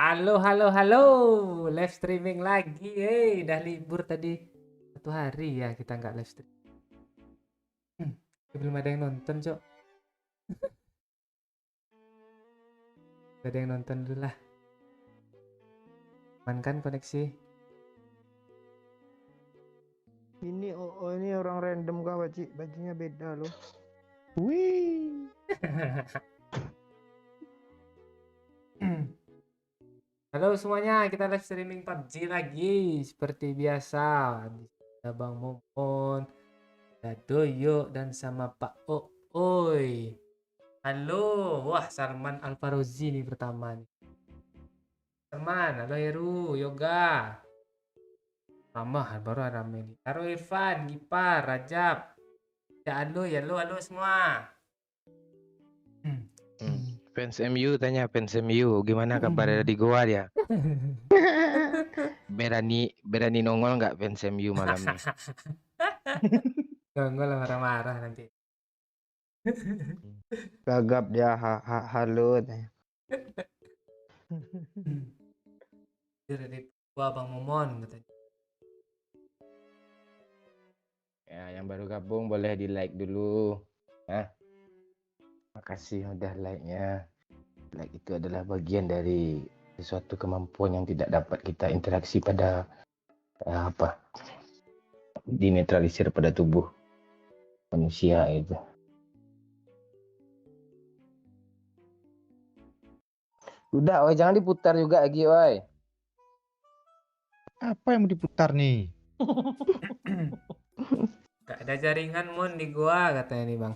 Halo, halo, halo. Live streaming lagi. Udah libur tadi. 1 hari ya kita nggak live stream. Hmm, belum ada yang nonton, Cok. Gak ada yang nonton dulu lah. Aman kan koneksi? Ini ini orang random kah bajunya beda loh. Wih. Halo semuanya, kita live streaming PUBG lagi seperti biasa. Ada Bang Momon, ada Doyo dan sama Pak Oi. Halo, wah Salman Alfarozi nih pertama nih. Teman, halo Heru, Yoga. Tambah baru rame nih. Halo Irfan, Gipar, Rajab. Ya halo semua. Fans MU tanya fans MU gimana kabar di Goa dia? Berani nongol nggak fans MU malam nih? Tunggu lah marah-marah nanti. Gagap dia halo. Dari gua Bang Momon katanya. Ya, yang baru gabung boleh di like dulu. Makasih udah like-nya. Like itu adalah bagian dari sesuatu kemampuan yang tidak dapat kita interaksi pada dinetralisir pada tubuh manusia itu. Udah, oi jangan diputar juga lagi, oi. Apa yang mau diputar nih? Gak ada jaringan Mon di gua katanya nih Bang.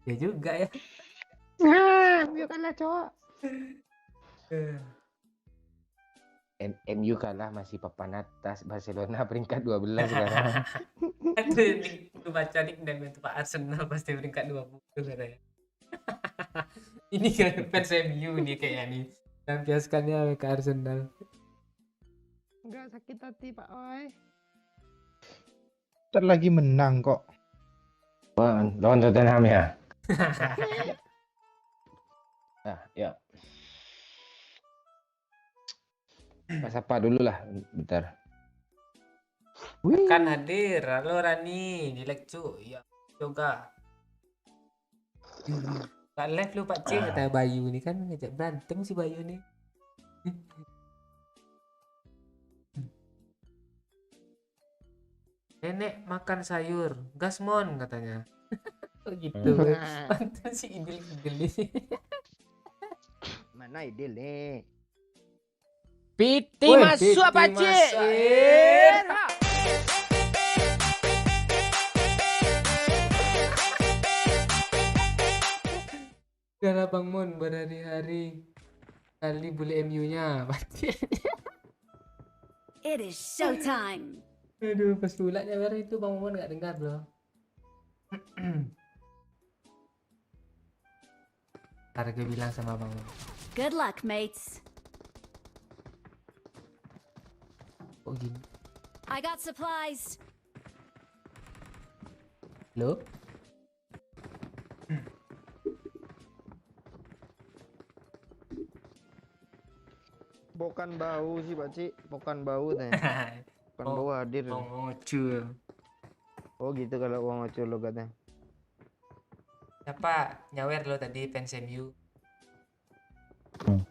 Ya juga ya. Bukanlah cowok. MU kalah masih papan atas, Barcelona peringkat 12 sekarang. Ada itu baca nickname itu Pak Arsenal pasti peringkat 20 katanya. Ini kan fans MU nih kayaknya nih. Lampiaskannya ke Arsenal. Enggak sakit hati Pak Oi. Ntar lagi menang kok. Wah, lawan Tottenham ya. Nah, ya. Mas apa dulu lah, bentar. Kan hadir. Halo Rani, di cu. Ya, yoga. Kak live lu Pak C kata Bayu nih kan ngajak berantem si Bayu nih. Nenek makan sayur, gasmon katanya. Oh gitu. Mantan si Idil nih. Mana Idil nih? Piti Woi, masuk Piti apa masuk, cik? Gara Bang Mon berhari-hari kali bully MU-nya. It is showtime. Aduh, pas bulannya baru itu Bang Mon nggak dengar bro. Ntar gue bilang sama Bang Mon. Good luck, mates. Kok gini? I got supplies. Lo? Bukan bau sih Pak Cik, bukan bau tanya. Bukan bau hadir. Bang Ngocul. Oh gitu kalau uang ngocol lo katanya. Siapa nyawer lo tadi fans MU?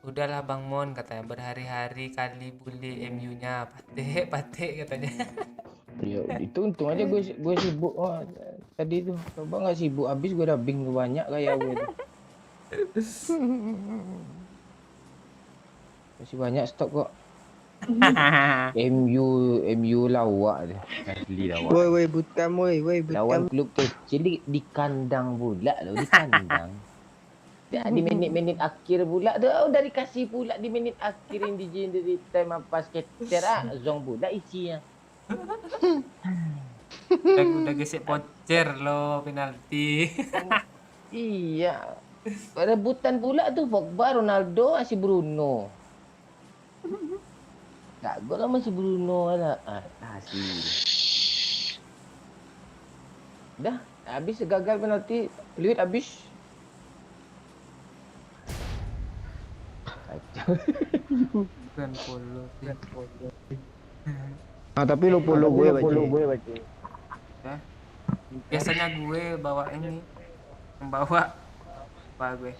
Udahlah Bang Mon katanya berhari-hari kali bully MU-nya. Patek katanya. Ya, itu untung aja gue sibuk. Oh, tadi tuh coba nggak sibuk habis gue dubbing banyak kayak gue tuh. Masih banyak stok kok. MU lawak deh. Asli lawak. Woi butkam woi Lawan butkam. klub kecil di kandang pula loh, di kandang. Di menit-menit akhir pula tuh udah dikasih pula di menit akhir yang di time apa skater zong pula isinya. Udah gesek pocer lo penalti. Iya. Rebutan pula tuh Pogba, Ronaldo, masih Bruno. Tak gol lah masih Bruno ada. Kasih. Dah, habis gagal penalti, fluid habis. Kacau. Bukan polo sih. Ah, tapi lu follow gue, Baci. Ya. Biasanya gue bawa ini, membawa apa gue.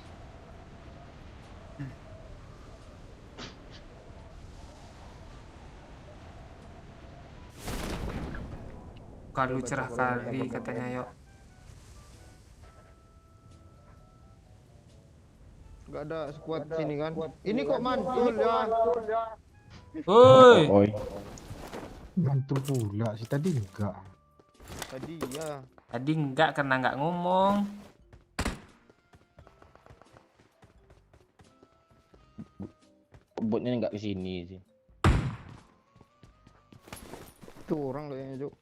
Kalau cerah kali katanya yuk. Gak ada squad sini kan? Ini kok mantul ya? Woi, Oi. Mantul pula sih tadi enggak. Tadi ya. tadi enggak karena enggak ngomong. Botnya nggak kesini sih. Tuh orang kayaknya, Cuk.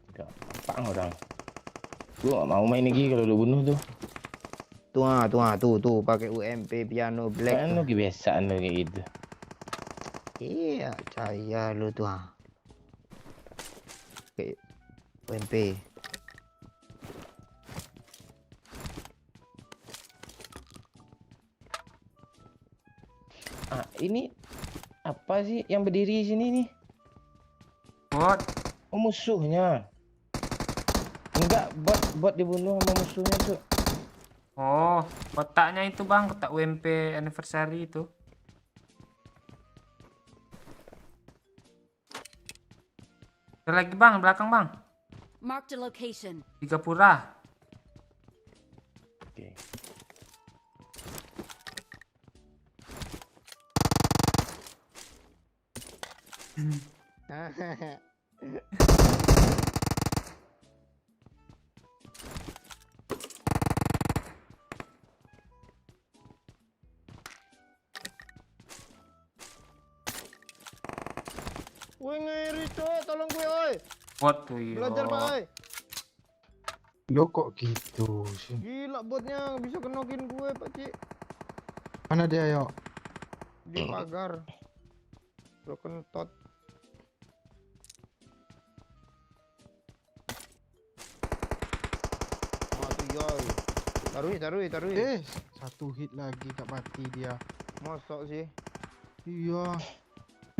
Enggak. Apaan orang? Gue gak mau main lagi kalau udah bunuh tuh. Tuh, pakai UMP piano black. Kan lu kebiasaan lu kayak gitu. Iya, cahaya lu tuh. Oke, UMP. Ah, ini apa sih yang berdiri sini nih? Bot, Oh, musuhnya. Enggak, bot dibunuh sama musuhnya tuh. oh, kotaknya itu bang, kotak UMP anniversary itu. Ada lagi bang, belakang bang, Marked a location. di Gapura. Oke. Woi ngeri, Cuk. Tolong gue, oi. Bot tuh yo. Belajar, Pak, oi. Lo kok gitu sih? Gila botnya bisa kenokin gue, Pak Ci. Mana dia yuk? Di pagar. Broken tot. Mati, yoi. Taruhi. Satu hit lagi gak mati dia. Mosok sih. Iya.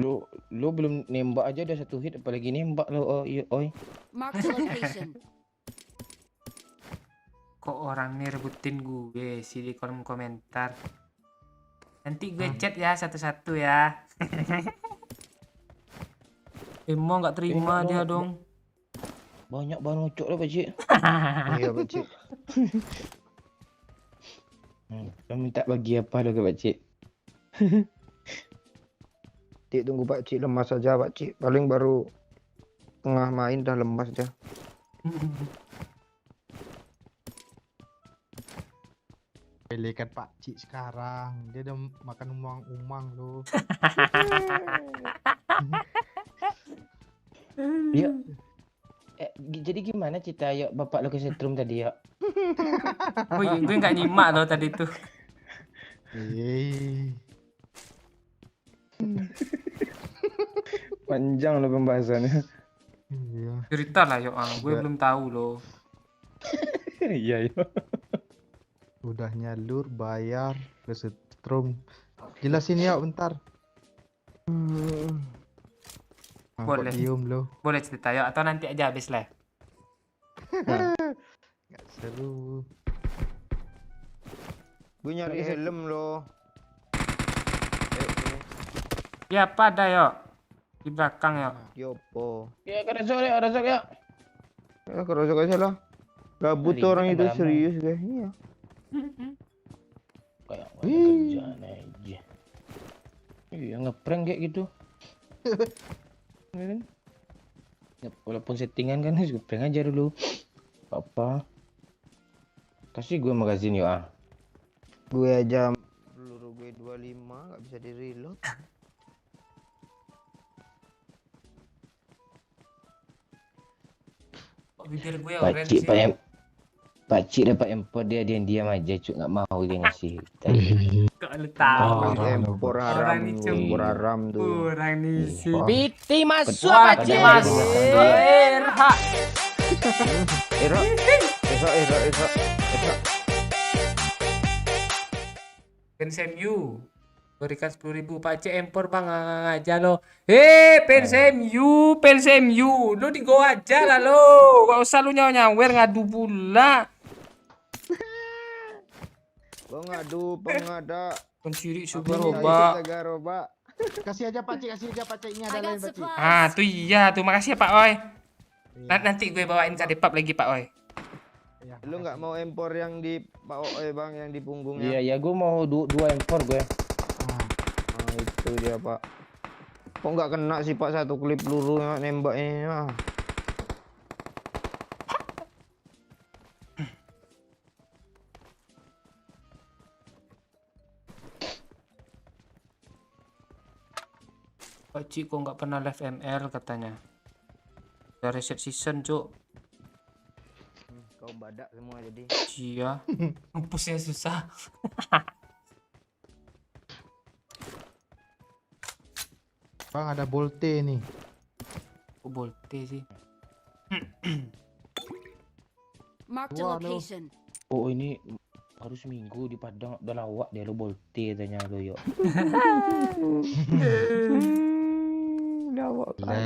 Lu belum nembak aja udah satu hit apalagi nembak lu. Oh, iya, oi. Marked a location. Kok orang nih rebutin gue sih di kolom komentar. Nanti gue chat ya satu-satu ya. Emo nggak terima Ini dia lo- dong. Banyak banget cok lah, Pak Cik. Iya, Pak Ci. Kau minta bagi apa lo ke Pak Cik? Tik tunggu Pak Ci lemas aja, Pak Ci. Paling baru tengah main dah lemas dah. Pelekan Pak Cik sekarang. Dia udah makan umang-umang lo. Yuk. Jadi gimana cerita yuk bapak lo ke setrum tadi yuk? Oh iya, gue nggak nyimak loh tadi tuh. Panjang lo pembahasannya. Iya. Cerita lah yuk, gue Nggak. belum tahu loh. Iya yuk. Udah nyalur, bayar, ke setrum. Jelasin ya bentar. Ah, kok Boleh. diem lo. Boleh cerita yuk atau nanti aja habis live. Gak seru. Gue nyari helm loh. Ya pada yuk di belakang yuk. Yopo. Ya kerasok ya. Ya kerosok aja lah. Gabut Ribet orang itu lama-lama. serius guys. Iya. Kayak nggak ada kerjaan aja. Iya ngeprank kayak gitu. Ya kan? Ya, walaupun settingan kan ngeprank aja dulu. Apa? Kasih gue magazin yuk ah. Gue aja peluru gue 25 nggak bisa di reload. Kok bibir gue Pak orange Cik sih? Pakcik dapat empor dia diam aja cuk nggak mau dia ngasih. Kok lu tahu? Oh, Empor haram, orang ini cuma- empor haram tuh. Kurang nih sih. Piti masuk Wah, Pakcik. Mas. Erha. Era. Fans MU. Berikan 10.000 Pak Cik empor bang aja lo. Fans MU, fans MU, lo di go aja lah lo. Gak usah lu nyawer ngadu pula. Bang adu pengada. Pencuri Amin Sugaroba. Sugaroba. Kasih aja Pak Cik, kasih aja Pak Cik. Ini I ada got lain Pak Cik. supplies. Ah tuh iya tuh makasih ya Pak Oi. Iya. Nanti gue bawain ke Depap lagi Pak Oi. Iya, Lu nggak mau empor yang di Pak Oe bang, yang di punggungnya? Iya, ya gue mau dua M4 gue. Ah, Nah, itu dia Pak. Kok nggak kena sih Pak satu klip peluru nembak ini? Ah. Pak Cik kok nggak pernah live ML katanya. Udah reset season cuk. Kau badak semua jadi. Iya. Ngepusnya susah. Bang ada bolte nih. Kok bolte sih? Marked a Wah, lo. location. Oh ini harus minggu di Padang udah lawak dia lo bolte tanya lo yuk. Lawak La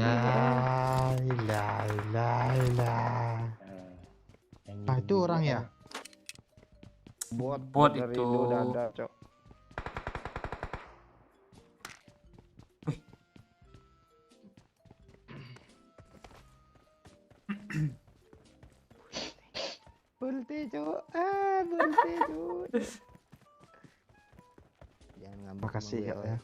ilaha illallah. Ah, itu orang ya? Bot Bot dari itu. dada cok. Bulte cok. Ah, bulte cok. Jangan ngambek. Makasih sama ya. gue, Oe.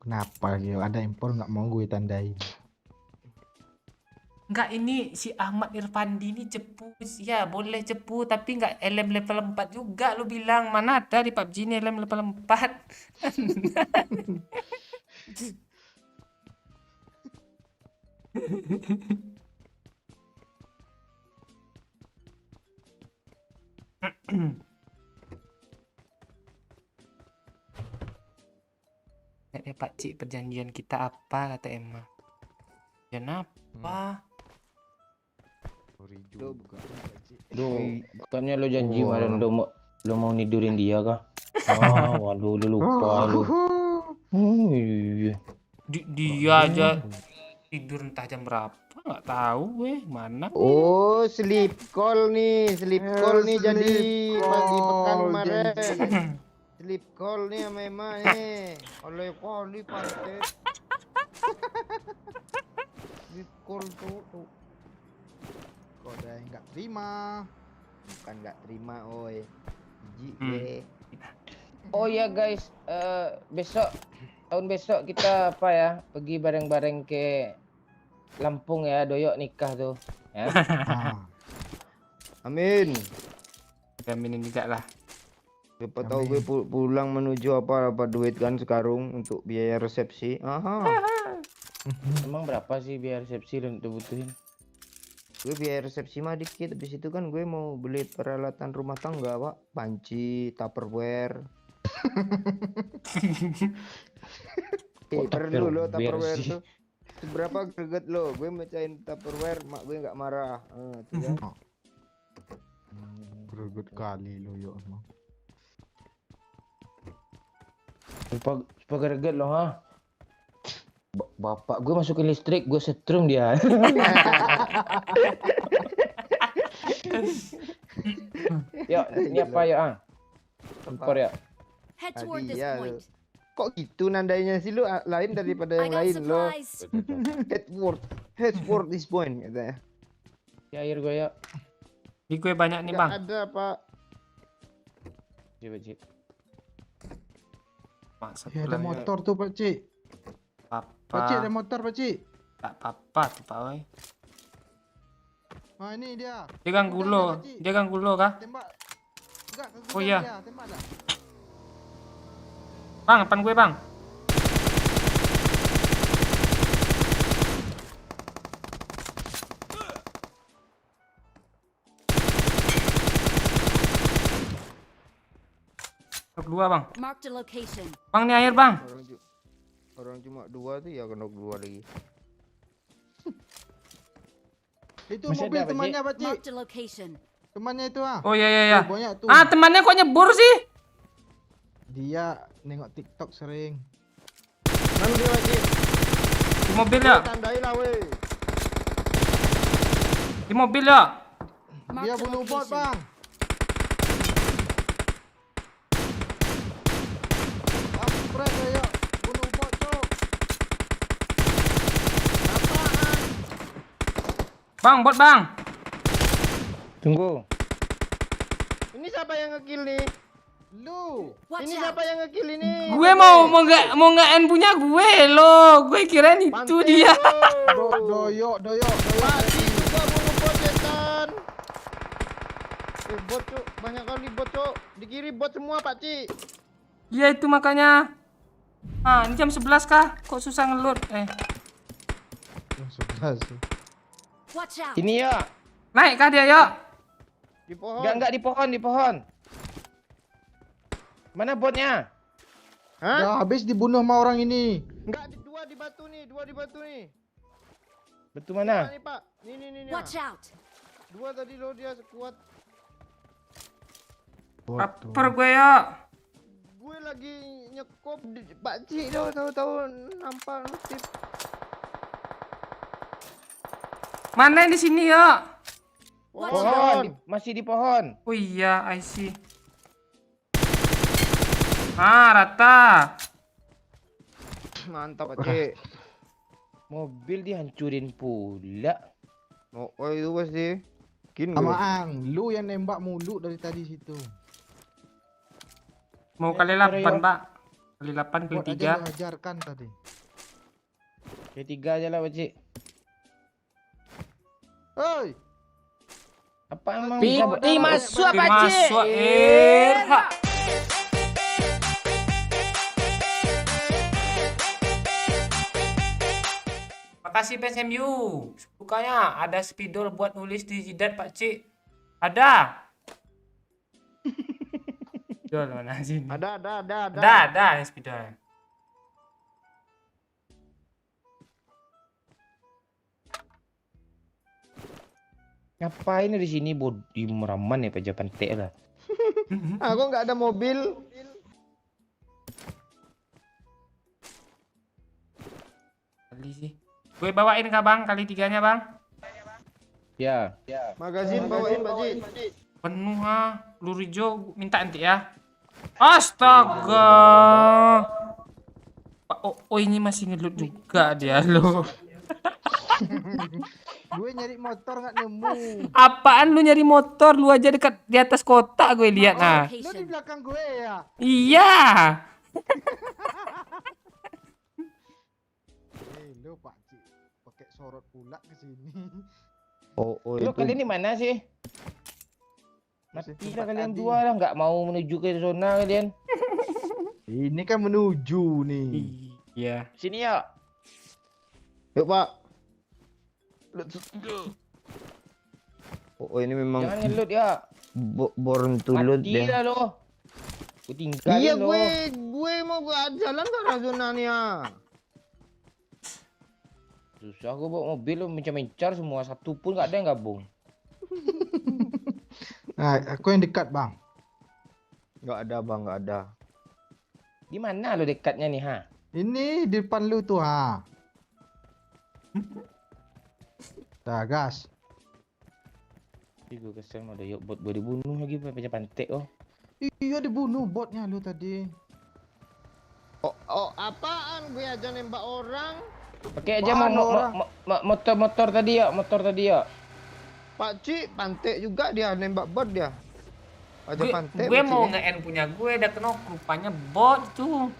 Kenapa gitu? Ada impor nggak mau gue tandain. Enggak, ini si Ahmad Irfandi ini cepu. Ya boleh cepu tapi enggak LM level 4 juga lu bilang. Mana ada di PUBG ini LM level 4. Ya Pak Cik, perjanjian kita apa kata Emma? Perjanjian apa? Sorry Lu- juga. Lo bukannya lo janji Wah. kemarin lo mau nidurin dia kah? Ah, waduh lo lupa lo. Iya. Dia aja tidur entah jam berapa nggak tahu weh mana. Oh, sleep call nih jadi sleep pagi pekan call, kemarin. janji. Sleep call nih sama Emma nih. Oleh kali pantet. Sleep call tuh. Kok ada yang nggak terima? Bukan nggak terima, oi. Jijik Hmm. gue. Oh ya guys, tahun besok kita apa ya? Pergi bareng-bareng ke Lampung ya, Doyok nikah tuh. Ya. Ah, Amin. Aminin juga lah. Siapa tahu gue pulang menuju apa duit kan sekarang untuk biaya resepsi. Aha. Emang berapa sih biar resepsi lo butuhin? Gue biaya resepsi mah dikit. Habis itu kan gue mau beli peralatan rumah tangga, Pak. Panci, Tupperware. Kok Perlu lo Tupperware Tupperware sih? tuh. Seberapa greget lo? Gue mecahin Tupperware, mak gue nggak marah. Tuh kan. greget kali lo yuk emang. Supaya greget lo ha. Bapak gue masukin listrik, gue setrum dia. Yuk, ini apa ya? Impor ya. Head toward this Hadiah point. Kok gitu nandainya sih lu lain daripada I yang got lain lo. supplies. Headward this point katanya. Ya air gue ya. Di gue banyak nih Nggak bang. ada, Pak. Coba cik. Bang, satu Ya ada lagi. motor tuh Pak Cik. Pak Cik ada Apa? motor Pak Cik. Tak apa-apa tuh Pak Oi. Ah ini dia. Dia ganggu Udah, lo. Pak Cik. Dia ganggu lo kah? Tembak. Enggak, ke Oh, gudang iya. dia. Tembak dah. Bang, depan gue bang. Knock dua bang. Marked a location. Bang, ini air bang. Orang cuma dua tuh ya kena dua lagi. Itu Masih mobil ada, Pak temannya Pak Cik. Marked a location. Temannya itu ah. Oh iya iya iya. Banyak tuh. Ah, temannya kok nyebur sih? Dia nengok TikTok sering. Mana dia lagi? Di mobil ya? Tandai lah weh. Di mobil ya? Marked Dia a bunuh bot location. bang. Kampret ya. Bunuh bot cok. Apaan? Bang, bot bang. Tunggu. Ini siapa yang ngekill nih? Lu. Watch Ini out. siapa yang ngekill ini? Gue mau nge-end punya gue loh. Gue kirain itu dia. Doyok. Mati juga bunuh bot setan. Bot cok, banyak kali bot cok. Di kiri bot semua Pak Ci. Iya itu makanya. Ah, ini jam 11 kah? Kok susah ngeload? Yang 11. Watch out. Sini ya. Naik kah dia, yuk? Di pohon. Enggak di pohon. Mana botnya? Hah? Ya habis dibunuh sama orang ini. Enggak, dua di batu nih. Betul Pak, mana? nih Pak. Nih. Watch out. Dua tadi lo dia sekuat. Lapar gue ya. Gue lagi nyekop di Pak Ci tahu nampak notif. Mana yang di sini ya? Watch Pohon. out. Masih di pohon. Oh iya, I see. Ah, rata. Mantap Pak Ci. Mobil dihancurin pula. Oh itu pasti. Kin gue. Amaan, lu yang nembak mulu dari tadi situ. Mau Ya, kali sekarang 8, ya. Pak. Kali 8, kali Buat aja 3. lu ajarkan tadi. Kayak 3 aja lah, Pakcik. Hei, Apa emang Piti masuk Oke, Pak Cik. masuk. Hak. Makasih fans MU. Bukannya ada spidol buat nulis di jidat Pak Cik. Ada. Spidol mana sini? Ada. Ada yang spidol. Ngapain di sini bodi meraman ya Pak Pantek lah. Aku nggak ada mobil. Kali sih. Gue bawain kah Bang kali 3-nya Bang? Ya. Magazin bawain Pak Ci. Penuh ah. Peluru hijau minta nanti ya. Astaga. Oh ini masih ngelut juga dia loh. gue nyari motor nggak nemu. Apaan lu nyari motor? Lu aja dekat di atas kota gue lihat nah. Lu di Location. belakang gue ya. Iya. Lu Pak Cik, pakai sorot pula ke sini. Oh Lu kalian di mana sih? Masih Mati tempat lah kalian tadi. dua lah, nggak mau menuju ke zona kalian. Ini kan menuju nih. Iya. Sini ya. Yuk Pak. Oh ini memang Jangan ngelut ya. born to load Mati ya. lah lo. Gue tinggalin Iya lo. gue mau jalan ke arah zonanya. Susah gue bawa mobil lo mencar-mencar semua, satu pun nggak ada yang gabung. Nah, aku yang dekat bang. Nggak ada bang, nggak ada. Di mana lo dekatnya nih ha? Ini di depan lu tuh ha. Dah gas. Gue kesel mau ada yuk bot gue dibunuh lagi Pak Pantek oh. Iya dibunuh botnya lu tadi. Oh apaan gue aja nembak orang. Pakai aja Apaan orang? motor tadi ya. Pak Ci pantek juga dia nembak bot dia. Aja pantek. Gue Pak Ci. mau nge-end punya gue udah kena rupanya bot tuh.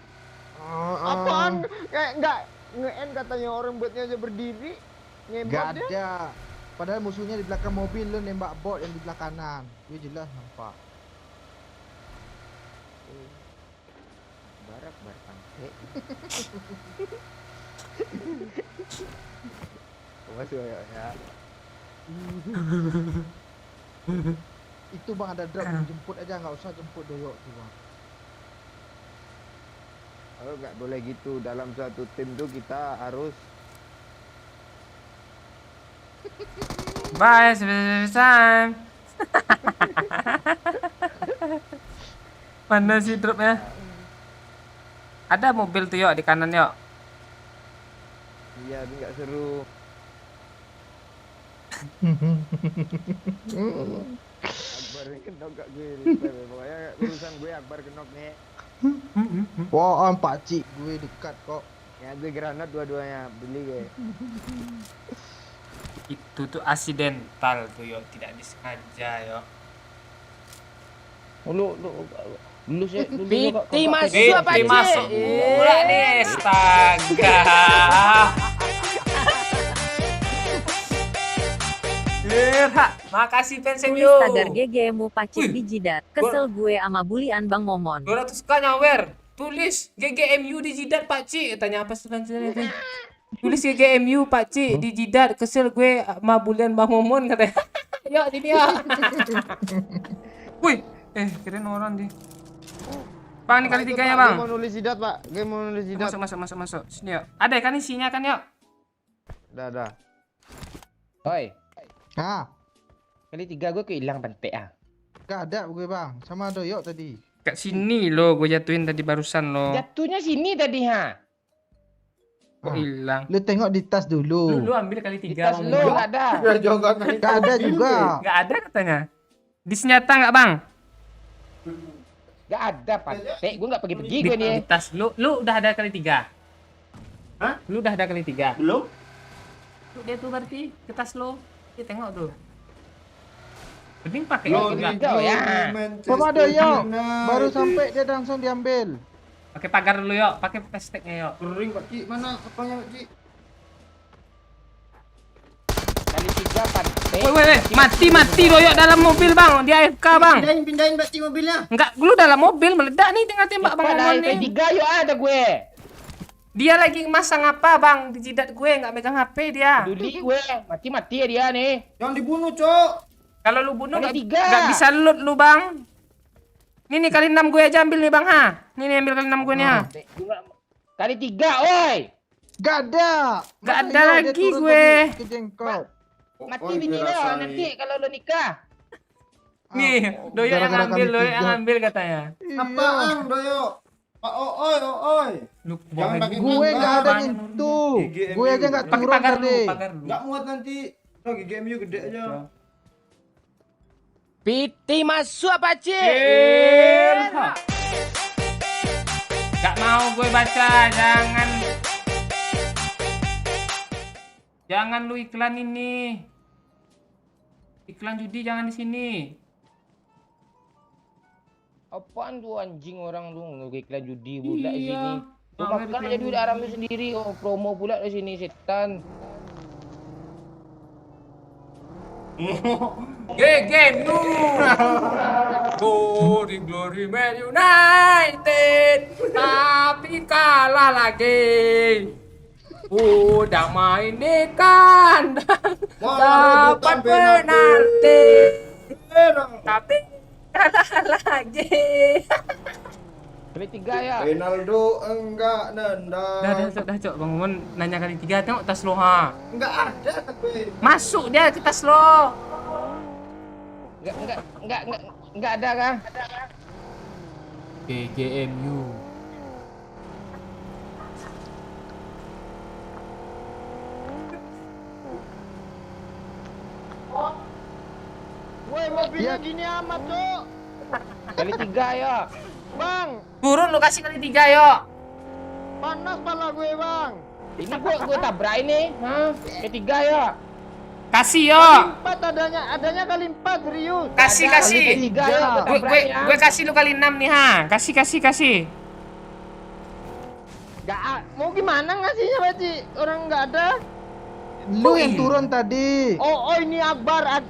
Apaan? Kayak nggak nge-end katanya orang botnya aja berdiri. Ngebot Gak dia. ada. Padahal musuhnya di belakang mobil lu nembak bot yang di belah kanan. Gue jelas nampak. Barak pantek. Masuk ya. Itu bang ada drop jemput aja nggak usah jemput doyok tuh bang. Oh nggak boleh gitu. Dalam satu tim tuh kita harus Bye, sampai time. Mana sih dropnya? Ada mobil tuh yuk di kanan yuk. Iya, tapi nggak seru. Akbar yang kenok gak gue respect, pokoknya urusan gue Akbar kenok nih. Wah, Pak Cik, gue dekat kok. Ya gue granat dua-duanya beli gue. Itu tuh accidental tuh yuk, tidak disengaja yuk. Lu sih Piti masuk Piti Pak Cik. masuk pula nih, astaga. Makasih Vincent Tulis yo. tagar GGMU pacik Wih, di jidat. Kesel gue ama bulian Bang Momon. 200k nyawer. Tulis GGMU di jidat Pak Cik. Tanya apa selanjutnya itu? Tulis GGMU Pak Cik di jidat. Kesel gue sama bulian Bang Momon katanya. Yuk sini yuk. Wih, kirain orang di. Bang ini kali Pak, itu, tiganya Pak, bang. Gue mau nulis jidat pak. Gue mau nulis jidat. Masuk. Sini yuk. Ada kan isinya kan yuk. Dah. Oi, Ah, kali 3 gue kehilang pantai ah. gak ada gue bang. Sama Doyok tadi. Kat sini lo gue jatuhin tadi barusan lo. Jatuhnya sini tadi ha. Kok hilang? Lu tengok di tas dulu. Lu ambil kali Di 3 tas bang. lu nggak ada. Gak ada juga. Nggak ada katanya. Di senjata nggak bang? Nggak ada pantai. Gue nggak pergi-pergi Di, gue nih. di tas lu udah ada kali 3. Hah? Lu udah ada kali 3? Belum. Tuh dia tuh berarti ke tas lo. Dia tengok tuh. Mending pakai juga. Kau ya. Sama Doyok. Baru sampai dia langsung diambil. Pakai pagar dulu yuk, pakai pesteknya yuk. Kering pak Cik, mana apanya pak Cik? Kali 3 pantai. Woi, mati doyok dalam mobil bang, di AFK bang. Pindahin pak Cik mobilnya. Enggak, lu dalam mobil meledak nih tengah tembak bang Cepat lah, Momon nih. P3 yuk ada gue. Dia lagi masang apa bang di jidat gue, nggak megang HP dia. Duli gue. Mati-mati ya dia nih. Jangan dibunuh cok. Kalau lu bunuh Kali nggak 3. nggak bisa loot lu bang. Nih kali 6 gue aja ambil nih bang ha. Nih ambil kali 6 gue nih ha. Kali 3, oi. Gak ada. Nggak Masa ada iya dia lagi turun gue. tadi ke jengkol. Mati bini lo nanti kalau lo nikah. Nih, doyok yang gara-gara ambil, kali doyok yang 3. ambil katanya. Apaan Doyok? Pak oi. Lu Jangan bohong. pakai Gue Bang, gak ada Bang. nyentuh. GGMU. Gue aja gak Pakai turun pagar tadi. lu, pagar lu. Nggak muat nanti. Oh GGMU gede aja. Piti masuk Pak Cik. Gak mau gue baca, jangan lu iklan ini. Iklan judi jangan di sini. Apaan tuh anjing orang lu iklan judi pula di Iya. sini. Lu Pamer makan iklan aja duit haram lu sendiri. Oh, promo pula di sini setan. GGMU. Glory Man United, tapi kalah lagi. Udah main di kandang, dapat penalti, tapi kalah lagi. Kali 3 ya. Ronaldo enggak nendang. Dah, Cok. Bang Momon nanya kali 3, tengok tas lo ha. Enggak ada tapi. Masuk dia ke tas lo. Enggak ada kah? GGMU. Woi mobilnya gini amat cok. Kali 3 ya. Bang, Turun lu kasih kali 3 yuk. panas pala gue bang. Ini gua tabrak ini. Hah? Kali 3 ya. Kasih yuk. 4 adanya kali 4 serius. Kasih. Kali 3 ya. Gue kasih lu kali 6 nih ha. Kasih. Mau gimana ngasihnya Baci? Orang nggak ada. Lu yang turun tadi. Oh ini Akbar.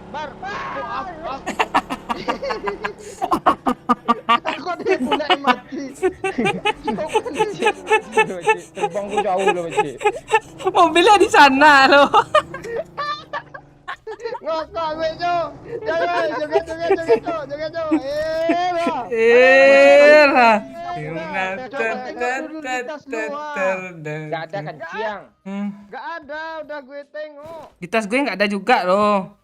Kok dia pula yang mati. Terbang ku jauh loh, Cik. Mobilnya di sana lo. Ngokok gue cok. Jangan joget cok. Era. Enggak ada kan siang. Gak ada, udah gue tengok. Di tas gue nggak ada juga loh.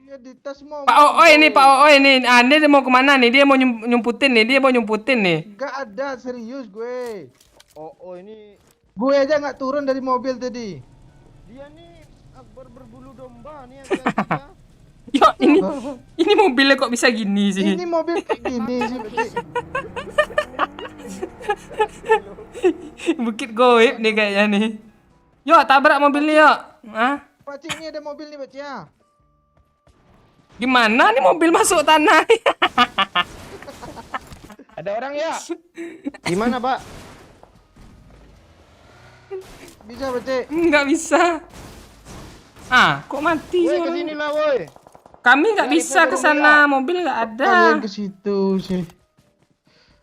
Ya di tas mau. Pak Oi nih, Pak Oi nih. Ah, dia mau kemana nih? Dia mau nyumputin nih. Dia mau nyumputin nih. Gak ada, serius gue. Oh ini Gue aja nggak turun dari mobil tadi. dia nih Akbar berbulu domba nih hati-hati ya. Yo, ini mobilnya kok bisa gini sih? Ini mobil kayak gini sih, Pak. Bukit goib nih kayaknya nih. Yo, tabrak mobilnya yo. Hah? Pak Cik, ini ada mobil nih, Pak Cik ya. Gimana nih mobil masuk tanah? Ada orang ya? Gimana Pak? Bisa, Pak Cik. Nggak bisa. Ah, kok mati Woi sih? kesini lah woi. Kami nggak bisa ke sana, mobil nggak ada. Kalian ke situ sih.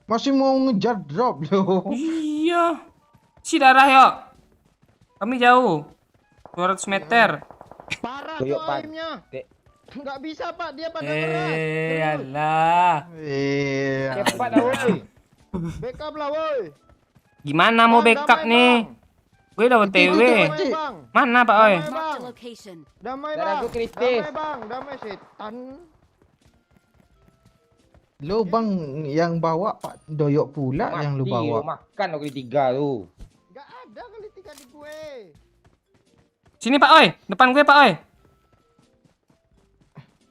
Masih mau ngejar drop loh. Iya. Si darah yo. Kami jauh. 200 meter. Parah Koyok tuh Pak. aimnya. Nggak bisa Pak, dia pada keras. Alah. Iya. Cepat lah woi. Backup lah woi. Gimana mau Bang, backup damai, nih? Bang. Gue udah Itu, OTW. Damai Bang. Mana Pak Oi? Damai Bang. location. Damai Darah Bang. aku kritis. Damai Bang, damai setan. Lo bang yang bawa Pak Doyok pula yang lu Mati, bawa. makan lo kali 3 tu. Nggak ada kali 3 di gue. Sini Pak Oi, depan gue Pak Oi.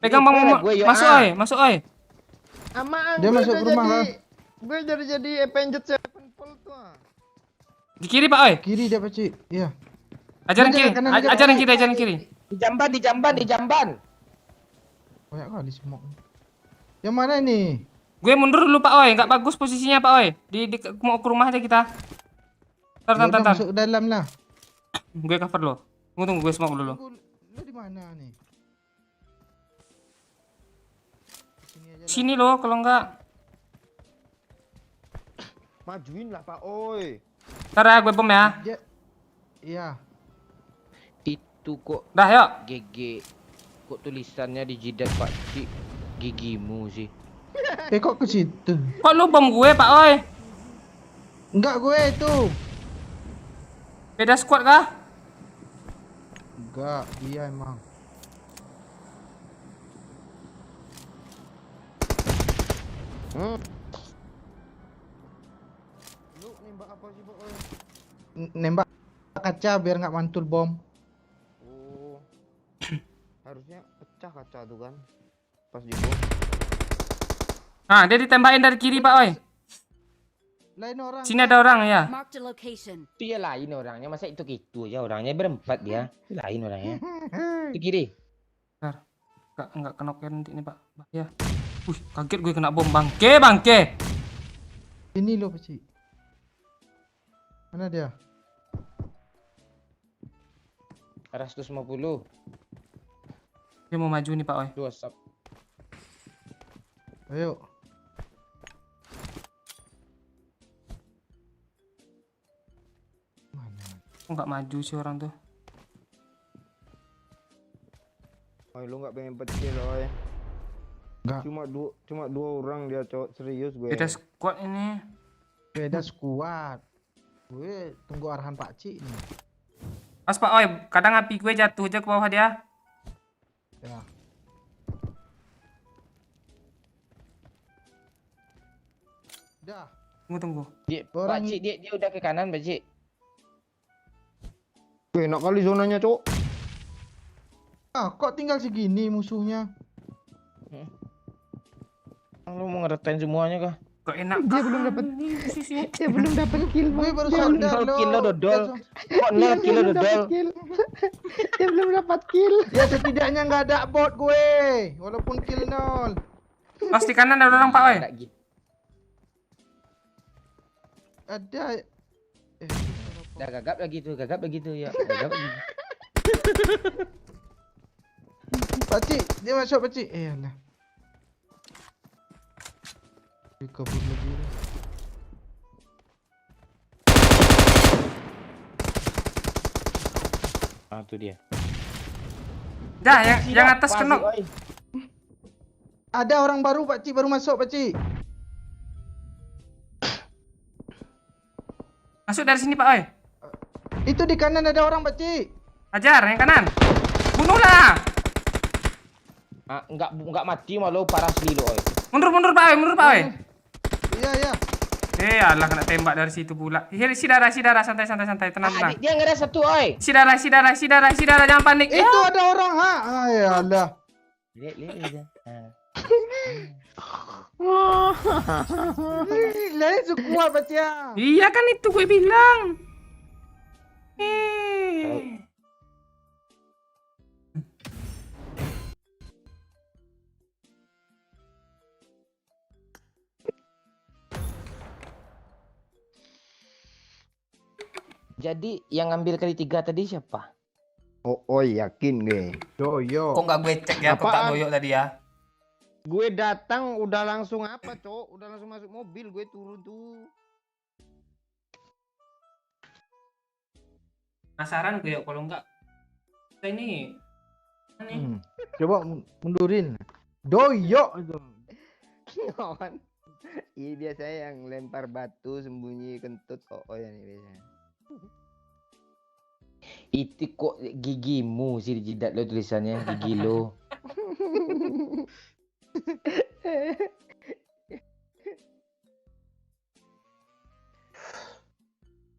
Pegang Bang Ini Momon. gue, yo, Masuk ah. Oi, masuk Oi. Amaan Dia gue masuk udah ke rumah, jadi. Bang. Gue jadi Avenged Sevenfold tuh. Di kiri Pak Oi. Kiri dia, Pak Cik. Iya. Ajarin Jangan, kiri. kanan aja, Ajarin Pak. kiri, ajarin kiri. Di jamban, di jamban, di jamban. Banyak kali smoke. Yang mana ini? Gue mundur dulu Pak Oi, nggak bagus posisinya Pak Oi. Mau ke rumah aja kita. Tar, Ya udah, tar. masuk ke dalam lah. Gue cover lo. Tunggu, gue smoke dulu. Lu di mana nih? Sini aja. Sini lo, kalau nggak. Majuin lah Pak Oi. Ntar ya, gue bom ya. Dia. Iya. Itu kok Dah yuk. GG. Kok tulisannya di jidat Pak Cik gigimu sih. Kok ke situ? Kok lu bom gue Pak Oi? Enggak gue itu. Beda squad kah? Enggak, dia emang. Lu nembak apa sih Pak Oi? Nembak kaca biar nggak mantul bom. Oh. Harusnya pecah kaca tuh kan. Pas di bom. Nah, dia ditembakin dari kiri Pak Oi. Lain orang. Sini ada orang ya. Marked a location. Itu ya lain orangnya, masa itu gitu aja orangnya berempat dia. Itu lain orangnya. Itu kiri. Enggak kena nanti nih Pak. Ya. Kaget gue kena bom. Bangke. Ini loh, Pak Cik. Mana dia? Arah 150. Dia mau maju nih Pak Oi. 2 sub. Ayo. Mana? Kok nggak maju sih orang tuh? Oi lu nggak pengen pecil Oi. Enggak. Cuma dua orang dia cowok serius gue. Beda squad ini. Beda skuad. Gue tunggu arahan Pak Cik nih. Pas Pak Oi, kadang api gue jatuh aja ke bawah dia. Ya. Dah. Pak Tunggu. Orang- Cik dia udah ke kanan Pak Cik. Gue enak kali zonanya cowok. Ah, kok tinggal segini musuhnya? Lu mau ngeretain semuanya kah? Kok enak? Dia belum dapat. Dia belum dapat kill. Gue baru sadar nol loh. kill lo, dodol. Kok 0 kilo dodol? Dia belum dapat kill. Ya setidaknya nggak ada bot gue. Walaupun kill 0. Pas di kanan ada orang Pak Oi. Ada gitu. Ada. Udah gagap lagi tuh ya. Gagap lagi. Pak Cik, dia masuk Pak Cik. Alah. Dia kabur lagi. Ah tuh dia. Dah, yang atas Pasti, kena. oi. Ada orang baru Pak Cik, baru masuk Pak Cik. Masuk dari sini Pak Oi. Itu di kanan ada orang Pak Cik. Ajar yang kanan. Bunuhlah. Enggak mati malu parah sekali lo. Mundur Pak Oi, mundur Pak Oi. Iya iya. Alah kena tembak dari situ pula. Si darah, santai, tenang. Dia ngeres satu oi. Si darah, jangan panik. Itu ada orang ha. Alah. Lihat aja. Lah itu kuat baca. Iya kan itu gue bilang. Jadi yang ngambil kali 3 tadi siapa? Oh yakin gue. Yo. Kok nggak gue cek ya kotak Apaan? doyok tadi ya? Gue datang udah langsung apa, Cok? Udah langsung masuk mobil, gue turun tuh. Penasaran gue ya kalau nggak. Kita ini. Coba mundurin. Doyok itu. Kawan. Ini biasanya yang lempar batu sembunyi kentut ya nih biasanya. Itu kok gigimu sih di jidat lo tulisannya gigi lo.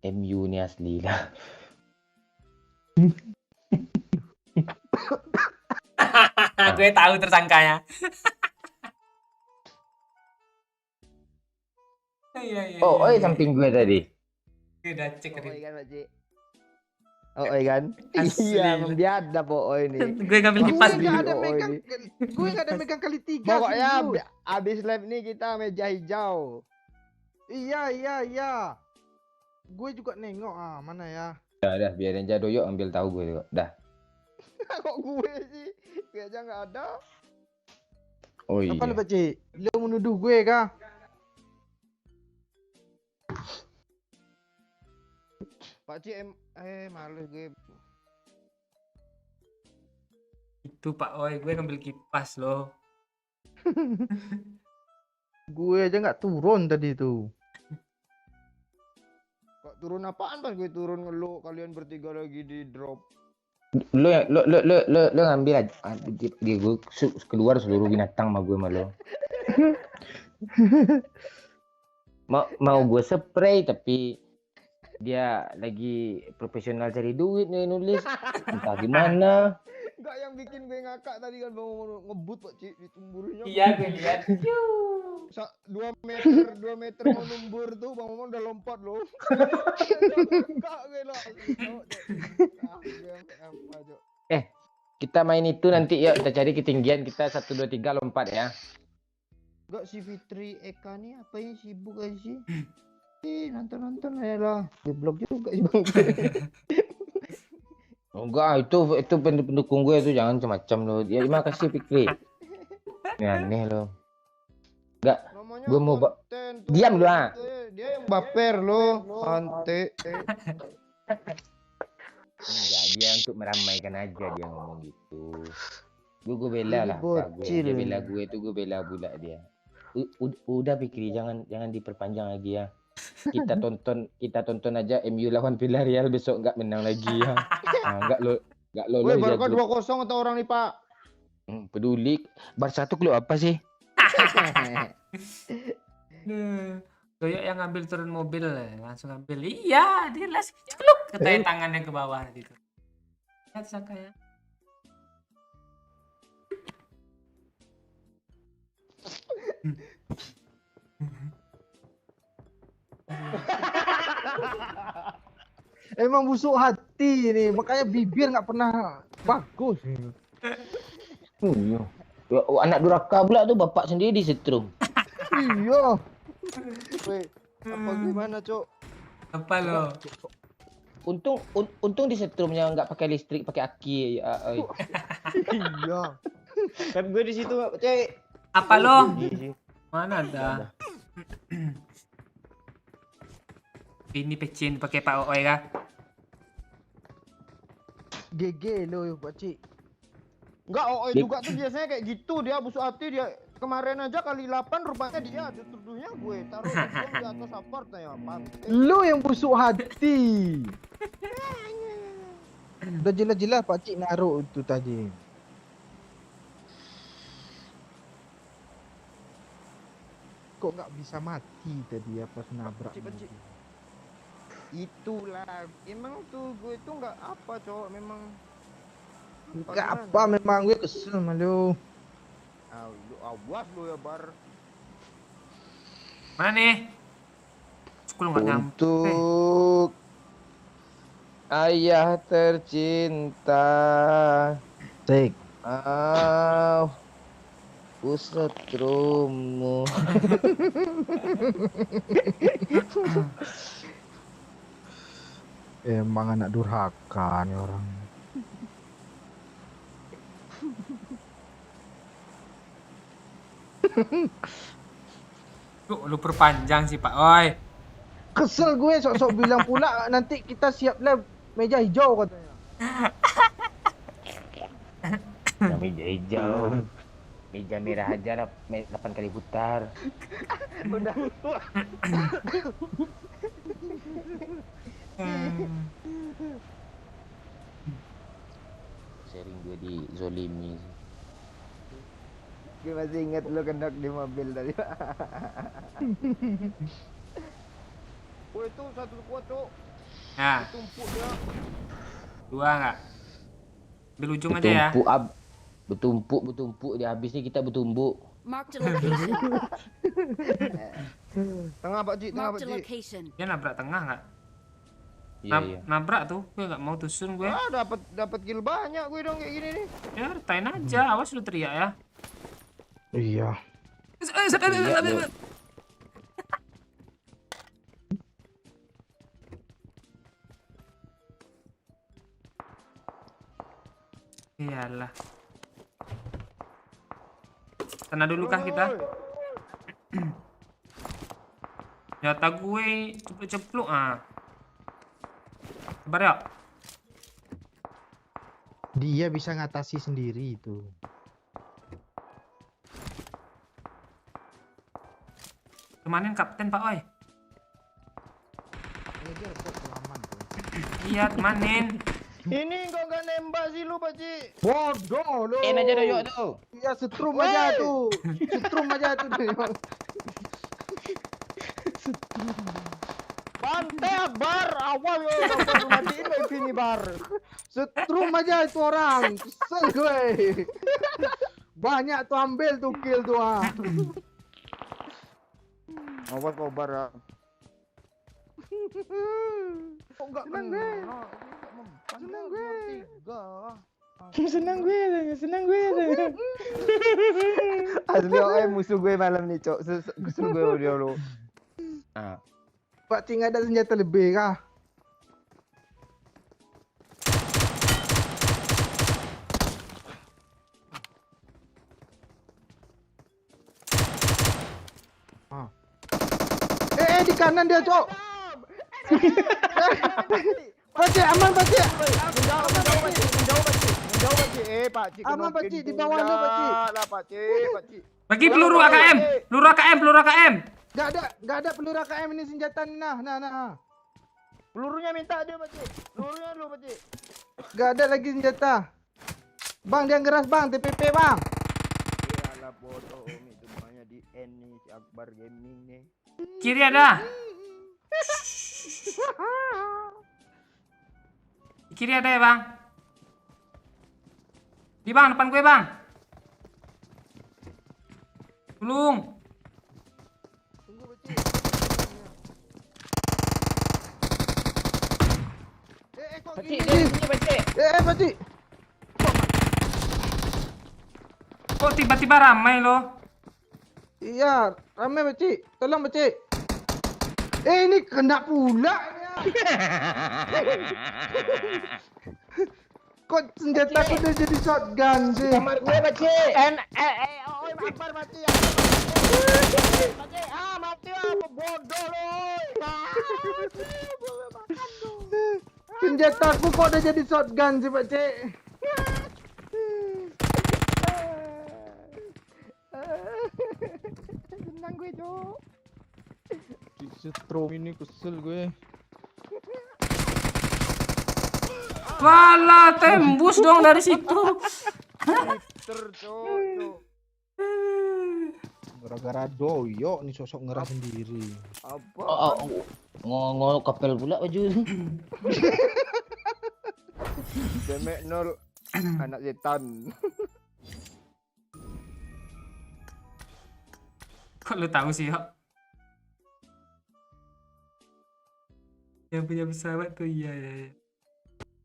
MU ni asli lah. Gue tahu tersangkanya. Iya. Oh, samping gue tadi. Udah cek tadi. Kan, Pakcik? Kan? Asli. Iya, membiadab ini. Gue ngambil kipas Gue dulu. nggak ada Oh, megang. ini. Gue nggak ada megang kali 3. Pokoknya abis live nih kita meja hijau. Iya. Gue juga nengok mana ya. Dah biarin aja doyok ambil tahu gue juga. Dah. Kok gue sih? Gue aja nggak ada. Oh iya. Apa lu Pakcik? Lu menuduh gue kah? Pakcik males gue. Itu Pak Oi, gue ngambil kipas loh. Gue aja nggak turun tadi tuh. Kok turun apaan pas gue turun ngeluh kalian bertiga lagi di drop. Lo ngambil aja. Dia gue keluar seluruh binatang sama gue malu. mau gue spray tapi dia lagi profesional cari duit nih nulis. Entah gimana. Enggak, yang bikin gue ngakak tadi kan mau ngebut Pakcik di tumburunya. Iya gue lihat. 2 meter mau numbur tuh Bang Momon udah lompat loh. Ngakak gue loh. Kita main itu nanti ya, kita cari ketinggian kita 1 2 3 lompat ya. Enggak, si Fitri Eka nih apa yang sibuk aja sih? Nonton aja lah. Geblok juga sih Bang. Enggak, itu pendukung gue itu jangan macam-macam lo. Ya terima kasih Fikri. Ini aneh lo. Enggak, Namanya gue mau konten tuh. diam lu ah. Dia yang baper loh. Ante. Enggak, dia untuk meramaikan aja dia ngomong gitu. Gue bela lah. Bocil. Dia bela gue itu gue bela pula dia. Udah Fikri, jangan diperpanjang lagi ya. Kita tonton aja MU lawan Villarreal besok nggak menang lagi ya. Nah, nggak lo Woi, Barca 2-0 atau orang nih, Pak? peduli. Barca tuh klub apa sih? Doyok yang ngambil turun mobil langsung ambil. Iya, dia langsung celuk katanya tangannya ke bawah gitu. Lihat sangkanya. Emang busuk hati nih, makanya bibir nggak pernah bagus. Iya. Anak durhaka pula tuh bapak sendiri disetrum. Iya. Woi, apa gimana, Cok? Apa lo? Untung disetrumnya nggak pakai listrik, pakai aki. Iya. Kan gue di situ, Cek. Apa lo? Mana ada? Ini pecin pakai Pak Oi kah? GG lo Pakcik. Enggak, juga tuh biasanya kayak gitu, dia busuk hati dia. Kemarin aja kali 8 rupanya dia tuduhnya gue taruh di atas apart ya, pantai. Lu yang busuk hati. Udah jelas-jelas Pakcik naruh itu tadi. kok nggak bisa mati tadi ya pas nabrak. Benci. Itulah, emang tuh gue tuh nggak apa cowok, memang Nggak apa, memang gue kesel sama lu. lu awas lu ya bar. Mana nih? Sekul nggak nyampe. Untuk ayah tercinta. Cek. Ku setrumu. Emang anak durhaka nih orang. Lu perpanjang sih Pak. Oi. Kesel gue sok-sok bilang pula nanti kita siap lab meja hijau katanya. Yang meja hijau. Meja merah aja lah, 8 kali putar. Udah. Sering gue di zolimi. Gue masih inget lu kendok di mobil tadi. Woi itu satu kuat cok, Nah, tumpuk dia. 2 nggak? Ambil ujung aja ya. Bertumpuk dia, habisnya kita bertumbuk. Marked a location. Tengah Pak Cik, tengah Pak Marked a Cik. location. Dia nabrak tengah nggak? Iya, iya. Nabrak tuh, gue nggak mau tusun gue. Ah dapat kill banyak gue dong kayak gini nih. Ya, retain aja. Awas lu teriak ya. Iya. Iyalah. Sana dulu kah kita? Nyata gue ceplok-ceplok ah. Sabar ya. Dia bisa ngatasi sendiri itu. Temanin kapten Pak Oi. Ini dia rebut selaman tuh. Iya, temanin. Ini kok gak nembak sih lu Pak Cik? Bodoh lu. Aja dah yuk tuh. Iya setrum aja tuh. Setrum aja tuh. Bantai bar, awal yo baru matiin lagi sini bar. Setrum aja itu orang. Kesel gue. Banyak tuh ambil tuh kill tuh ah. Awas kau bar ya. Kok enggak Senang kena? gue. Senang gue. Senang gue. Asli musuh gue malam nih, Cok. Musuh gue dia lu. Ah. Pak Cing ada senjata lebih kah? Di kanan dia, Cok. Pak Cik, aman Pak Cik. Menjauh Pak Cik. Pak Cik. Aman, Pak Cik, di bawah lu, Pak Cik. Lah Pak Cik. Bagi peluru AKM. Peluru AKM. Gak ada peluru AKM ini senjata nih, nah. Pelurunya minta dia Pak Cik. Pelurunya dulu Pak Cik. Gak ada lagi senjata. Bang, dia ngeras bang, TPP bang. Iyalah bodoh Om, itu namanya di N nih, si Akbar Gaming nih. Kiri ada. Di kiri ada ya bang. Di bang, depan gue bang. Tolong. Tunggu Pak Cik. Kok Pacik, gini dia sih? sini pacik. Pak Cik. Kok tiba-tiba ramai loh? Iya, ramai Pak Cik. Tolong Pak Cik. Ini kena pula. Kok senjata aku udah jadi shotgun sih? Kamar gue pacik. Akbar mati. Pak Cik, mati apa bodoh lu. Senjata aku kok udah jadi shotgun sih Pak Cik? Senang gue, Cok. Setrum ini kesel gue. Walah, tembus dong dari situ. Cok. Gara-gara doyok nih sosok ngerah sendiri. Apa? Ngomong kapel pula baju. Demek nol anak setan. Kok lu tahu sih, Yok? Yang punya pesawat tuh, iya.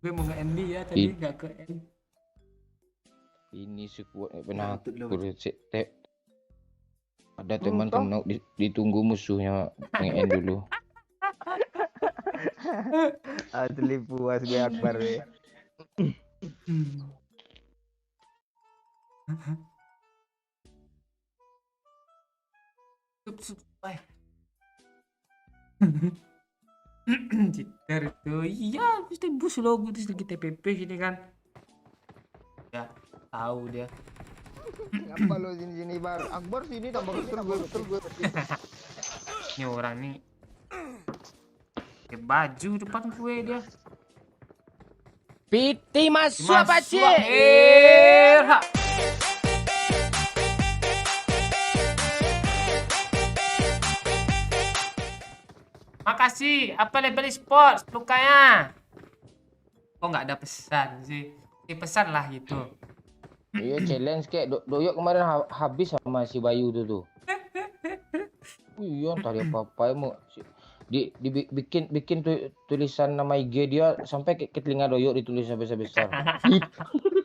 Gue mau nge-end dia, tadi nggak ke-end. Ini sekuat pernah Patut lo. ada teman-teman ditunggu musuhnya nge-end dulu. Asli puas gue Akbar ya. Sup, wah. Jitter itu, iya, mesti bus logo di sedikit TPP sini kan. Ya, tahu dia. Apa lo sini Bar? Akbar sini tambah betul gue. Ini orang nih. Pakai baju depan gue dia. Piti masuk Pakcik. Ha. Makasih. Apa label sports lukanya? Kok nggak ada pesan sih? Pesan lah gitu. Iya challenge kayak doyok kemarin habis sama si Bayu tuh. Iya tadi apa-apa mau bikin tulisan nama IG dia sampai ke telinga doyok ditulis besar-besar.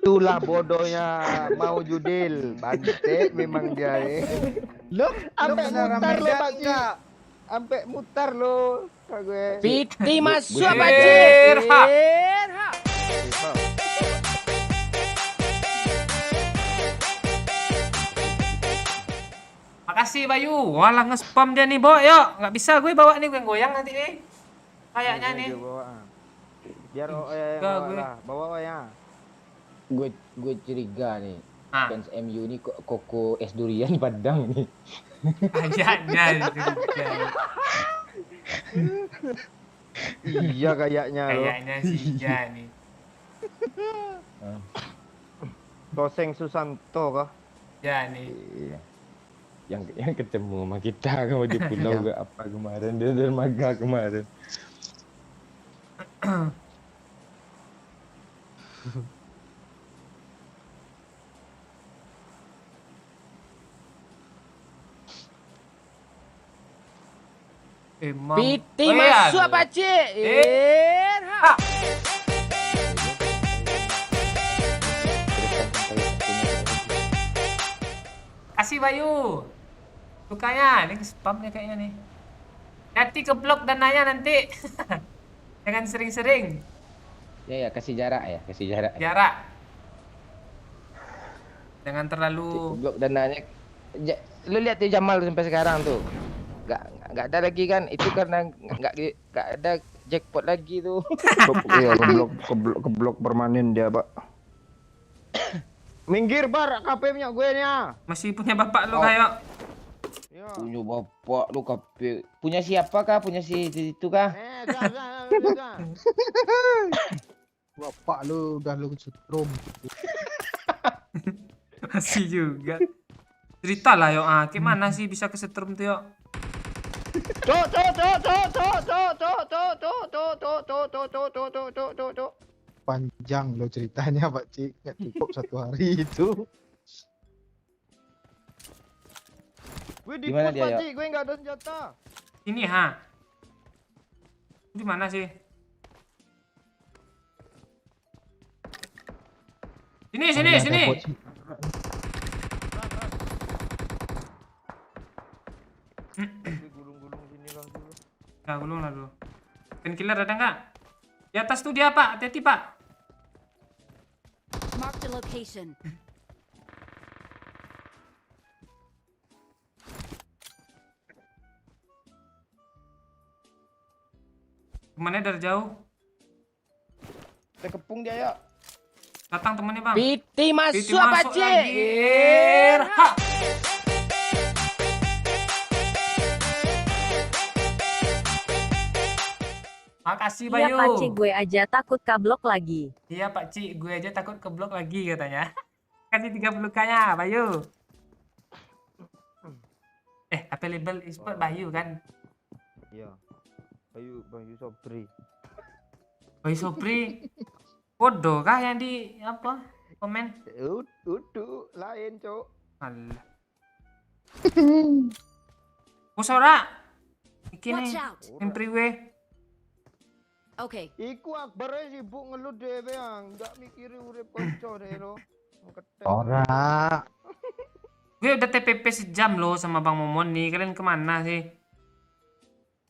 Itulah bodohnya mau judil. Bante memang dia ya. Lo sampai mutar lo Pakcik. Sampai mutar lo kak gue. Piti masuk gue- Pakcik. Ha. Makasih Bayu. Walah nge-spam dia nih, Bo. Yuk, nggak bisa gue bawa nih goyang nanti nih. Kayaknya nih. Biar OE yang Enggak, bawa gue. lah. Bawa OE ya. Gue curiga nih. Ah, Fans MU ini kok Koko es durian Padang nih. kayaknya itu juga. Iya kayaknya lo. Kayaknya sih iya nih. Toseng Susanto kah? Ya nih. Iya. Yang ketemu sama kita kalau di pulau gak apa kemarin dia dermaga kemarin. Emang. Piti Oh, iya. masuk Pakcik. Ha. Kasih Bayu. Lukanya, ini spam nih kayaknya nih. Hati ke blok dananya nanti. Jangan sering-sering. Ya kasih jarak ya, kasih jarak. Jarak. Jangan terlalu. Blok dananya. Lu lihat tuh Jamal sampai sekarang tuh. Gak ada lagi kan? Itu karena gak ada jackpot lagi tuh. Iya keblok permanen dia pak. Minggir bar KP punya gue nya. Masih punya bapak lu kayak. Iya. Punya bapak lu kape. Punya siapa kah? Punya si itu kah? Dah. Bapak lu udah lu setrum. Masih juga. Cerita lah yo, gimana sih bisa kesetrum tuh yo? Cok. Panjang lo ceritanya Pak Cik, nggak cukup satu hari itu. Gue di Gimana push dia, Pakcik, gue nggak ada senjata. Ini di mana sih? Sini. Gue gulung-gulung sini bang dulu. Nah, gulung lah dulu. Painkiller ada nggak? Di atas tuh dia pak, hati-hati pak. Mark the location. Temannya dari jauh. Terkepung dia ya. Datang temannya bang. Piti Piti masuk masuk Pakcik. lagi. Ha. Makasih Iya Bayu. Pakcik, gue aja takut kablok lagi. Iya Pak Ci, gue aja takut keblok lagi katanya. Kasih 30 kanya Bayu. apa label e-sport Bayu kan? Iya. Bayu Sobri. Bayu Sopri. Bodoh kah yang di apa? Komen. Udah lain, Cok. Alah. Kusora. Iki Watch nih. out. Impriwe. Okay. Iku Akbar sibuk ngelut dhewe yang enggak mikiri urip kanca deh lo. Ketek. Ora. Gue udah TPP sejam loh sama Bang Momon nih. Kalian kemana sih?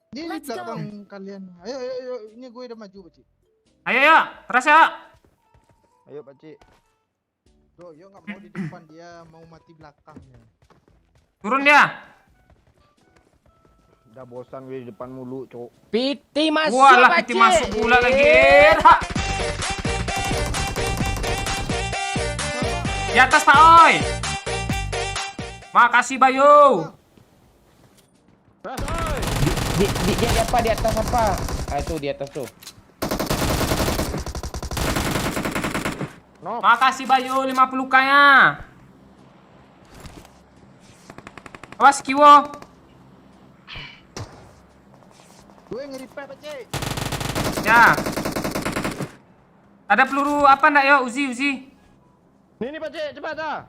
Di Let's go. belakang kalian. Ayo, ini gue udah maju, Pak Cik. Ayo ya, rasa. Ayo, Pak Cik. Doyo nggak mau di depan, dia mau mati belakangnya. Turun dia. Udah bosan gue di depan mulu, Cok. Piti masuk Walah, Pak piti Cik. masuk pula lagi. Di atas Pak Oi. Makasih Bayu. Di apa di atas apa? Ah itu di atas tuh. Makasih Bayu 50 kaya. Awas Kiwo. Gue nge-repair, Pak Cik. Ya. Ada peluru apa enggak yo? Uzi. Nih Pak Cik, cepat ah.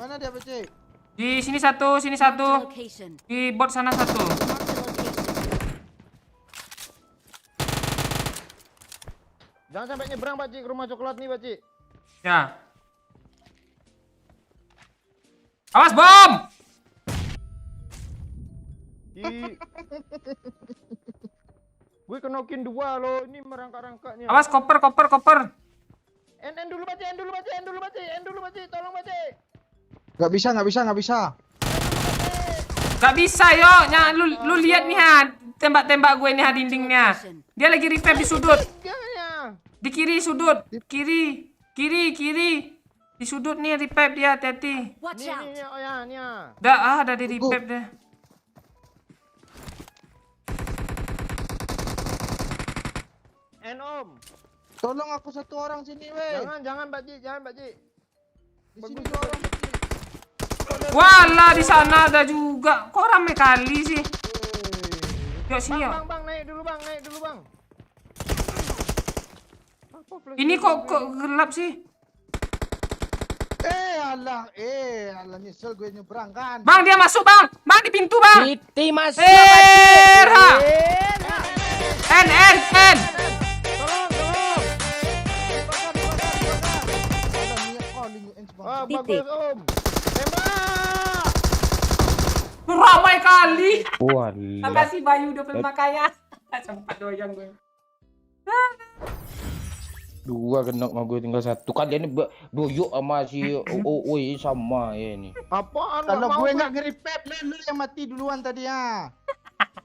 Mana dia, Pak Cik? Di sini satu, sini satu. Location. Di bot sana satu. Mark the location. Jangan sampai nyebrang, Pak Cik, ke rumah coklat nih, Pak Cik. Ya. Awas bom. Gue kenokin 2 loh, ini merangkak-rangkaknya. Awas koper. N dulu, Pak Cik, N dulu, Pak Cik, tolong, Pak Cik. Nggak bisa. Gak bisa yo. Lu lihat nih ha. Tembak-tembak gue nih ha dindingnya. Dia lagi revive di sudut. Tiganya. Di kiri sudut. Kiri. Di sudut nih revive dia, hati-hati. Watch Nih, out. oh ya, nih ya. Ada di revive deh. N Om. Tolong aku satu orang sini, weh. Jangan, Pak Cik, Pak Cik. Di sini dua orang, Pak Cik. Walah di sana ada juga. Kok rame kali sih? Yuk sini yuk. Bang, naik dulu, Bang. Ini kok gelap sih? Alah, nyesel gue nyebrang kan. Bang dia masuk bang. Bang di pintu bang. Piti masuk Eh, Pak Cik. ha. N. Tolong. Alah, niat kali nge-ends, Bang. Ah, Titik. bagus, Om. Tembak. Ramai kali. Walah. Makasih Bayu 25 kaya. Sempat doyan gue. 2 kena sama gue tinggal 1. Kalian ini doyok sama si Oi sama ya ini. Apaan? Kalau nggak mau, gue Pak? nggak nge-repair, lu yang mati duluan tadi ya.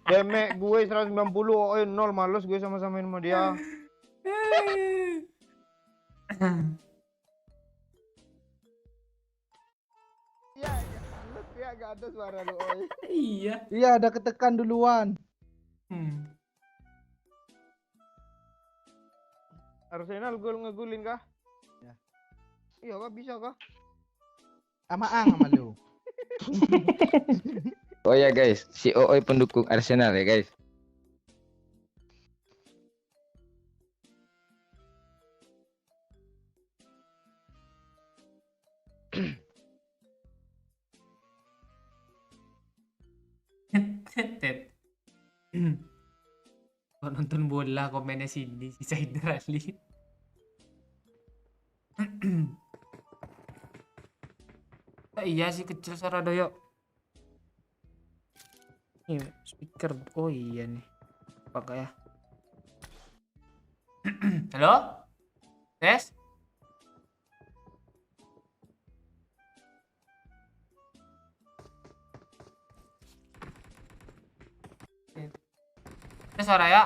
Demek gue 190, 0 males gue sama-samain sama dia. Iya, lu ya gak ada suara lu, oi. Iya. Iya, ada ketekan duluan. Arsenal gol ngegulin kah? Ya. Iya kah, bisa kah? Sama lu. Oh ya guys, si Oi pendukung Arsenal ya guys. Kau nonton bola komennya Cindy si Saidar Ali. Iya sih kecil suara doyok. Ini speaker. Oh iya nih. Pakai ya. Halo? Tes? Ada suara ya?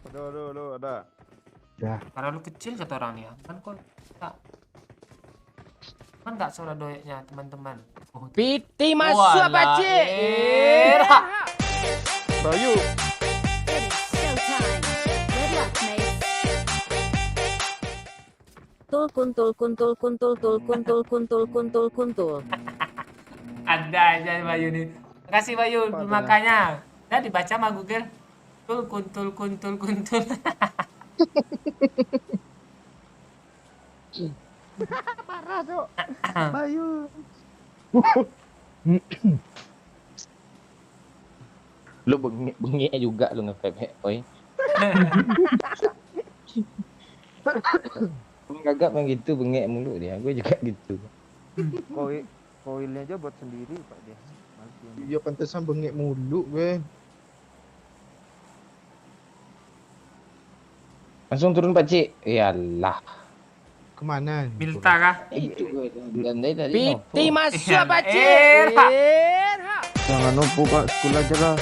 Aduh, ada. Karena lu kecil kata orang nih ya. Kan kok tak. Kan nggak suara doyoknya teman-teman. Oh, Piti masuk Pak walah, Cik. era. Bayu. It is showtime. Good luck, mate. Aduh. Ada aja Bayu nih. Makasih Bayu makanya. Udah dibaca sama Google. Kuntul. Parah, Cok. Bayu. Lu bengek juga lu ngepep, oi. Kagak main gitu bengek mulu dia. Gue juga gitu. Koilnya aja buat sendiri, Pak dia. Iya pantesan bengek mulu gue. Langsung turun Pak Cik. Iyalah. Kemana? Milta kah? Itu gue dan tadi. Piti masuk Iya, Pak Cik. Era. Era. Jangan numpuk, Pak. Sekolah aja lah.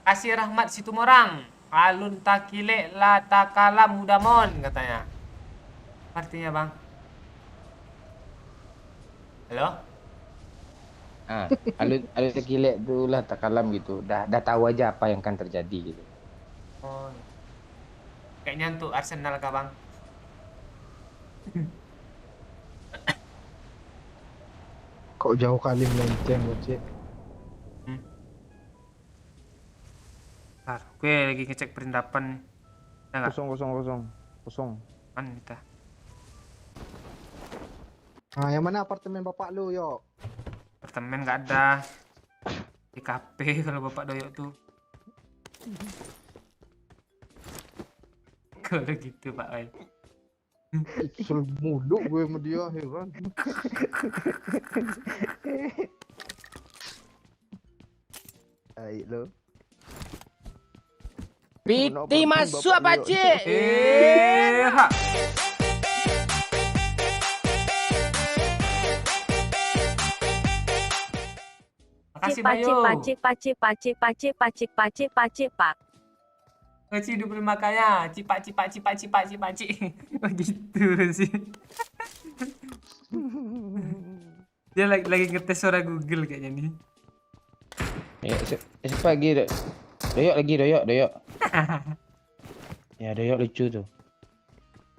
Kasih Rahmat Situmorang. Alun takile la takala mudamon katanya. Artinya bang. Halo? Alun terkilek tu lah tak kalam gitu. Dah tahu aja apa yang akan terjadi gitu. Oh. Kayaknya untuk Arsenal kah bang? Kok jauh kali melenceng bocil. Bentar, gue lagi ngecek perindapan nih. Ada nggak? Kosong. Mana kita? Ah, yang mana apartemen bapak lu, yo? Apartemen nggak ada. Di kafe kalau bapak doyok tuh. Kalau gitu Pak Oi. Kesel mulu gue sama dia, heran. Baik lo. Piti masuk Pak Cik. Era. Makasih Bayu. Pacik, pak. Kasih 25 kaya. Cipak. Begitu sih. Dia lagi ngetes suara Google kayaknya nih. Siapa lagi doyok. Ya doyok lucu tuh.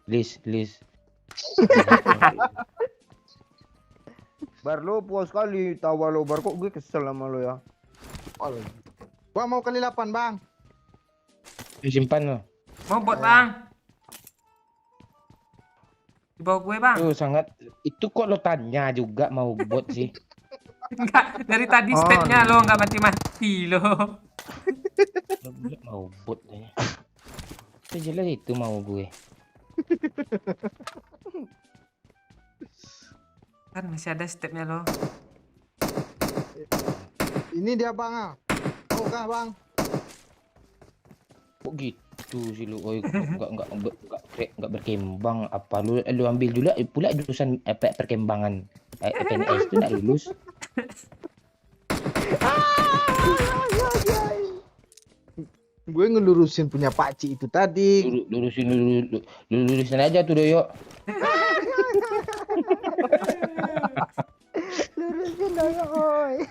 List. Bar lo puas sekali tawa lo. Bar kok gue kesel sama lo ya. Gua mau kali 8, Bang. Simpan lo. Mau bot bang. Di bawah gue bang. Tuh sangat. Itu kok lo tanya juga mau bot sih. Enggak, dari tadi stepnya lo nggak mati-mati lo. Lo mau bot ya. Itu jelas itu mau gue. Kan masih ada stepnya lo. Ini dia, Bang. Ah. Oh, kah, Bang? Kok gitu sih lu? Oh, enggak berkembang apa lu ambil dulu pula jurusan perkembangan PNS itu enggak lulus. Gue ngelurusin punya pakcik itu tadi. Lulusin aja tuh doyok. Lurusin doyok, oi.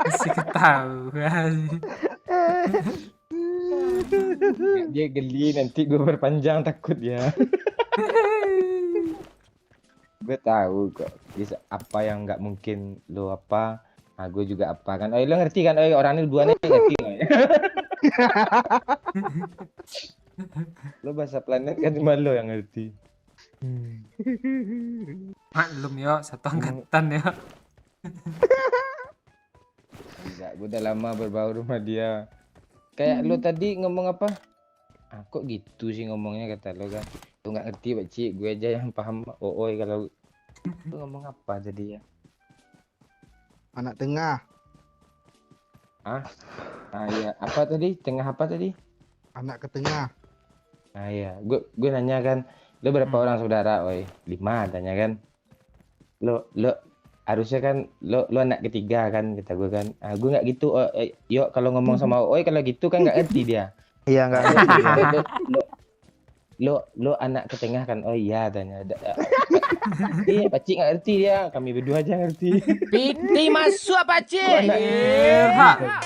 Masih ketahuan. Dia geli nanti gue berpanjang takut ya. Gue tahu kok bisa apa yang nggak mungkin lo apa. Nah, gue juga apa kan. Oh, lo ngerti kan? Oh, orangnya dua nih ngerti. Lo bahasa planet kan cuma lo yang ngerti. Maklum yo, satu angkatan ya. Enggak, gue udah lama berbaur sama dia. Kayak lo tadi ngomong apa? Ah, kok gitu sih ngomongnya kata lo kan. Lo nggak ngerti Pak Cik, gue aja yang paham. Oh, kalau lo ngomong apa jadi ya? Anak tengah. Ah ya, apa tadi? Tengah apa tadi? Anak ke tengah. Ah ya, gue nanya kan, lo berapa orang saudara? Oi, 5 tanya kan. Lo harusnya kan lo anak ketiga kan kata gue kan. Ah, gue nggak gitu. Yuk kalau ngomong sama Oi kalau gitu kan nggak ngerti dia. Iya enggak. Lo anak ke tengah kan? Oh iya tanya. Iya, Pak Cik nggak ngerti dia. Kami berdua aja ngerti. Piti masuk Pak Cik. Era.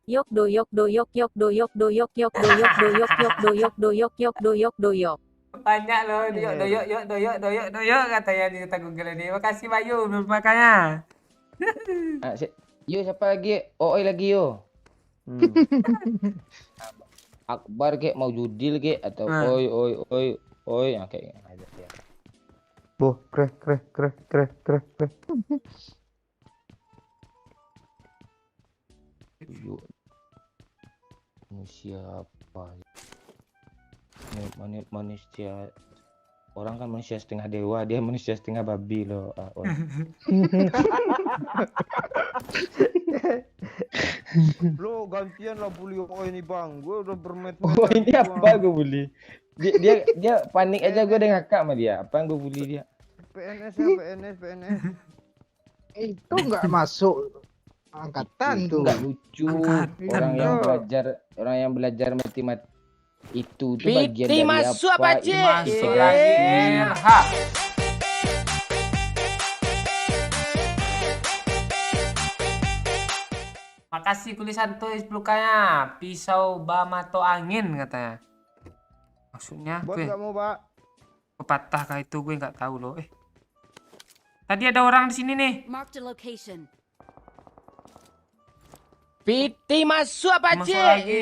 Yok doyok doyok yok doyok doyok yok doyok doyok yok doyok doyok yok doyok doyok. Banyak loh, doyok, doyok, doyok, doyok, doyok, doyok katanya di kata Google ini. Makasih Bayu, makanya. Yo, siapa lagi? Oi lagi yo. Hmm. Akbar kek mau judil kek atau oi ya kayak ada dia. Boh, kreh. Yo. Manusia apa? Manusia orang kan manusia setengah dewa, dia manusia setengah babi loh. Lo gantian lah bully ini bang. Gue udah bermet. Oh ini apa gue bully? Dia panik aja gue udah ngakak sama dia. Apa yang gue bully dia? PNS. Itu nggak masuk angkatan tuh. Nggak lucu. Orang yang belajar matematika itu tuh bagian Piti dari masuk apa? apa, Cik? Integrasi. Ha. Makasih tulisan tuh 10K-nya. Pisau bamato angin katanya. Maksudnya Buat gue nggak mau pak? patah kah itu gue nggak tahu loh. Tadi ada orang di sini nih. Marked a location. Piti masuk apa, Masuk Cik? lagi.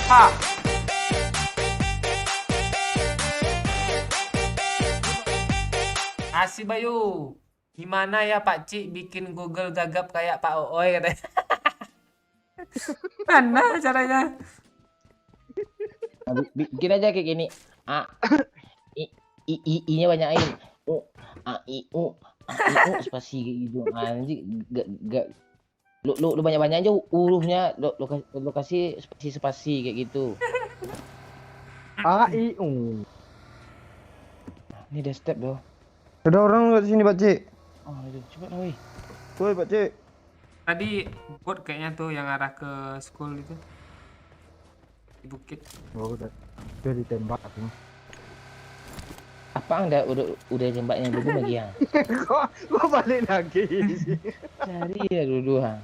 Ha. Asih Bayu. Gimana ya Pak Cik bikin Google gagap kayak Pak Ooi katanya. Mana caranya? Bikin aja kayak gini. A I-nya banyakin. U A I U spasi kayak gitu. Nanti gak lu banyak-banyak aja hurufnya lo kasih spasi kayak gitu. AIU. Ini udah step doh. Ada orang nggak di sini Pak Cik? Oh, itu cepat lah woi. Woi Pak Cik. Tadi bot kayaknya tuh yang arah ke school itu. Di bukit. Oh, udah ditembak aku. Apa anda udah jembaknya dulu lagi ya? Kok balik lagi? Cari ya dulu ha.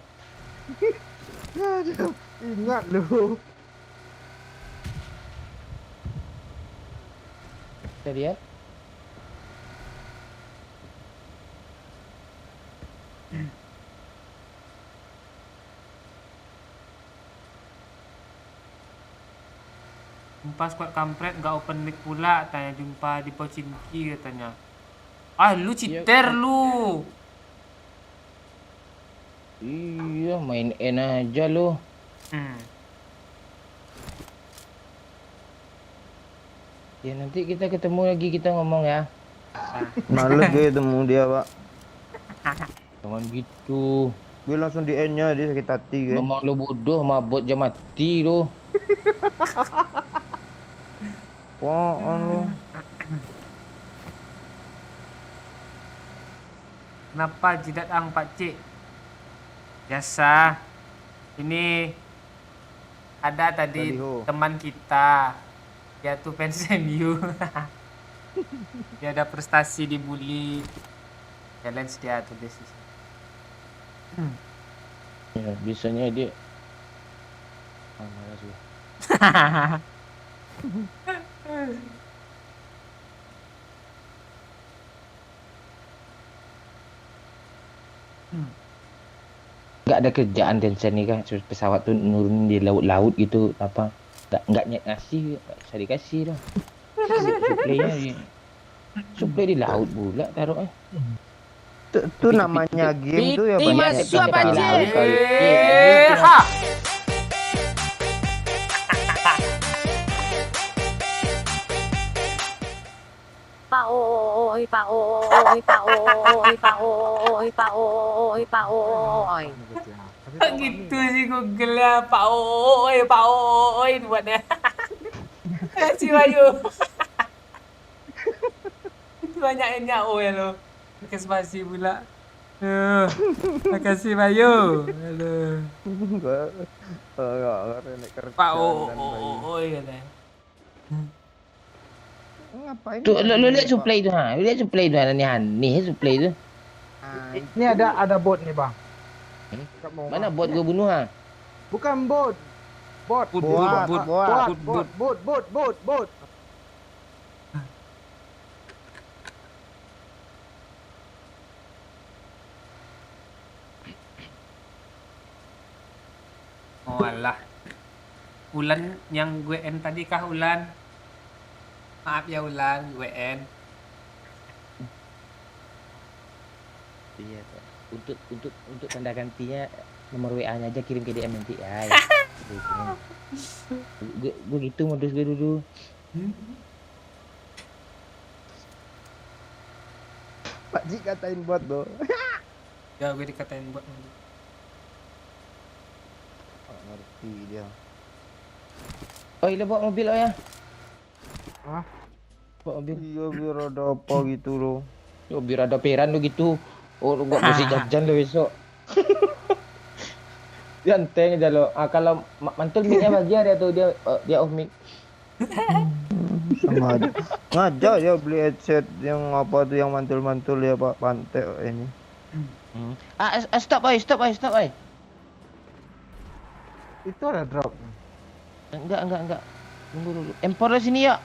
Aduh, ingat lu. Kita lihat. Jumpa squad kampret gak open mic pula tanya jumpa di Pochinki katanya. Ah lu cheater lu. Iya main N aja lo. Ya nanti kita ketemu lagi kita ngomong ya. Males gue ketemu dia Pak. Jangan gitu. Gue langsung di N-nya dia sakit hati gue. Memang lo bodoh mabot jam mati lo. Wah, lo. Kenapa jidat ang Pak Cik? Biasa. Ini ada tadi Baliho. teman kita. Dia tuh fans MU. Dia ada prestasi dibully. Challenge dia tulis di sini. Ya biasanya dia. Malas gue. Nggak ada kerjaan Tencent nih kan, pesawat tuh nurunin di laut-laut gitu apa? Nggak niat ngasih, nggak bisa dikasih dah. Suplai di laut pula taruh Itu namanya game tuh ya Piti banyak masuk apa, di Cik? laut kali. Ha. Paoy, paoy, paoy, paoy, paoy, paoy. Gitu sih Google ya Pak Ooi buatnya. Kasih Bayu. Itu banyaknya O ya lo. Pakai spasi pula. Makasih Bayu. Aduh. Pak Ooi katanya. Ngapain? Tuh lo lihat suplai tu ha, lo lihat suplai tu aneh suplai tu. Ini ada bot nih bang. Mana bot gua bunuh ha? Bukan bot. Bot. Bot, Buat, bot, buat. Bot. Oh alah. Ulan yang gue N tadi kah Ulan? Maaf ya Ulan, gue N. Iya, Pak. Untuk tanda gantinya nomor WA-nya aja kirim ke DM nanti ya. Gue gitu modus gue dulu. Pak Ji katain bot bro. Ya gue dikatain buat Nggak ngerti dia. Oh, iya bawa mobil oh ya. Hah? Bawa mobil. Iya biar ada apa gitu loh. Oh, biar ada peran lo gitu. Oh, lu gak mesti jajan lo besok. Ganteng aja lo. Kalau mantul mic-nya bagi dia tuh dia off mic. Sama aja. Ngajak ya beli headset yang apa tuh yang mantul-mantul ya Pak Pantek ini. Stop boy. Itu ada drop. Enggak. Tunggu dulu. Empor di sini ya.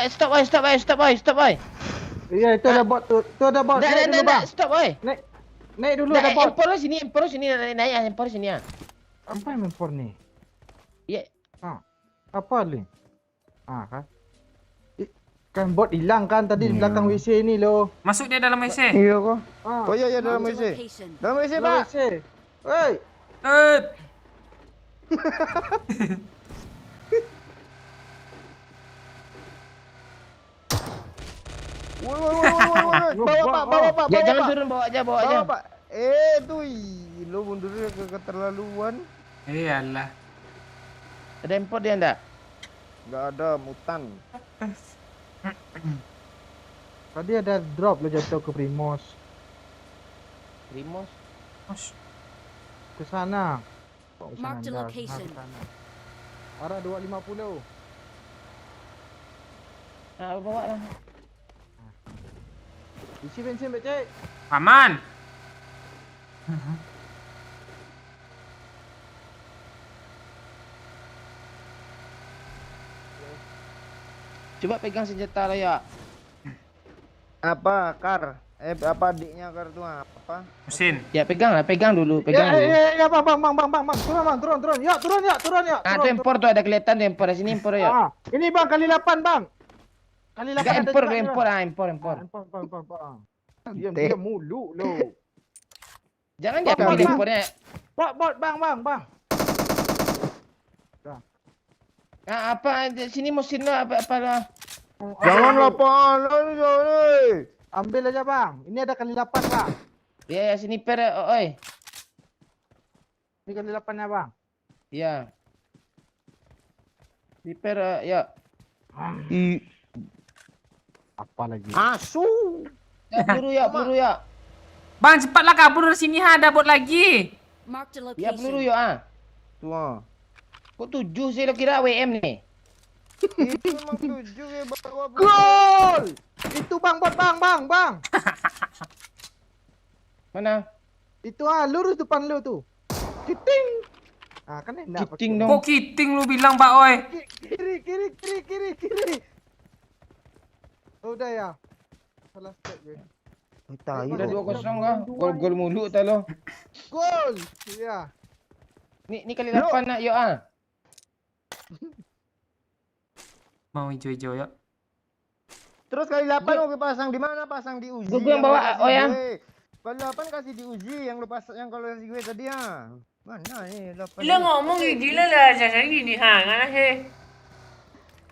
Stop boy. Iya, itu ada bot tuh. Itu ada bot. Naik dulu, Bang. Stop boy. Naik dulu ada bot. Empor sini naik empor sini ya. Apa yang impor nih? Iya. Apa ni? Kan. Kan bot hilang kan tadi di belakang WC ni loh. masuk dia dalam WC. Iya kok. Ah. Oh iya dalam WC. Dalam WC Pak. WC. Woi. Woi. Bawa Pak. Ya jangan turun bawa aja. Bawa Pak. Tuh lo mundurnya ke keterlaluan. Iyalah. Ada empor dia enggak? Enggak ada mutan. Tadi ada drop lo jatuh ke Primos. Primos. Ke sana. Mark the location. Arah 250. Bawa lah. Isi bensin, Cik. Aman. Coba pegang senjata lo ya. Apa Kar? Apa adiknya Kar tuh apa? Mesin. Ya pegang dulu. Ya, bang. Turun. Ya, turun. Tuh empor tuh ada kelihatan tuh empor di sini empor ya. Ini bang kali 8 bang. Kali 8 Enggak ada empor, juga, empor. Bang. Diam mulu lo. Jangan Bang, diambil bang. empornya. Bot, bang. Apa sini mesin lo apa lo? Janganlah Pak. Ambil aja bang. Ini ada kali 8 bang. Ya sini per oi. Ini kali 8-nya bang. Ya. Repair ya. Apa lagi? Asu. Peluru ya. Bang, cepatlah kabur dari sini, ada bot lagi. Mark the Ya peluru location. ya. Tuh. Kok 7 sih lo kira WM nih? Itu memang 7 ya bawa. Gol! Itu bang, bot bang. Mana? Itu lurus depan lu tuh. Kiting. Kan enak. Kiting Kok dong. kiting lu bilang, Pak Oi? Kiri. Udah ya. Salah step gue. Kita Udah 2-0 kah? Gol mulu tak lo. Gol. Iya. Ni kali 8 nak yo Mau hijau-hijau ya. Terus kali 8 mau pasang di mana? Pasang di Uzi. Gue yang bawa oh ya. Kali 8 kasih di Uzi yang lu pasang yang kalau kasih gue tadi ya. Mana nih 8? Lo ngomong gila lah, saya gini hangat he.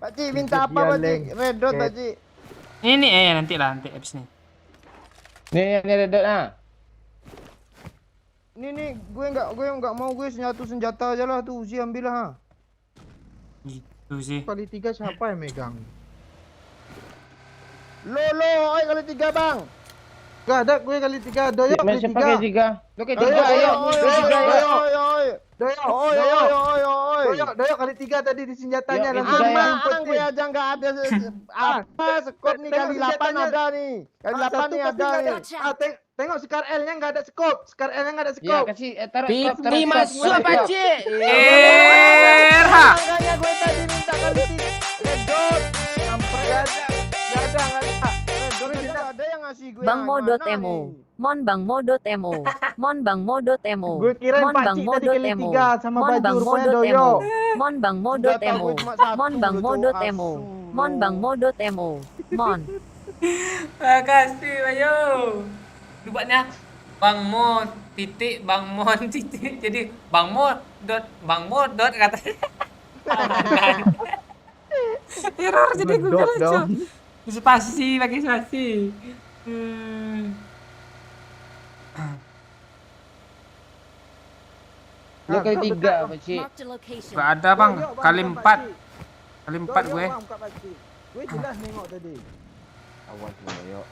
Pak Ci minta apa Pak Ci? Red dot Pak Ci. Ini nanti abis nih. Ni redot ah. Nih gue enggak mau gue senjata aja lah tuh Uzi ambil lah. Gitu sih. Kali 3 siapa yang megang? Oi kali 3 bang. Gak ada gue kali 3. Doyok kali Masih pakai 3. Lo ke 3 ayo. Doyok kali 3 tadi di senjatanya Yo, langsung itu saya. jumpa Gue aja enggak ada apa skop nih kali 8 ada nih. Kali 8 nih ada nih. Tengok Scar L-nya nggak ada scope. Scar L-nya nggak ada Ya scope. kasih taruh Piti masuk apa cik? Erha. Makanya gue tadi minta kali 3. Ledot. Sampai gak ada. Ledot ada yang ngasih gue. Bang yang Modot mana Emo. nih? Mon Bang Modot Emo. Mon Bang Modot Emo. Gue kirain Mon Pak Bang Cik tadi Modot kali Emo. 3 sama Mon baju Bang rupanya Modot doyo. Emo. Mon Bang Modot Senjata Emo. gue cuma satu Mon Bang loh, Modot cowok Emo. asu Mon loh. Bang Modot Emo. Mon. Makasih Bayu. Dibuatnya Bang Mod titik Bang Mon titik. Jadi Bang Mod dot katanya. Error jadi Google Ngedot aja. dong. Spasi pakai spasi. Lu kali 3 apa cik? Marked a location. Gak ada bang. Doyo, Bang, Kali bukan 4. Pak Cik. Kali 4 Doyo, gue. Bang, bukan Pak Cik. Gue jelas nengok tadi. Awas lu yuk.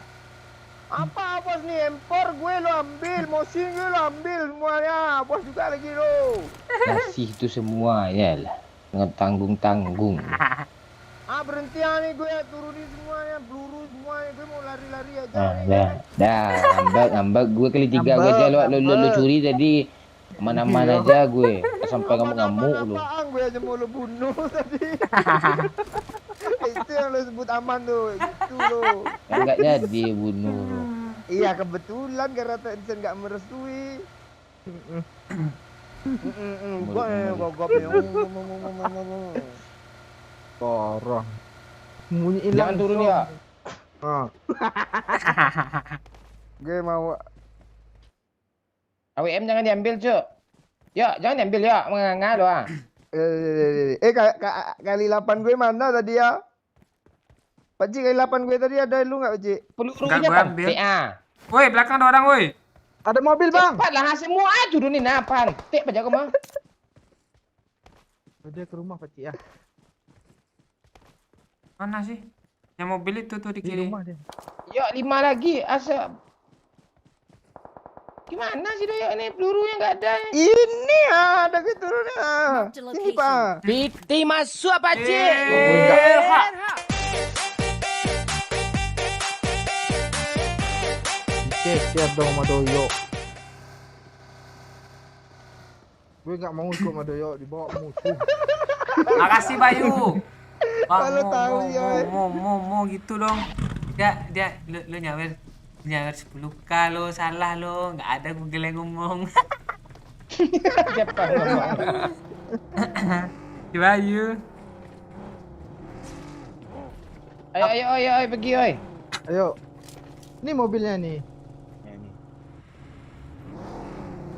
Apa bos nih empor gue lo ambil, mosin gue lo ambil semuanya. Bos juga lagi lo. Kasih itu semua ya lah. Dengan tanggung-tanggung. Ah berhenti nih gue turunin semuanya, peluru semuanya. Gue mau lari-lari aja Ah, nih. dah, ngambek gue kali 3 gue aja lu curi tadi. Aman-aman Iya. aja gue. Sampai ngamuk-ngamuk lu. Apaan gue aja mau lo bunuh tadi. Itu yang lo sebut aman tuh, itu lo. Kan nggak jadi bunuh lu. Iya kebetulan karena Tencent nggak merestui. Gue gogop ya. Parah. Sembunyiin Jangan turun ya. Ah. Gue mau AWM jangan diambil cuk. Ya jangan diambil ya. Menganga lu ah. kali 8 gue mana tadi ya? Pakcik kali 8 gue tadi ada lu nggak Pakcik? Pelurunya Nggak, gua pan. ambil. PA. Woi belakang ada orang woi. Ada mobil, Bang. Cepat lah semua turunin apaan. Tek pajak kau mah. Dia ke rumah Pak Cik ya. Mana sih? Yang mobil itu tuh di Di kiri. rumah dia. Ya 5 lagi asa. Gimana sih doyo ini pelurunya nggak ada. Ini ada keturunnya. Marked a Ini location. Pak. Piti masuk apa cik? Erha. Cecer dong sama Doyo. Gue nggak mau ikut sama Doyo, dibawa musuh. Makasih Bayu. Bang, Kalau tahu ya. mau gitu dong. Dia lu nyawer 10k lo salah lo, nggak ada Google yang ngomong. Siapa ngomong? Si Bayu. Ayo pergi oi. Ayo. Ini mobilnya nih.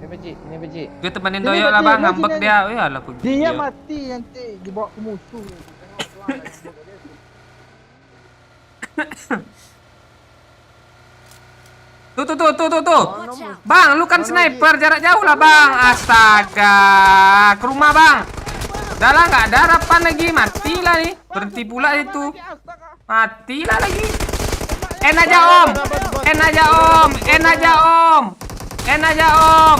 Ini beci. Gue temenin Sini, Doyo Pak lah Cik, bang, lu ngambek sini dia. Wih alah pergi. Dia mati nanti dibawa ke musuh. Tuh. Watch out. Bang, lu kan sniper jarak jauh lah bang. Astaga, ke rumah bang. Udah lah, nggak ada harapan lagi. Matilah nih. Berhenti pula itu. Matilah lagi. En aja om.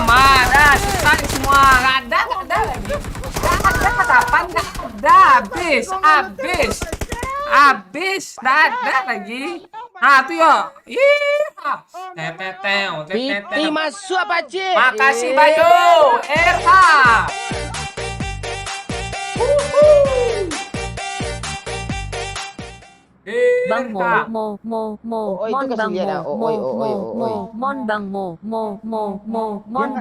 Ada selesai semua. Nggak ada lagi. Nggak ada kapan? Nggak ada. Habis. Nggak ada lagi. Ah tuh yo. Ih. Teteteo. Piti masuk apa cik? Makasih Bayu. Erha. Bang Mo, Oh, Mon itu kasih Bang lihat, ah. Oh, oi. Mon Bang Mo, Mon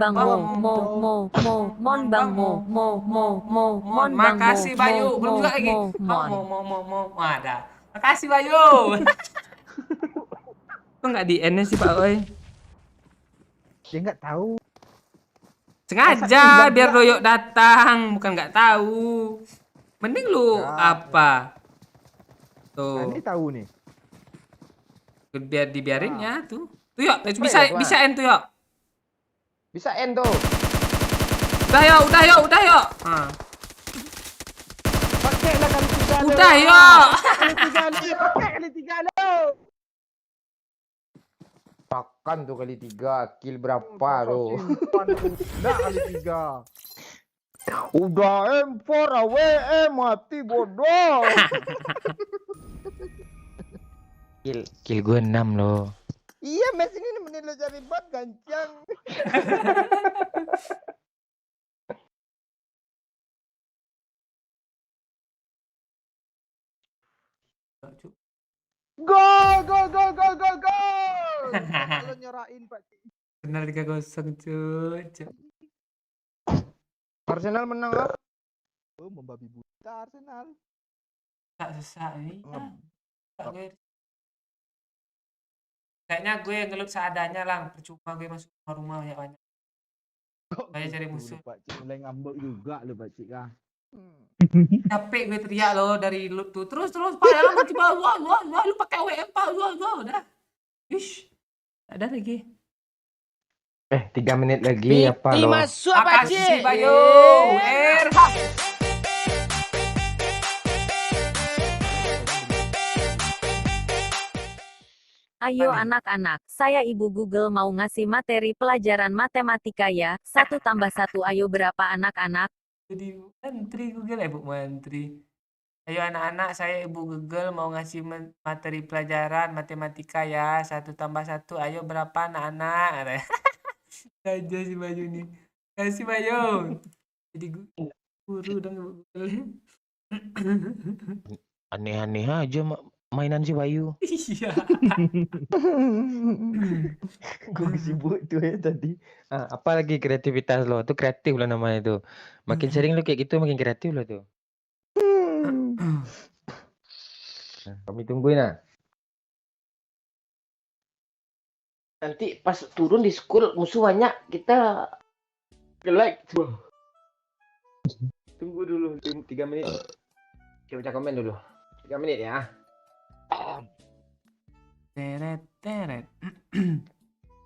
Bang Mon Bang Makasih Bayu. Belum juga lagi. Mau ada. Makasih Bayu. Kok nggak di end sih Pak Oi? Dia nggak tahu. Sengaja biar Doyok datang, bukan nggak tahu. Mending lu apa? Nah, Tuh, ini tahu nih. biar dibiarin ya tuh. Tuh yuk, Cepet bisa ya, Tuan. bisa end tuh yuk. Bisa end tuh. Udah yuk. Nah. Pakai lah kali 3 lo. Udah yuk. Pakai kali 3 lo. Makan tuh kali 3. Kill berapa tuh? Udah kali 3. Udah M4 AWM mati bodoh. Kill gue 6 loh. Iya, mes ini nemenin lo cari bot gancang. Gol, gol, gol, gol, gol, gol. Bapak lo nyorain, Pak. Benar 3-0 cuy. Arsenal menang kok. Oh, membabi buta Arsenal. Tak sesak ini. Ngeb- Tak gue. Kayaknya gue ngelup seadanya lang. Percuma gue masuk rumah banyak-banyak. Banyak cari musuh. Pak Cik mulai ngambek juga lu Pak Cik kah. Capek gue teriak lo dari loop tuh. Terus padahal makin bawah. Wah, lu pakai WM wah, udah. Ish. Ada lagi. 3 menit lagi apa lo? Terima kasih Pak Makasih Cik. Bayu. Erha. Ayo Apa nih? anak-anak, saya Ibu Google mau ngasih materi pelajaran matematika ya. 1 tambah 1 ayo berapa anak-anak? Jadi menteri Google Bu Menteri. Ayo anak-anak, saya Ibu Google mau ngasih materi pelajaran matematika ya. 1 tambah 1 ayo berapa anak-anak? Aja si Bayu nih. Kasih Bayu. Jadi guru dong Ibu Google. Aneh-aneh aja mainan si Bayu. Iya. Gue sibuk tuh ya tadi. Apalagi kreativitas lo? Tuh kreatif lah namanya tuh. Makin sering lo kayak gitu makin kreatif lo tuh. Nah, kami tungguin nah. Nanti pas turun di school musuh banyak kita like. Tunggu dulu 3 menit. Kita baca komen dulu. 3 menit ya. Teret.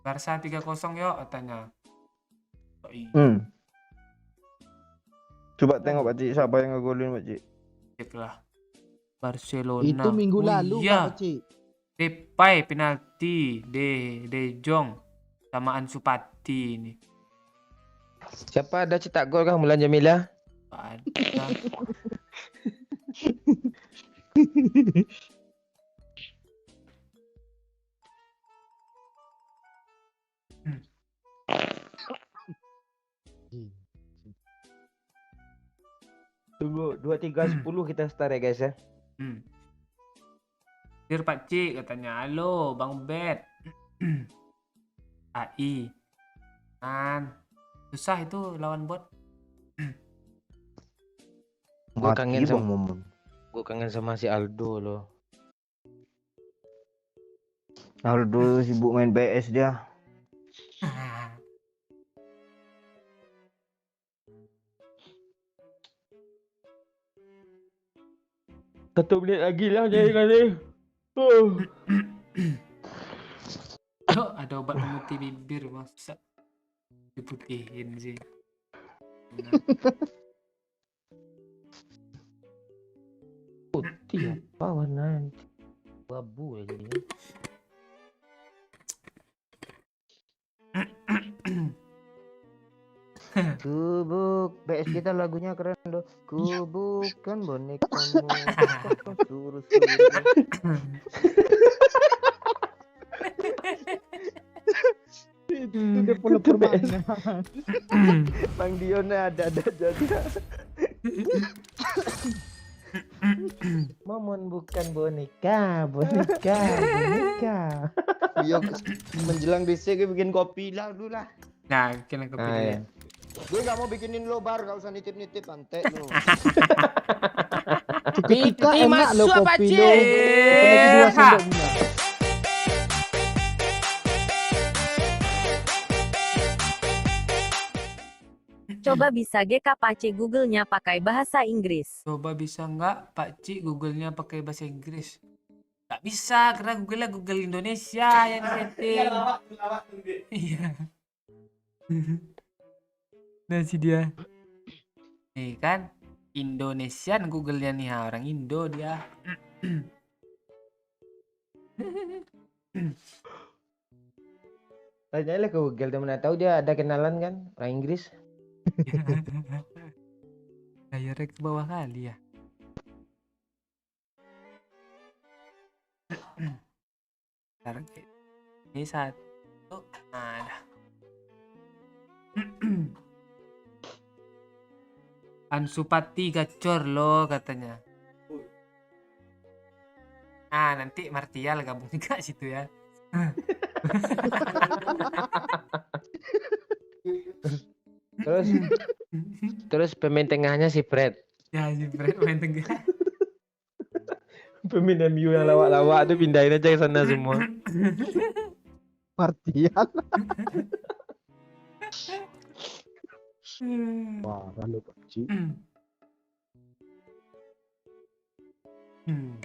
Barca 3-0 yuk katanya. Oh, iya. Coba tengok Pak Cik siapa yang ngegolin Pak Cik. Cek lah. Barcelona. Itu minggu Oh lalu iya. Pak Cik. Depay penalti De Jong sama Ansu Fati ini. Siapa ada cetak gol kah Mulan Jamila? Ada. Tunggu 2 3 10 kita start ya guys ya. Dir Pak Cik katanya. Halo Bang Bet. AI. Susah itu lawan bot. Gue kangen Mati, sama Bang Momon. gue kangen sama si Aldo loh. Aldo sibuk main PS dia. Satu menit lagi lah jadi kali. Oh, ada obat pemutih bibir masa diputihin sih. Nah, Putih apa warna? Abu lagi. Kubuk PS kita lagunya keren loh. Kubukan bonekamu. Suruh. Itu develop permainan. Bang Diona ada aja. Momon bukan boneka. Iya, menjelang DC gue bikin kopi lah dulu lah. nah bikin kopi dulu ya. Gue gak mau bikinin lo bar, gak usah nitip-nitip pantai lo. Seketika Terima enak lo kasih, Pak kopi Cik. lo. Apalagi 2 sendok gula. Coba bisa GKPC Google-nya pakai bahasa Inggris. Coba bisa nggak Pak Cik Google-nya pakai bahasa Inggris? Nggak bisa karena Google-nya Google Indonesia yang disetting. Iya. Nah si dia. Nih kan Indonesian Google-nya nih orang Indo dia. Tanyalah ke Google, dia mana tahu dia ada kenalan kan orang Inggris. Layarnya ke bawah kali ya. Ntar, Ini satu. Nah, dah. Ansu Fati gacor loh katanya. Nah, nanti Martial gabung juga situ ya. Terus terus pemain tengahnya si Fred. Ya, si Fred main tengah. Pemain MU yang lawak-lawak tuh pindahin aja ke sana semua. Martial. Hmm. Parah lu Pak Ci. Hmm.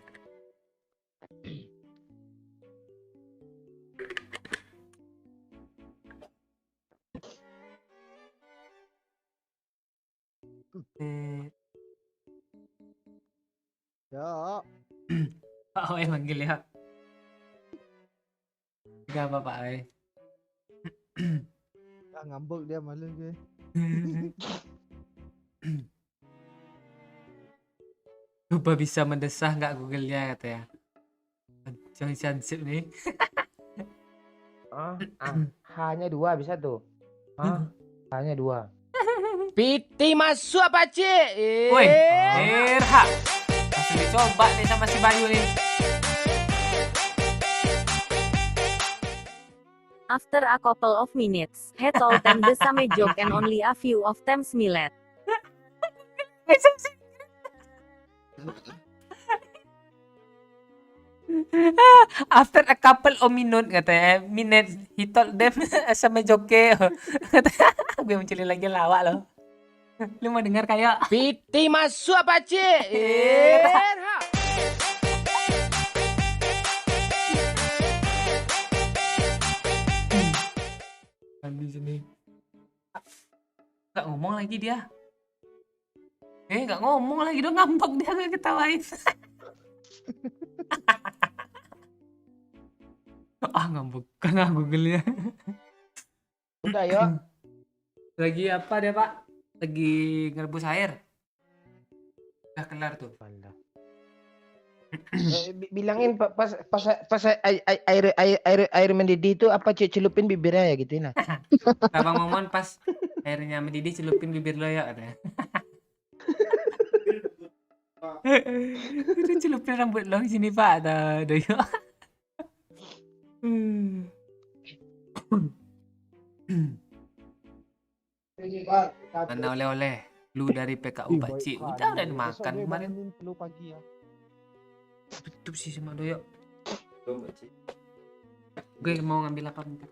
Ya. Pak Oi manggil ya. Gak apa Pak Oi. Ah, ngambek dia malu gue. Coba bisa mendesah nggak Google-nya katanya. Jangan cansip nih. Hanya 2 bisa tuh. Hanya 2. PT masuk apa cik? Woi, Irha. Langsung dicoba nih sama si Bayu nih. After a couple of minutes, he told them the same joke and only a few of them smiled. After a couple of minutes katanya, minutes he told them sama joke. Gue mencari lagi lawak loh. Lu mau dengar kayak PT masuk apa cik? di sini. Nggak ngomong lagi dia. Nggak ngomong lagi dong, ngambek dia nggak ketawain. Ngambek karena Google-nya. Udah yuk. Lagi apa dia Pak? Lagi ngerebus air. Udah kelar tuh. Bilangin pas air mendidih itu apa celupin bibirnya ya gitu nah. Abang Momon pas airnya mendidih celupin bibir lo ya katanya. Itu celupin rambut lo sini Pak, ada yuk. Mana oleh-oleh lu dari PKU Pakcik udah makan kemarin. Lu pagi ya. Tutup sih sama doyok. Gue mau ngambil apa bentar.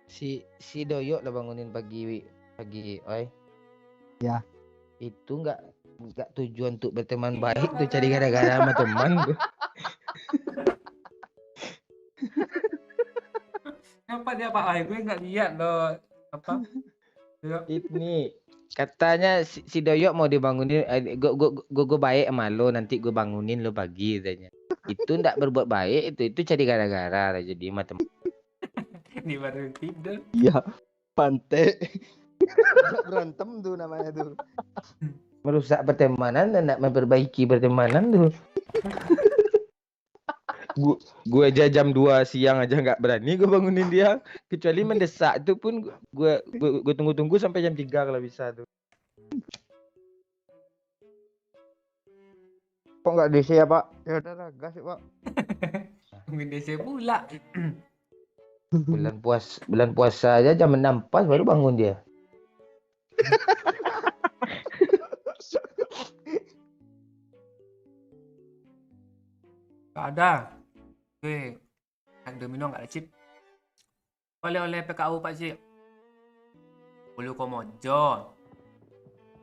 Si Doyok lah bangunin pagi oi. Ya. Itu enggak tujuan untuk berteman baik tuh, cari gara-gara sama teman tuh. Apa dia Pak? Gue nggak lihat loh. Apa? Ini katanya si Doyok mau dibangunin, gue baik sama lo, nanti gue bangunin lo pagi katanya. Itu ndak berbuat baik, itu cari gara-gara jadi sama teman. Ini baru tidur. Iya. Pantai. Berantem tuh namanya tuh. Merusak pertemanan dan nak memperbaiki pertemanan tuh. Gue aja jam 2 siang aja nggak berani gue bangunin dia, kecuali mendesak itu pun gue tunggu sampai jam 3 kalau bisa tuh. Kok nggak DC ya Pak? Ya udah gas ya Pak. Tungguin DC pula. Bulan puasa aja jam 6 pas baru bangun dia. Gak ada. Yang domino nggak ada chip. Oleh-oleh PKU Pak Cik. Bulu Komojo.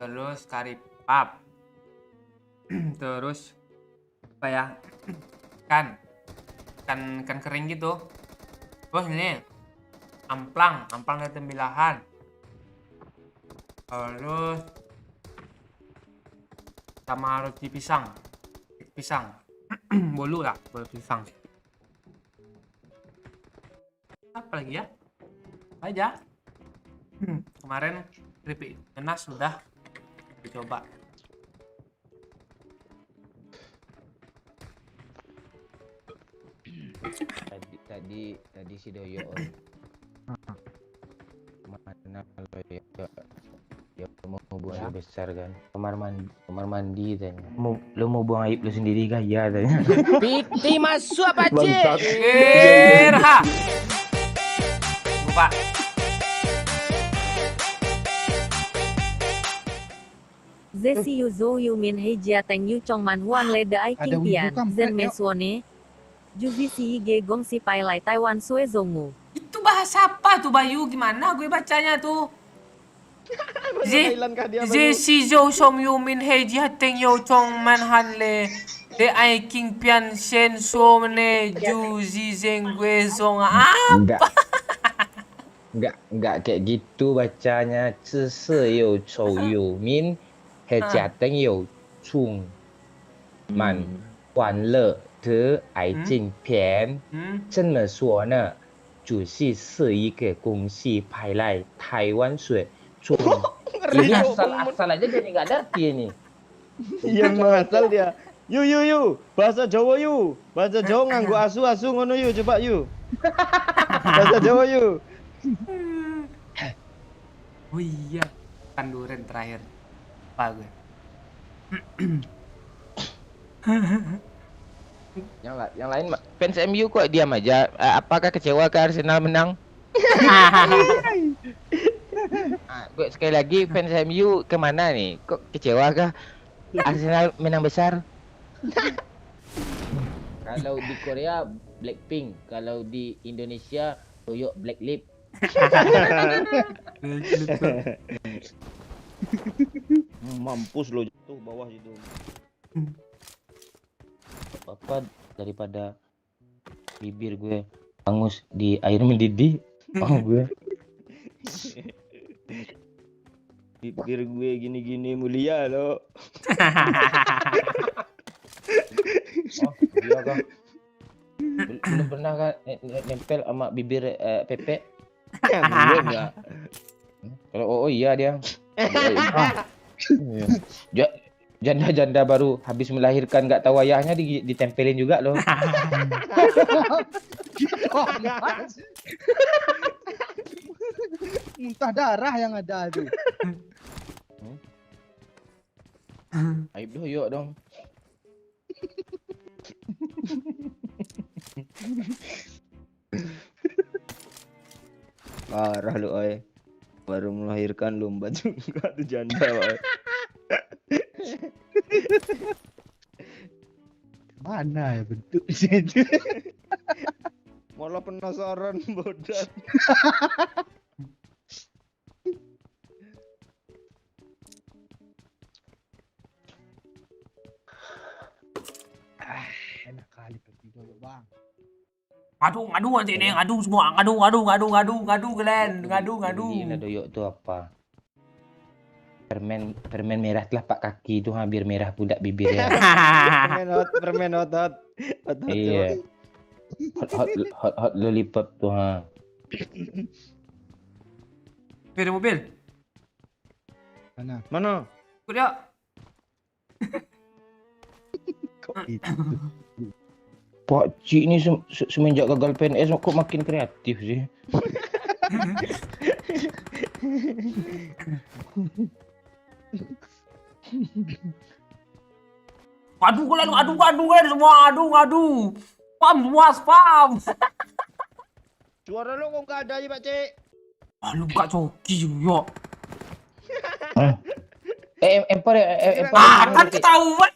Terus karipap. Terus apa ya? Kan kering gitu. Terus ini amplang dari tembilahan. Terus sama roti pisang. Bolu pisang. Apa lagi ya? Aja. Kemarin keripik nanas sudah dicoba. Tadi si Doyo. Mana lo ya? Dia mau buang air besar kan? Kamar mandi tanya. Lo mau buang aib lo sendiri kah? Ya tanya. Piti masuk pakcik. Erha. Lupa. Zesi yu zou yu min hei jia teng yu chong man huan le de ai Ada king wibu pian. kan, Zen Pak, me yuk. suone. Juzi si ge gong si pai lai Taiwan sue zongu. Itu bahasa apa tuh Bayu? Gimana gue bacanya tuh? Thailand kah dia, Bayu? Zesi Zhou Som Yu Min Hei Jia Teng Yo Chong Man Han Le De Ai King Pian Shen So Ne Ju Zi Zeng Gue Zong. Enggak kayak gitu bacanya. Cese yo chou yo min he jia teng yo chung man huan le de ai jing pian 这么说呢，就是一个公司派来台湾水chung. Ini asal aja jadi nggak ada ini. Iya mengasal dia. Yu. Bahasa Jawa yu. Bahasa Jawa nganggo asu ngono yu, coba yu. Bahasa Jawa yu. Oh iya, Panduren terakhir. Apa gue? Yang lain fans MU kok diam aja. Apakah kecewa ke Arsenal menang? Gue sekali lagi fans MU kemana nih? Kok kecewa kah? Arsenal menang besar? Kalau di Korea Blackpink, kalau di Indonesia Toyo Blacklip. Mampus lo jatuh bawah situ. Apa daripada bibir gue hangus di air mendidih, gue. Bibir gue gini-gini mulia lo. Iya kan? Belum pernah kan nempel sama bibir Pepe? Belum ya. Kalau iya dia. Janda-janda baru habis melahirkan nggak tahu ayahnya ditempelin juga loh. Muntah darah yang ada tuh. Aib doyok dong. Parah lu oi. Baru melahirkan lomba juga tuh janda oi. Mana ya bentuk di situ? Malah penasaran bodat. Enak kali pergi dulu bang. Ngadu nanti ini ngadu semua, ngadu Glenn, ngadu. Ini doyok tuh apa? Permen merah telah pak kaki tuh hampir merah budak bibirnya. Permen otot. Iya. Hot lollipop tuh ha. Mobil. Mana? Ikut ya. Pak Cik ni semenjak gagal PNS kok makin kreatif sih. Ngadu kalian, semua, ngadu. Spam. Suara lo kok nggak ada ya Pak Cik? Lu buka coki yo. Empor Kan ketahuan.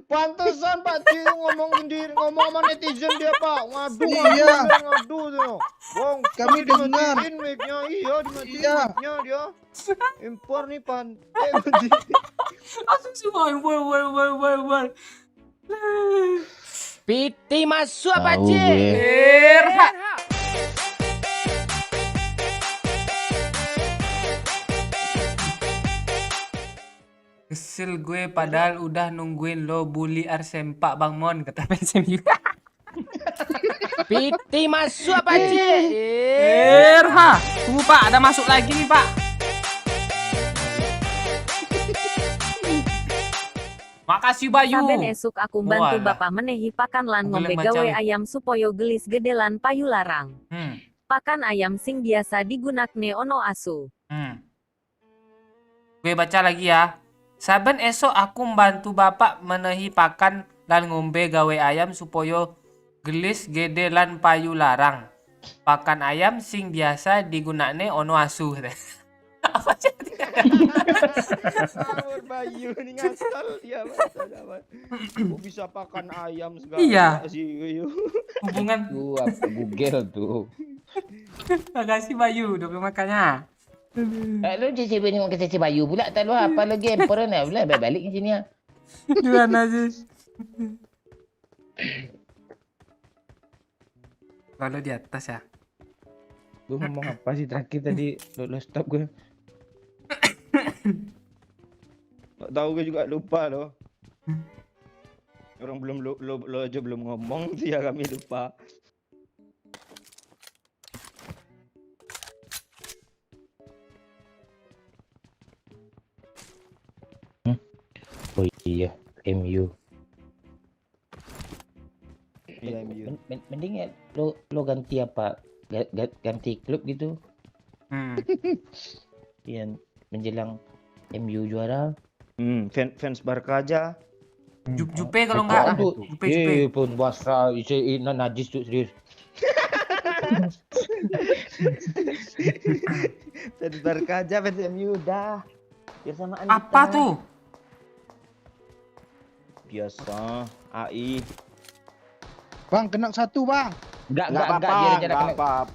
Pantesan Pak Cik ngomong sendiri, ngomong sama netizen dia Pak. Iya. Ngadu tuh. Bang, Kami dengar. dimatiin mic-nya. Iya, dimatiin Iya. mic-nya dia. Impor nih Pan. Langsung semua. Woi. Piti masuk Tahu pakcik. gue. Erha. Kesel gue padahal udah nungguin lo bully Arsempak Bang Mon, kata fans MU. Piti masuk pakcik. Erha. Tunggu Pak, ada masuk lagi nih Pak. Makasih Bayu. Saben esuk aku bantu Walah. bapak menehi pakan lan Aku ngombe geleng gawe macam. ayam supaya gelis gede lan payu larang. Hmm. Pakan ayam sing biasa digunakne ono asu. Gue baca lagi ya. Saben esok aku membantu bapak menehi pakan lan ngombe gawe ayam supaya gelis gede lan payu larang. Pakan ayam sing biasa digunakne ono asu. Apa sih? Ngawur Bayu ini ngasal dia Mas. Kok bisa pakan ayam segala Iya. sih Bayu. Hubungan. Tuh apa Google tuh. Makasih Bayu udah beli makannya. Lu Cici Bini mau ke Cici Bayu pula tak lu apa lagi emperor ni pula balik ke sini ya. Gimana sih? Kalau di atas ya. Gue ngomong apa sih terakhir tadi lo stop gue. Tak tahu gue juga lupa loh. Orang belum lo aja belum ngomong sih ya kami lupa. Oh iya, MU. Iya MU. Mending ya lo ganti apa? Ganti klub gitu. Yang menjelang MU juara. Fans Barca aja. Jupe kalau enggak. Jupe. Pun bahasa isi najis tuh serius. Fans Barca aja, fans MU dah. Biar samaan Apa kita. tuh? Biasa AI. Bang, kena satu bang. Enggak Enggak dia apa-apa, rencana enggak kena. apa-apa.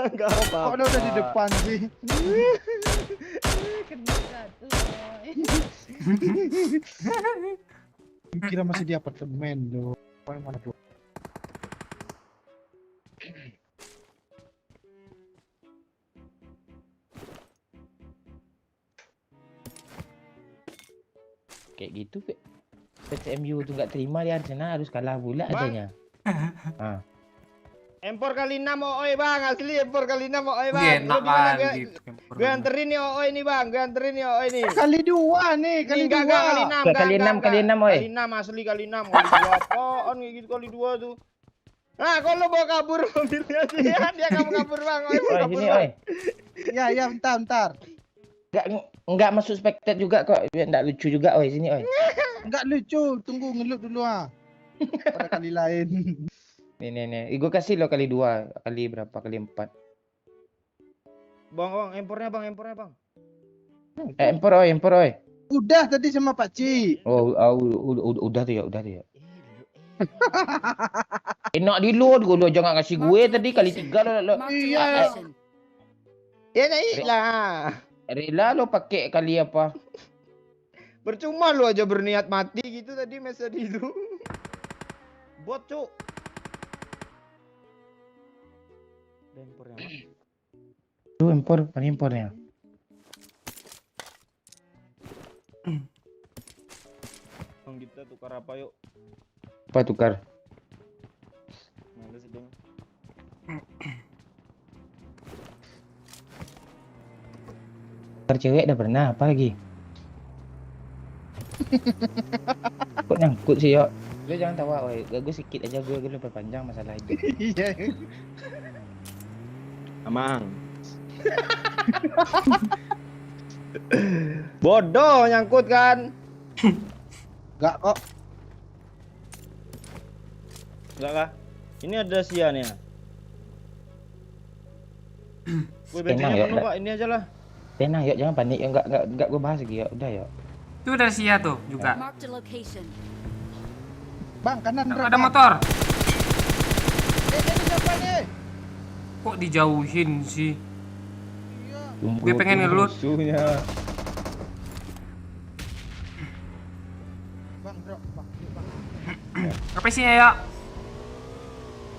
Enggak apa-apa. Kok udah di depan sih? Kira masih di apartemen loh. Mana tuh? Kayak gitu fans MU tuh enggak terima dia Arsenal harus kalah pula adanya. Empor kali 6 oi bang, asli empor kali 6 oi bang. Gue Lu enak di mana, kali. gue anterin nih oi nih bang, gue anterin nih oi nih. Kali dua nih, kali Enggak, dua. kali 6. Kali enam, oi. Kali 6 asli kali 6. Kali 2 apaan kayak gitu kali 2 tuh. Nah, kalau lo bawa kabur mobilnya sih ya, dia kamu kabur bang. Oi, Oi kabur sini bang. oi. Ya, bentar. Enggak masuk spectate juga kok. Enggak lucu juga oi sini oi. Enggak lucu, tunggu ngelut dulu ah. Pada kali lain. Nih. Gue kasih lo kali 2, kali berapa? Kali 4. Bang, empornya bang. Empor oi. Udah tadi sama Pak Ci. Oh, udah tuh ya. Enak di lo jangan ngasih gue tadi kali 3 lo. Iya. Ya naik lah. Rela lo pakai kali apa? Percuma lu aja berniat mati gitu tadi mes tadi itu. Bot cuk. Ada empornya. Tuh impornya. Bang kita tukar apa yuk? Apa tukar? Males dong. Tukar cewek dah pernah, apa lagi? Kok nyangkut sih yo? Lu jangan tawa, oi. Gue sikit aja gue lebih panjang masalah itu. Iya. Amang. Bodoh nyangkut kan? Enggak kok. Enggak kah? Ini ada siannya. Gue Tenang, bensinnya ya, penuh pak, ini aja lah. Tenang yuk, jangan panik. Enggak gue bahas lagi ya. Udah yuk. Itu dari Sia tuh juga. Marked a location. Bang, kanan drop. Ada motor. Ini siapa nih? Kok dijauhin sih? Tunggu, Gue pengen ngelut. musuhnya. Bang, drop, bang. Apa sih ya?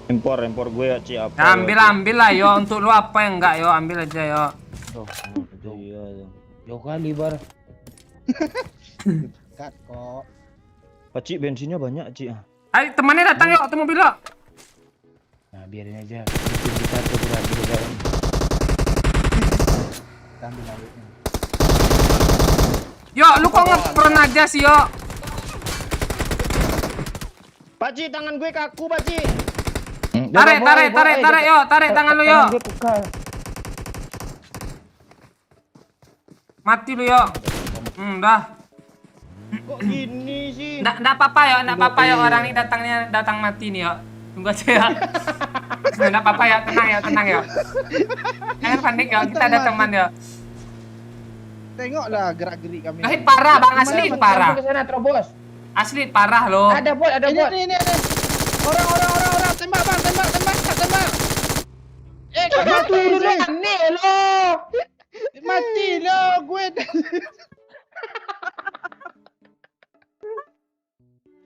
Empor gue ya Ci apa? Ya, ambil lah yo. Untuk lu apa yang enggak yo? Ambil aja yo. Iya. Jauh kali bar. Dekat kok. Pak Ci bensinnya banyak Ci. Ayo temannya datang yuk, ketemu mobil lo. Nah biarin aja. Mungkin kita terberat di jalan. Kita ambil airnya. Yo, lu kok ngepron aja sih yo? Pakcik, tangan gue kaku, Pakcik. Tarik, yo, tarik tangan lu yo. Mati lu yo. Dah. Kok gini sih? Nggak apa-apa ya orang ini datang mati nih yo. Tunggu aja ya. Nggak apa-apa ya, tenang ya. Jangan panik ya, kita ada teman ya. Tengoklah gerak-gerik kami. Parah bang, asli parah. Ke sana terobos. Asli parah loh. Ada bot, ada bot. Ini. Orang. Tembak, Bang. Tembak. Mati dulu aneh lo. Mati lo gue.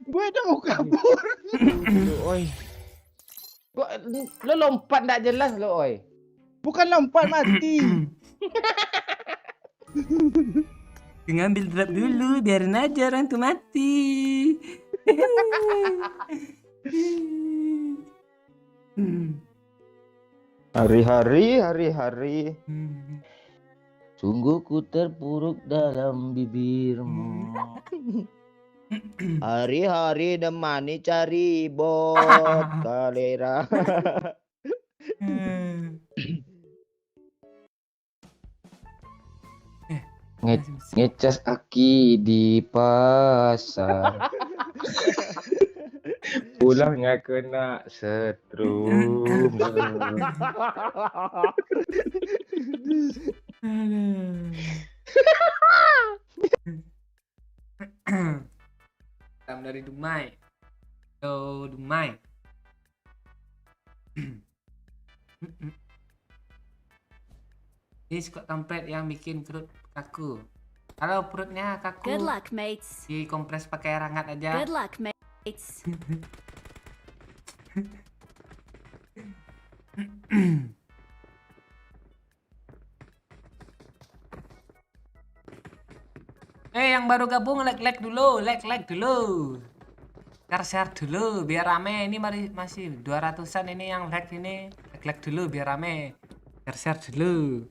Gue udah mau kabur. Oi. Kok lo lompat enggak jelas lo, oi. Bukan lompat, mati. Ngambil drop dulu, biarin aja orang tuh mati. Hari-hari. Sungguh ku terpuruk dalam bibirmu. Hari-hari nemani cari bot kalera. Ngecas aki di pasar. Pulangnya kena setrum. Salam dari Dumai. Halo Dumai. Ini Scott Kampret yang bikin perut kaku. Kalau perutnya kaku, Good luck, mates. dikompres pakai air hangat aja. Good luck, mates. Yang baru gabung like dulu, like dulu. Share dulu biar rame. Ini masih 200-an ini yang like ini. Like dulu biar rame. Share dulu.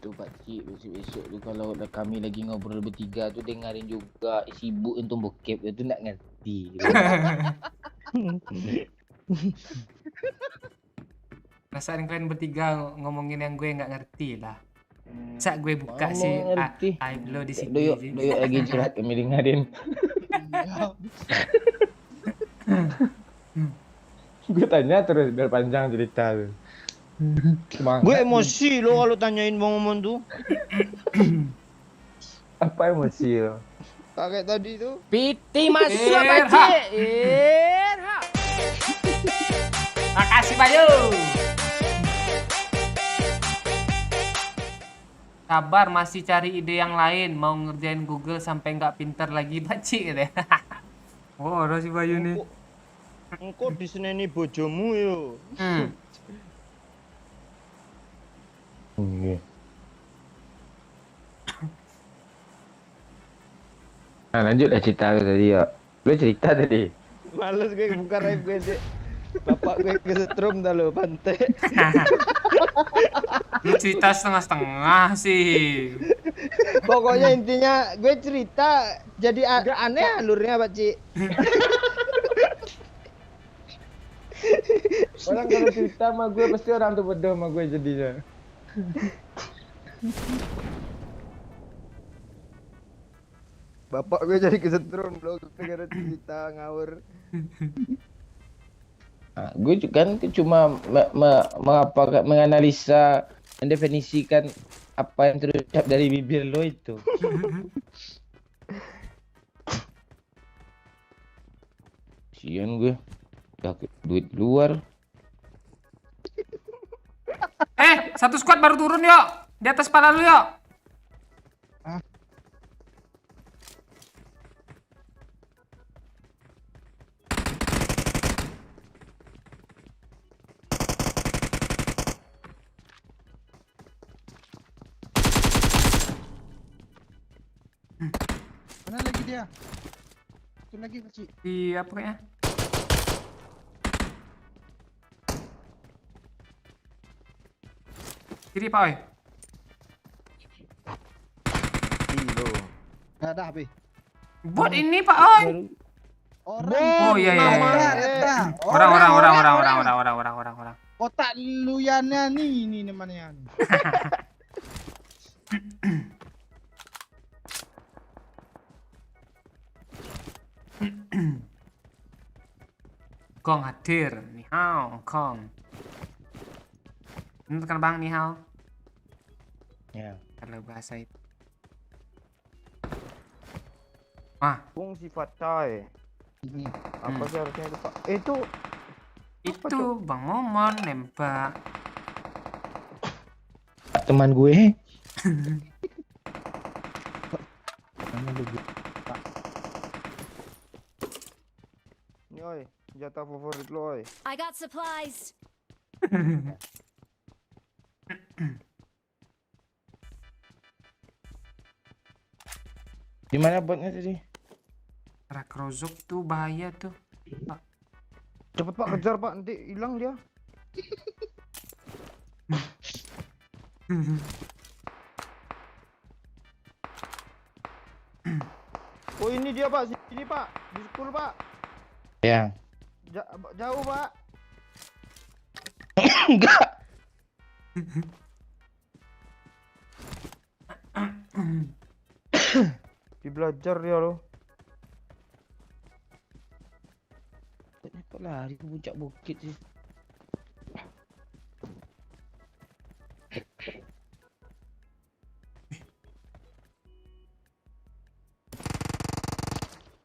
Tu pakcik besok-besok tu kalau kami lagi ngobrol bertiga tu dengarin juga sibuk untuk bokep tu nak ngerti. Perasaan kalian bertiga ngomongin yang gue nggak ngerti lah. Saat gue buka Ngomong sih ngerti. aib lo di sini. Doyok lagi curhat kami dengarin. Gue tanya terus biar panjang cerita tu. Gue emosi lo kalau tanyain Bang Omon tuh. Apa emosi lo? Kayak tadi tuh. Piti masuk pakcik. Makasih Bayu. Sabar, masih cari ide yang lain. Mau ngerjain Google sampai nggak pinter lagi bacik gitu ya. Oh, ada si Bayu nih. Engkau diseneni bojomu yo. Nah, lanjutlah cerita tu tadi ya. Lu cerita tadi. Males gue buka live gue sih. Bapak gue kesetrum dah lo pantai. Lu cerita setengah-setengah sih. Pokoknya intinya gue cerita jadi agak aneh alurnya Pakcik. Orang kalau cerita sama gue pasti orang tu bodoh sama gue jadinya. Bapak gue jadi kesetrum lo gara cerita ngawur. Nah, gue kan cuma menganalisa, mendefinisikan apa yang terucap dari bibir lo itu. Sian gue, dapat duit luar. Satu squad baru turun yuk. Di atas kepala lu yuk. Mana lagi dia? Satu lagi Pakcik. Di apa ya? Kiri Pak Oi. Lo. Dah habis. Bot ini Pak Oi. Oh iya iya. Iya. Eta. Orang. Otak luyana nih ini namanya. Kong hadir. Ni hao, Kong. Ini kan Bang ni hao. Ya. Kalau bahasa itu. Ah, Bung sifat coy. Apa sih harusnya itu Pak? Itu itu Bang Momon nembak. Teman gue. ini oi, senjata favorit lo oi. I got supplies. Di mana botnya tadi? Rak rozok tuh bahaya tuh. Cepet Pak kejar Pak, nanti hilang dia. Oh ini dia Pak, sini Pak, di school Pak. Ya. Jauh Pak. Enggak. Di belajar dia loh. Kok lari ke puncak bukit sih?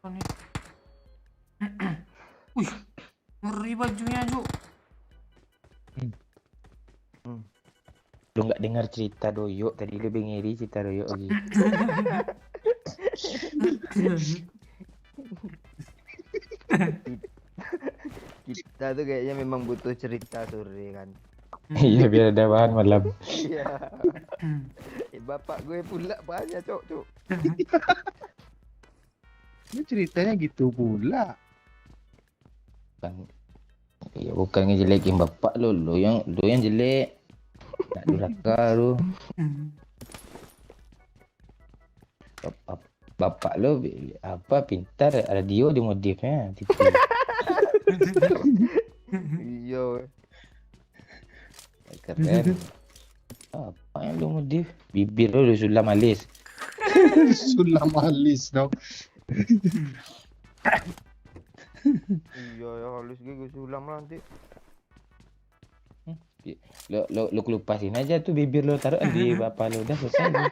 Oh, nih. Wih, ngeri bajunya Ju. Lu nggak dengar cerita Doyok tadi, lebih ngiri cerita Doyok lagi. Kita tuh kayaknya memang butuh cerita sore kan. Iya, biar ada bahan malam. Iya. Bapak gue pula banyak cok. Ini ceritanya gitu pula. Kan, ya bukan ngejelekin bapak lu yang jelek. Tak durhaka lu. Bapak lu apa pintar, radio di modifnya gitu. Iya. Keren. Apa yang lu modif? Bibir lu sulam alis. Sulam alis dong. Iya ya halus gue sulam lah nanti. Lu kelupasin aja tuh bibir lu, taruh di bapak lu, udah selesai lu.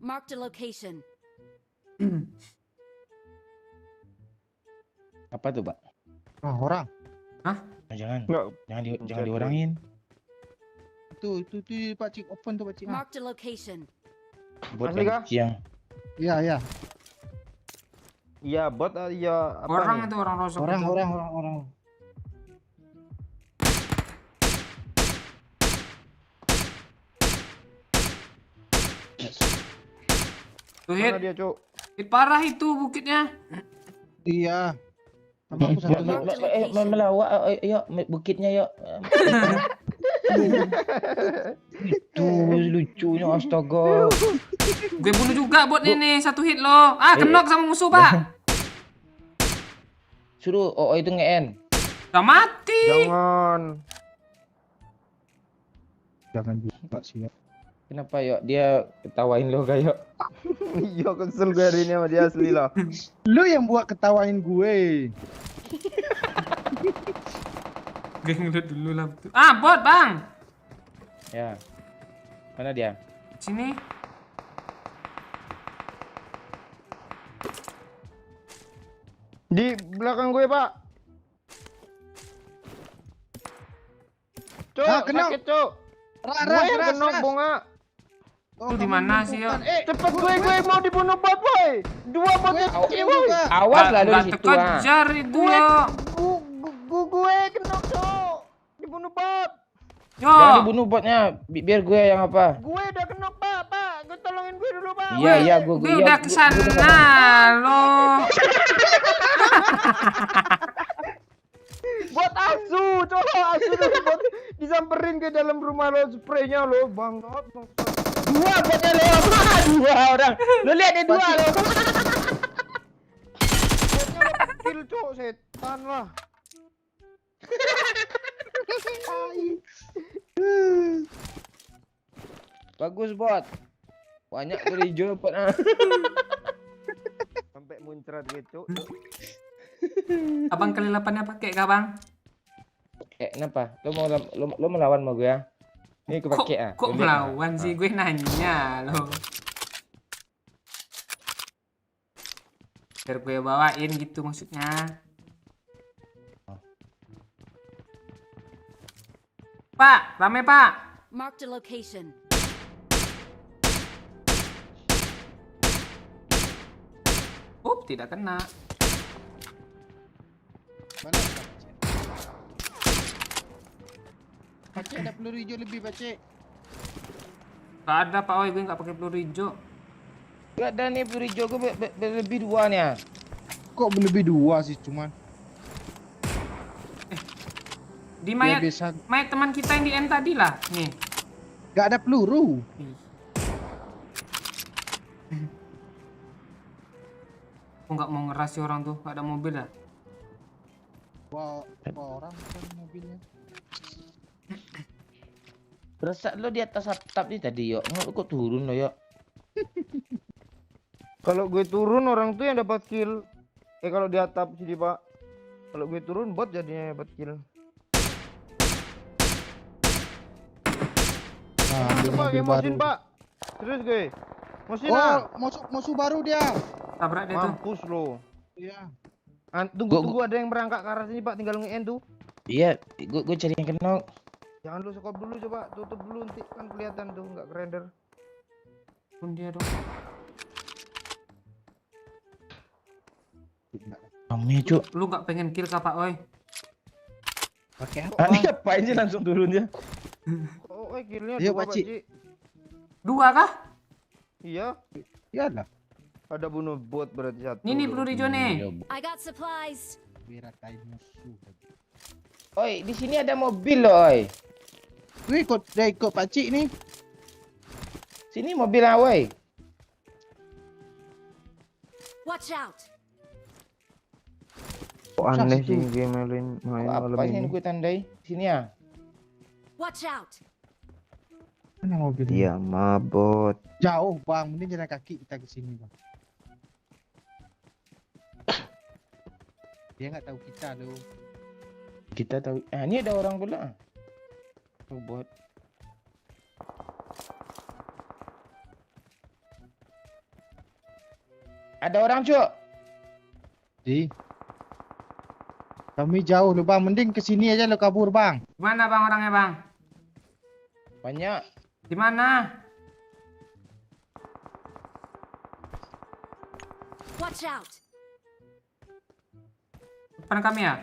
Marked a location. Apa tuh, Pak? Ah, orang. Oh, jangan Enggak. jangan diorangin. Itu Pak Cik open tuh Pak Cik. Marked a location. Buat Asli kah? yang Iya, iya. Iya bot iya apa Orang nih? itu orang rozok. Orang. Tuh Mana hit. dia cok? Hit parah itu bukitnya. Iya. Tambah aku satu. melawak, yuk bukitnya yuk. Itu lucunya, astaga. Gue bunuh juga bot ini satu hit loh. Ah, kenok sama musuh, Pak. Suruh itu nge-end. Udah mati. Jangan. Jangan juga sih. Kenapa yuk dia ketawain lo kayak? Iya kesel gue hari ini sama dia asli lah. Lu yang buat ketawain gue. Gue ngeliat dulu lah. Ah, bot, Bang. Ya. Mana dia? Sini. Di belakang gue pak. Cok, Ah, kena. sakit cok. Ras. Gue yang kena bunga. Lu di mana sih, yo? Cepet gue mau dibunuh bot boy. Dua bot Gue kecil juga. boy. Awas lah lu di Nggak situ ah. terkejar itu, yo. Gue kena cok. Dibunuh bot. Yo. Jangan dibunuh botnya, biar gue yang apa? Gue udah kena pak. Gue tolongin gue dulu pak. Iya, gue udah kesana loh. Buat asu, coba asu tuh buat disamperin ke dalam rumah lo, spraynya lo, banget. Dua botnya lo. Dua orang. Lo lihat ada dua lo. Botnya dapat kill, cok, setan lah. Bagus bot. Banyak peluru hijau dapat. Sampai muncrat gitu. Abang kali 8-nya pakai kah bang? Kenapa? Lo melawan sama gue ya? Ini aku pakai ah. Kok Lo lihat, ah. melawan sih, gue nanya loh. Biar gue bawain gitu maksudnya. Pak, rame pak. Marked a location. Tidak kena. Mana? Pacik ada peluru hijau lebih, Pacik. Gak ada pak, oi gue nggak pakai peluru hijau. Gak ada nih peluru hijau gue lebih dua nih ah. Kok lebih dua sih cuman? Di Ya, mayat, biasa. mayat teman kita yang di end tadi lah. Nih. Gak ada peluru. Aku nggak mau ngeras si orang tuh, nggak ada mobil ya. Wah, orang bukan mobilnya. Berasa lo di atas atap nih tadi yuk. Nggak kok turun lo yuk. Kalau gue turun orang tuh yang dapat kill. Kalau di atap sini pak. Kalau gue turun bot jadinya dapat kill. Nah, ambil Coba mobil kayak baru. Mosin pak. Serius gue. Mosin Oh, ah. musuh baru dia. Tabrak dia tuh. Mampus lo. Iya. Tunggu ada yang berangkat ke arah sini pak. Tinggal nge-end tuh. Iya, gue cari yang kenal. Jangan lu skop dulu, coba tutup dulu nanti kan kelihatan tuh nggak kerender. Pun dia dong. Rame cuk. Lu nggak pengen kill kah pak, oi? Pakai apa? Ini ngapain sih langsung turun dia? Oh, killnya Iya, dua Pakcik. Pakcik. Dua kah? Iya, Iyalah. ada bunuh bot berarti satu. Ini peluru hijau nih. I got supplies. Beratain musuh. Oi, di sini ada mobil loh, oi. Gue ikut Pacik nih. Sini mobil lah, woi. Watch out. Kok aneh sih game main malam Apa sih yang ini. gue tandai? Sini ya. Watch out. Mana mobilnya? Dia mabot. Jauh bang, mending jalan kaki kita ke sini bang. Dia nggak tahu kita loh. Kita tahu. Ini ada orang pula. Oh, bot. Ada orang, Cuk. Di. Kami jauh loh bang, mending ke sini aja lo kabur bang. Mana bang orangnya bang? Banyak. Di mana? Watch out. Depan kami ya?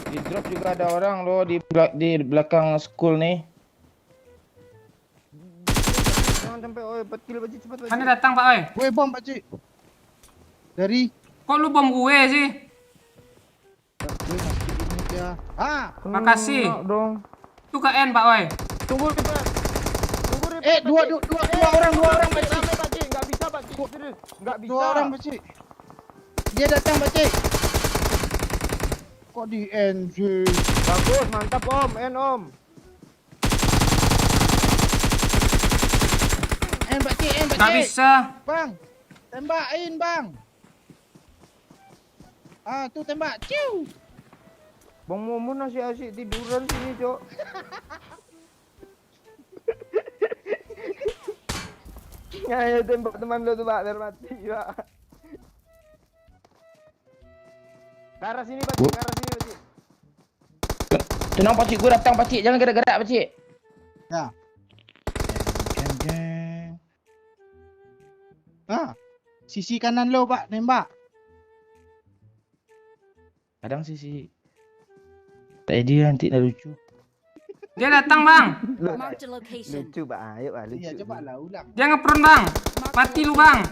Di drop juga ada orang loh di belakang school nih. Jangan sampai dapat kill Pakcik, cepat Pakcik. Mana datang pak, oi? Gue bom Pacik. Dari. Kok lu bom gue sih? Gue masih ini dia. Ah. Makasih. Enak dong. Itu ke N pak, oi. Tunggu Ripet. Tunggu Ripet. Dua orang Pacik. Rame Pakcik, nggak bisa Pakcik. Serius, nggak bisa. Dua orang Pacik. Dia datang Pacik. Kok di end sih? Bagus, mantap Om, Om. End Pacik, Nggak bisa. Bang, tembakin bang. Ah, tuh tembak. Ciu. Bang Mumun masih asik tiduran sini, Cok. Ayo tembak teman lo tuh, Pak, biar mati, Pak. Ke arah sini, Pakcik, ke arah sini, Pakcik. Tenang, Pakcik. Gue datang, Pakcik. Jangan gerak-gerak, Pakcik. Ya. Jeng. Ah, sisi kanan lo pak, nembak. Kadang sih. Tadi nanti dah lucu. Dia datang, Bang. Marked a location. Lucu, Pak. Ayo, ah, lucu. Iya, coba lah ulang. Dia ngepron, Bang. Mati lu, Bang.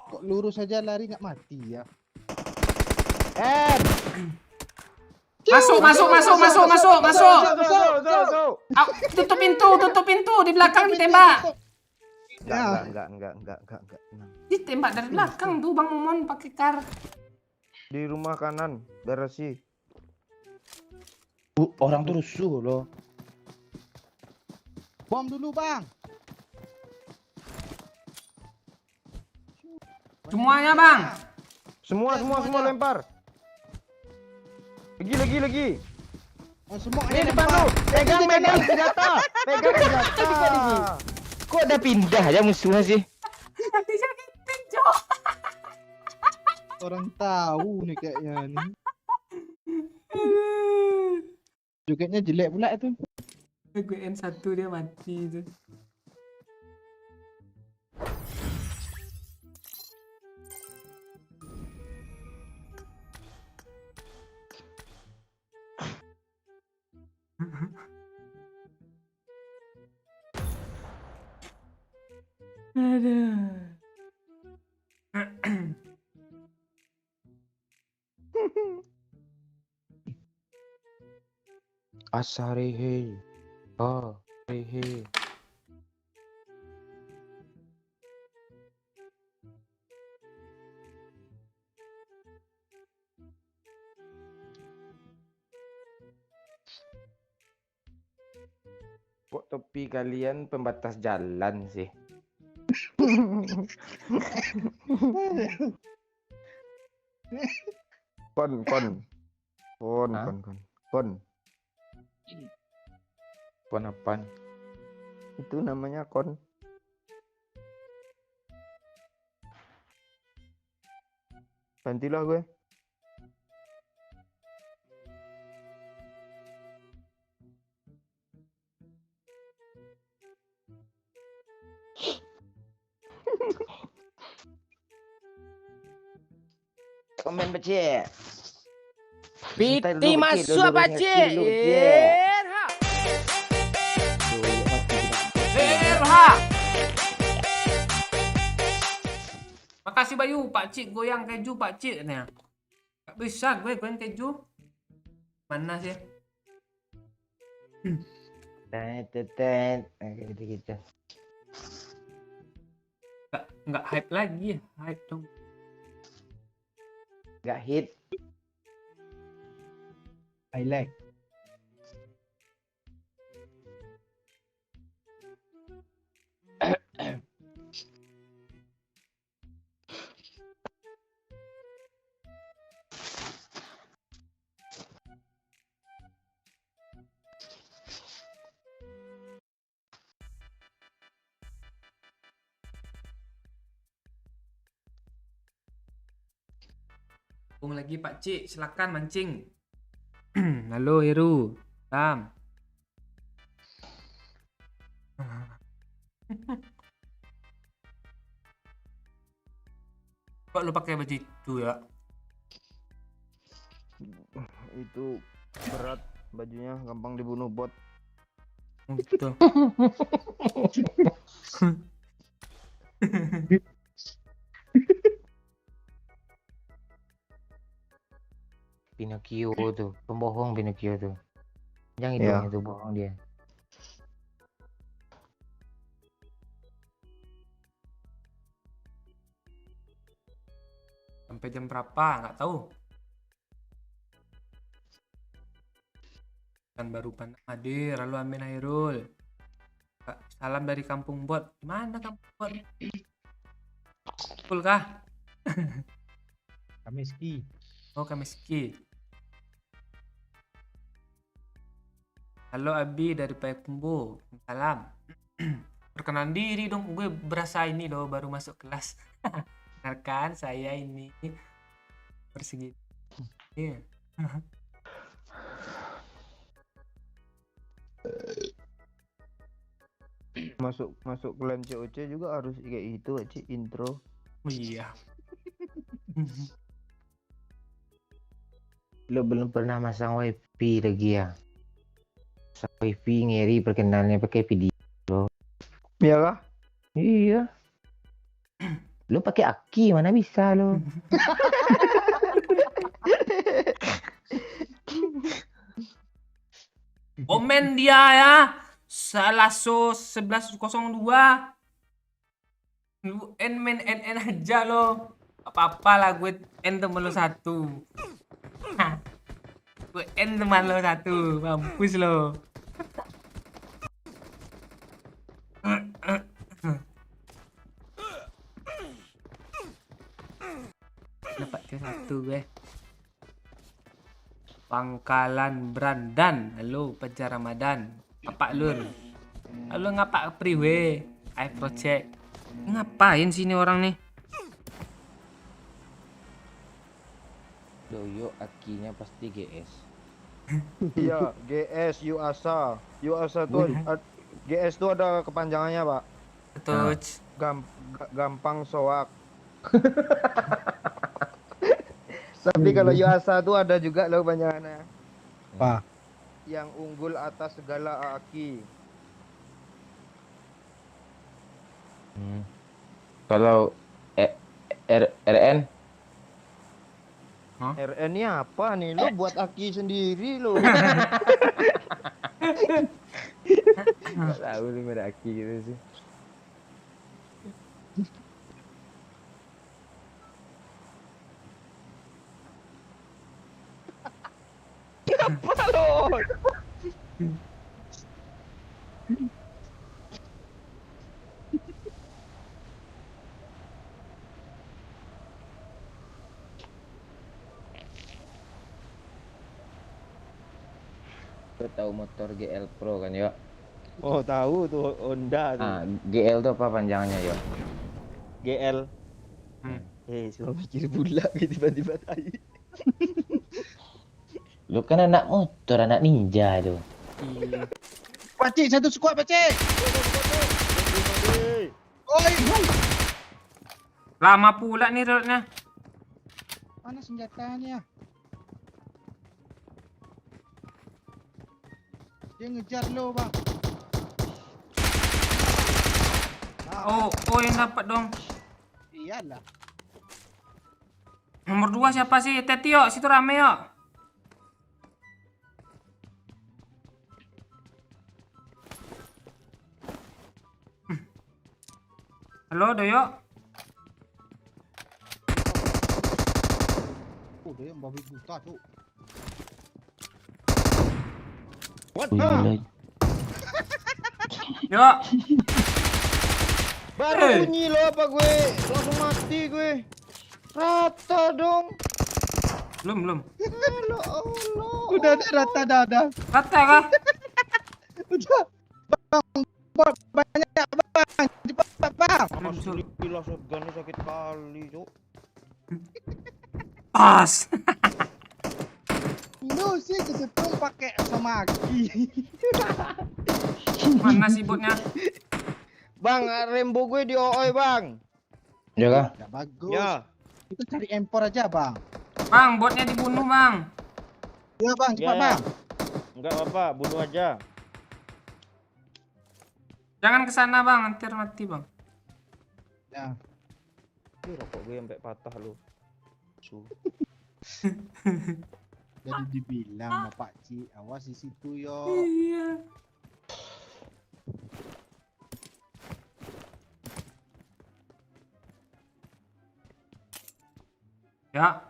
Kok lurus aja lari nggak mati ya? Masuk. Au, tutup pintu. Di belakang ditembak. Enggak. Ditembak dari belakang tuh, Bang Momon pakai kar. Di rumah kanan, Darasi. Orang tuh rusuh loh. Bom dulu, Bang. Semuanya, Bang. Semua lempar. Lagi. Oh, semua Ini ada depan lu. Pegang senjata. Kok udah pindah aja musuhnya sih? Nanti sakitin, Cok. Orang tahu nih kayaknya nih. Jogetnya jelek pula itu. Gue N1 dia mati itu. Aduh. Asarehe. Oh, hehe. Kok topi kalian pembatas jalan sih? Kon. Hah? Kon. Pon apaan? Itu namanya kon. Gantilah gue. Komen becek. Piti masuk Pakcik. Erha. Makasih Bayu, Pak Cik goyang keju Pak Cik nih. Gak bisa gue goyang keju. Mana sih? Tetet. Gitu. Nggak hype lagi, hype dong. Gak hit. I like. Bung lagi Pak Cik, silakan mancing. Halo Heru, Tam. Kok lu pakai baju itu ya? Itu berat bajunya, gampang dibunuh bot. Oh, gitu. Pinocchio tuh, pembohong Pinocchio tuh. Yang Iya. itu bohong dia. Sampai jam berapa? Nggak tahu. Kan baru pandang hadir, lalu Amin Hairul. Salam dari Kampung Bot. Mana Kampung Bot? Full kah? Kamiski. Oh, Kamiski. Halo Abi dari Payakumbu. Salam. Perkenalan diri dong. Gue berasa ini loh baru masuk kelas. Kenalkan saya ini persegi. Iya. Masuk klan COC juga harus kayak itu aja intro. Oh iya. Lo belum pernah masang wifi lagi ya? Masang wifi ngeri perkenalnya pakai video. Ya kah? Iya. Lo pakai aki mana bisa lo? Komen dia ya. Salaso 1102. Lu main aja lo. Apa-apa lah gue temen lo satu. Hah. Gue teman lo satu. Mampus lo. Dapat ke satu gue. Pangkalan Brandan. Halo Pajar Ramadan. Apa lur? Halo ngapa priwe? I project. Ngapain sini orang nih? Doyo akinya pasti GS. Iya, GS Yuasa. Yuasa tuh GS tuh ada kepanjangannya, Pak. Betul. Gampang soak. Tapi kalau Yuasa tuh ada juga loh kepanjangannya. Apa? Yang unggul atas segala aki. Kalau RN RN-nya apa nih? Lo buat aki sendiri lo. nggak tahu sih ada aki gitu sih. Apa lo? Lo tahu motor GL Pro kan yo? Oh, tahu tuh Honda tuh. Ah, GL tuh apa panjangannya yo? GL. Cuma mikir bulat tiba-tiba tai. Lu kan anak motor, anak ninja tuh. Pakcik, satu squad pakcik. Oi, Lama pula nih reloadnya. mana senjatanya? Dia ngejar lo, Bang. Oh yang dapat dong. Iyalah. Nomor 2 siapa sih? Teti yuk, situ rame yuk. Halo Doyo. Oh, dia yang babi buta, Cuk. Gila. Yuk. Baru bunyi lo apa gue? Langsung mati gue. Rata dong. Belum. Ya Allah. Udah ada rata dada. Rata kah? Udah. Bang, banyak bang. Cepat bang. Asli gila shotgun ini sakit kali, Cuk. Pas. Lu sih kesetrum pakai somaki. Mana sih botnya? Bang, Rembo gue di OOI, Bang. Ya kah? Ya bagus. Ya. Kita cari empor aja bang. Bang, botnya dibunuh bang. Ya bang, cepat Ya. bang. Enggak apa-apa, bunuh aja. Jangan ke sana bang, nanti mati bang. Ya. Rokok gue sampai patah lu. Jadi dibilang sama Pak Ci, awas di situ yo. Iya. Ya,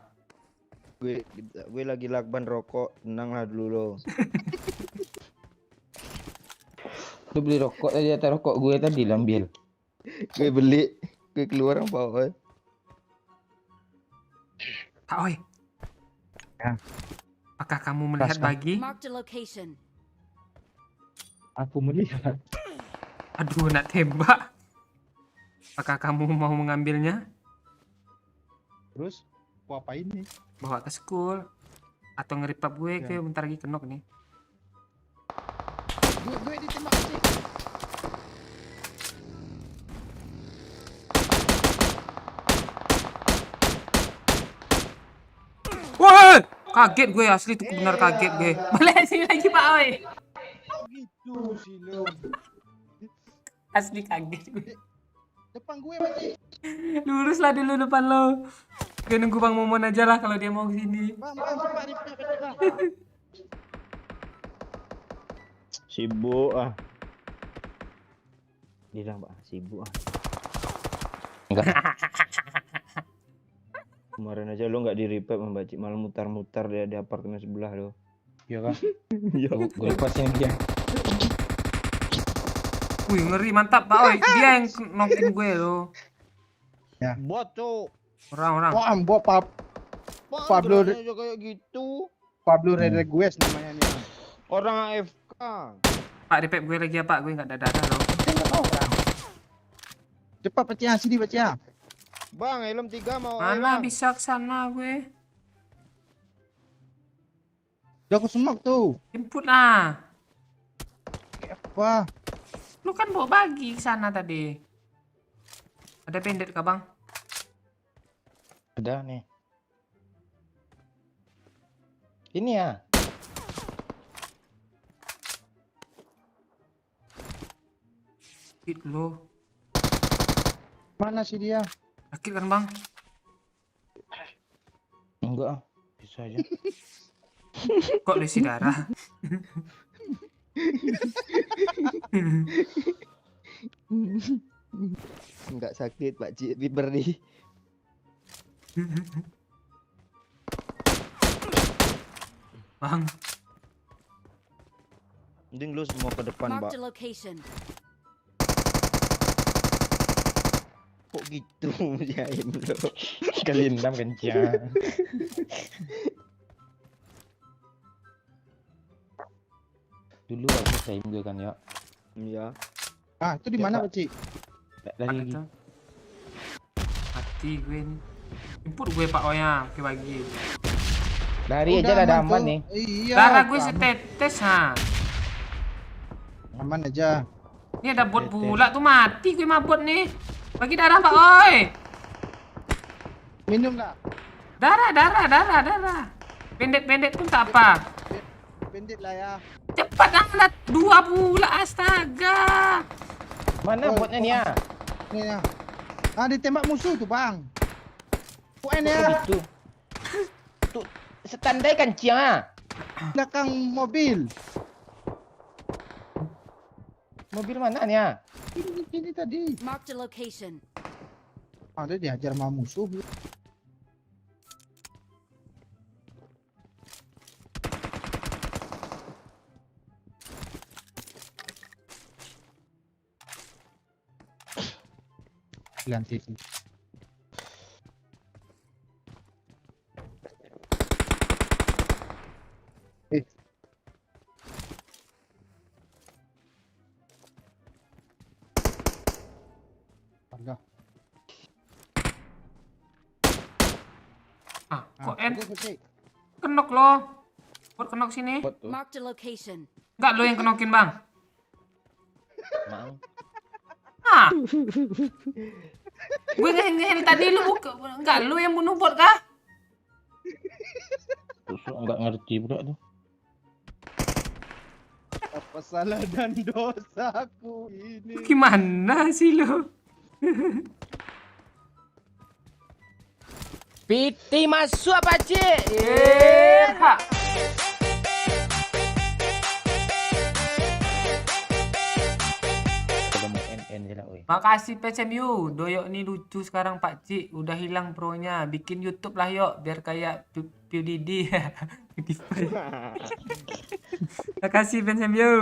Gue lagi lakban rokok, tenanglah dulu lo. Lu beli rokok tadi, atas rokok gue tadi lambil. Gue beli, gue keluar sama OOI. Kak Oi. Ya. Apakah kamu melihat Raska. bagi? Marked a location. Aku melihat. Aduh, nak tembak. Apakah kamu mau mengambilnya? Terus, aku apain nih? Bawa ke school. Atau ngeripap gue ke bentar lagi kenok nih. Gue ditembak Pak Ci. Woi! Kaget gue asli tuh benar kaget gue. Balik sini lagi Pak Oi. Gitu sih lo. Asli kaget gue. Depan gue Pakcik. Luruslah dulu depan lo. Gue nunggu Bang Momon aja lah kalau dia mau kesini. Bang, cepat di bang. Sibuk ah. Bilang Pak, sibuk ah. Enggak. Kemarin aja lo nggak di repair Mbak Cik, malah mutar-mutar di apartemen sebelah lo. Iya kan? Iya. Gue lepasin dia. Wih ngeri mantap Pak Oi. Dia yang nokin gue lo. Bot tuh. Orang-orang. Wah, buat Pablo- Geraknya aja kayak gitu. Pablo Rodriguez namanya nih. Orang AFK. Pak repep gue lagi ya Pak. Gue nggak dadah lo. Tembak orang. Cepat Pakcik, sini Pakcik. Bang, helm 3 mau. Mana Bang. bisa ke sana gue? Udah aku semak tuh. Jemput lah. Wah, Lu kan bawa bagi ke sana tadi. Ada pendet kah Bang? Ada nih. Ini ya. Hit lo. mana sih dia? Sakit kan Bang? Enggak, ah. Bisa aja. Kok lu isi darah? Enggak sakit Pakcik, Biber nih. Bang. Mending lu semua ke depan, Mbak. Marked a location. Kok gitu jaim lo. Kali 6 kencang. Dulu waktu saya gue kan ya. Iya. Ah, itu di mana Pakcik? Dari Mana tuh? Mati gue nih. Jemput gue Pak Oya, oke bagi. dari aja Udah ada aman aman tuh. nih. Iya. Darah gue aman. setetes ha. Aman aja. Ini ada bot pula tuh mati gue mabot nih. Bagi darah Pak Oi. Minum lah. Darah. Pendet pun tak apa. Pendek lah ya. Cepat alat dua pula astaga. Mana Oh, botnya nih ya? Nih ya. Ah, ditembak musuh tuh, Bang. UN Kok ya, gitu? Tuh, setandai kencang ah. belakang mobil. Mobil mana nih ya? Ini tadi. Marked a location. Ada dihajar sama musuh. Ganti. Eh. Ada. Ah, kok N Ada, Pakcik. kenok lo. Bot kenok sini. Bot tuh. Marked a location. Enggak lo yang kenokin Bang. Mang. Ah. Gue ngehel tadi lu buka. Enggak lu yang bunuh bot kah? Tusuk enggak ngerti pula tuh. Apa salah dan dosaku ini? Gimana sih lo? PT masuk apa cik? Ha. Kalau mau NN je lah oi. Makasih PCMU. Doyok nih lucu sekarang Pak Cik. Udah hilang pro-nya. Bikin YouTube lah yuk biar kayak PewDiePie. PewDiePie. Makasih PCMU.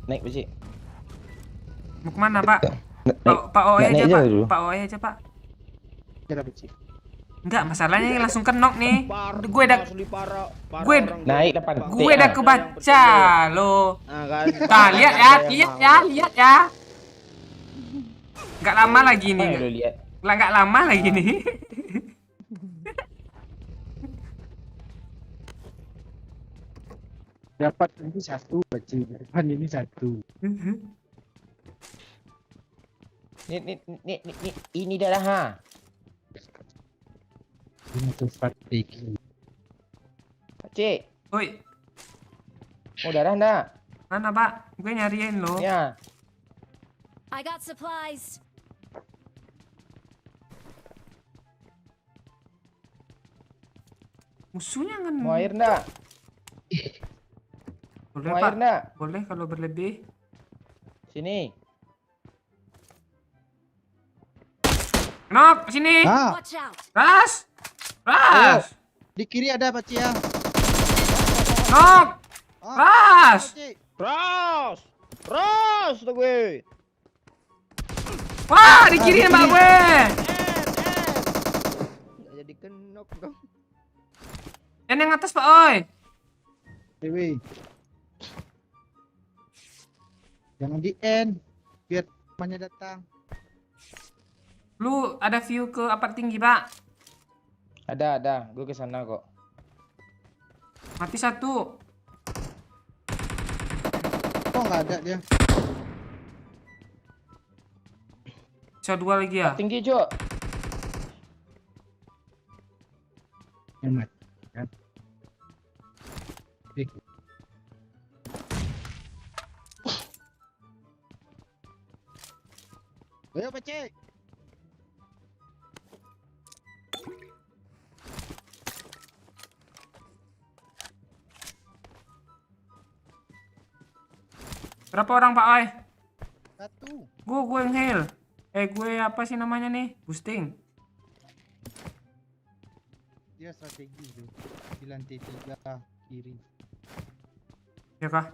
Naik Pak Cik. Mau kemana Pak? Naik. Pak Oe Naik aja aja Pak. dulu. Pak Oe aja Pak. Kira Pakcik. Enggak, masalahnya langsung kenok nih. Gue udah Asli parah gue- orang Naik tuh. 8 T. gue udah kebaca lo. Ah, kan. Nah, lihat ya. Enggak lama lagi Apa yang nih. lu lihat? Lah enggak lama lagi nih. Dapat ini satu, Pakcik. Depan ini satu. Nih, ini dah ha. Ini tuh strategi. Pakcik, Woi, mau darah enggak? mana Pak? Gue nyariin lo. Ya. I got supplies. Musuhnya kan. Mau air enggak? Boleh Mau Pak. air enggak? Boleh kalau berlebih. Sini. Nok, sini. Ah, Watch out. Ras. Ras. di kiri ada Pak Ci ya. Nok. Ah, Ras. Pak Ci. Ras! Ras tuh gue. Wah, dikirim Mbak gue. Nggak jadi kenok dong. Yang atas Pak Oi. Dewi. Jangan di end. Biar temannya datang. Lu ada view ke apart tinggi Pak? Ada. Gue ke sana kok. Mati satu. Kok nggak ada dia? Bisa dua lagi ya? Tinggi, Cuk. Hemat. Kan? Ayo Pak Ci. Berapa orang Pak Oi? Satu. Gue yang heal. Gue apa sih namanya nih? Boosting. Dia strategi itu. Di lantai 3 kiri. Ya kah?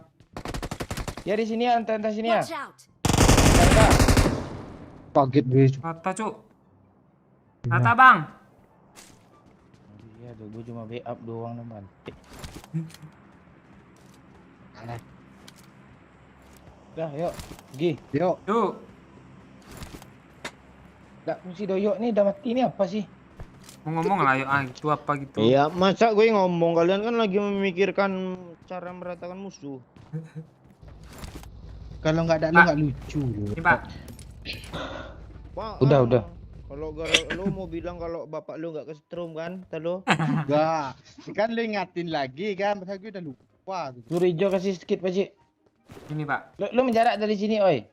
Ya di sini ya, entah sini ya. Watch out. Enggak. Kaget gue. Rata Cuk. Rata Bang. Iya tuh, gue cuma backup doang teman. Dah, yuk. Pergi. Yuk. Yuk. Dah, fungsi doyok nih udah mati nih apa sih? Mau ngomong lah yuk. Gitu apa gitu. Iya, masa gue ngomong, kalian kan lagi memikirkan cara meratakan musuh. Kalau nggak ada lu nggak lucu lu. Ini Pak. Pak, Udah. Kalau lu mau bilang kalau bapak lu nggak kesetrum kan, telo? Enggak. Kan lu ingatin lagi kan. Masa gue udah lupa gitu. Suruh hijau kasih sedikit, Pakcik. Ini Pak. Lu menjarak dari sini, oi.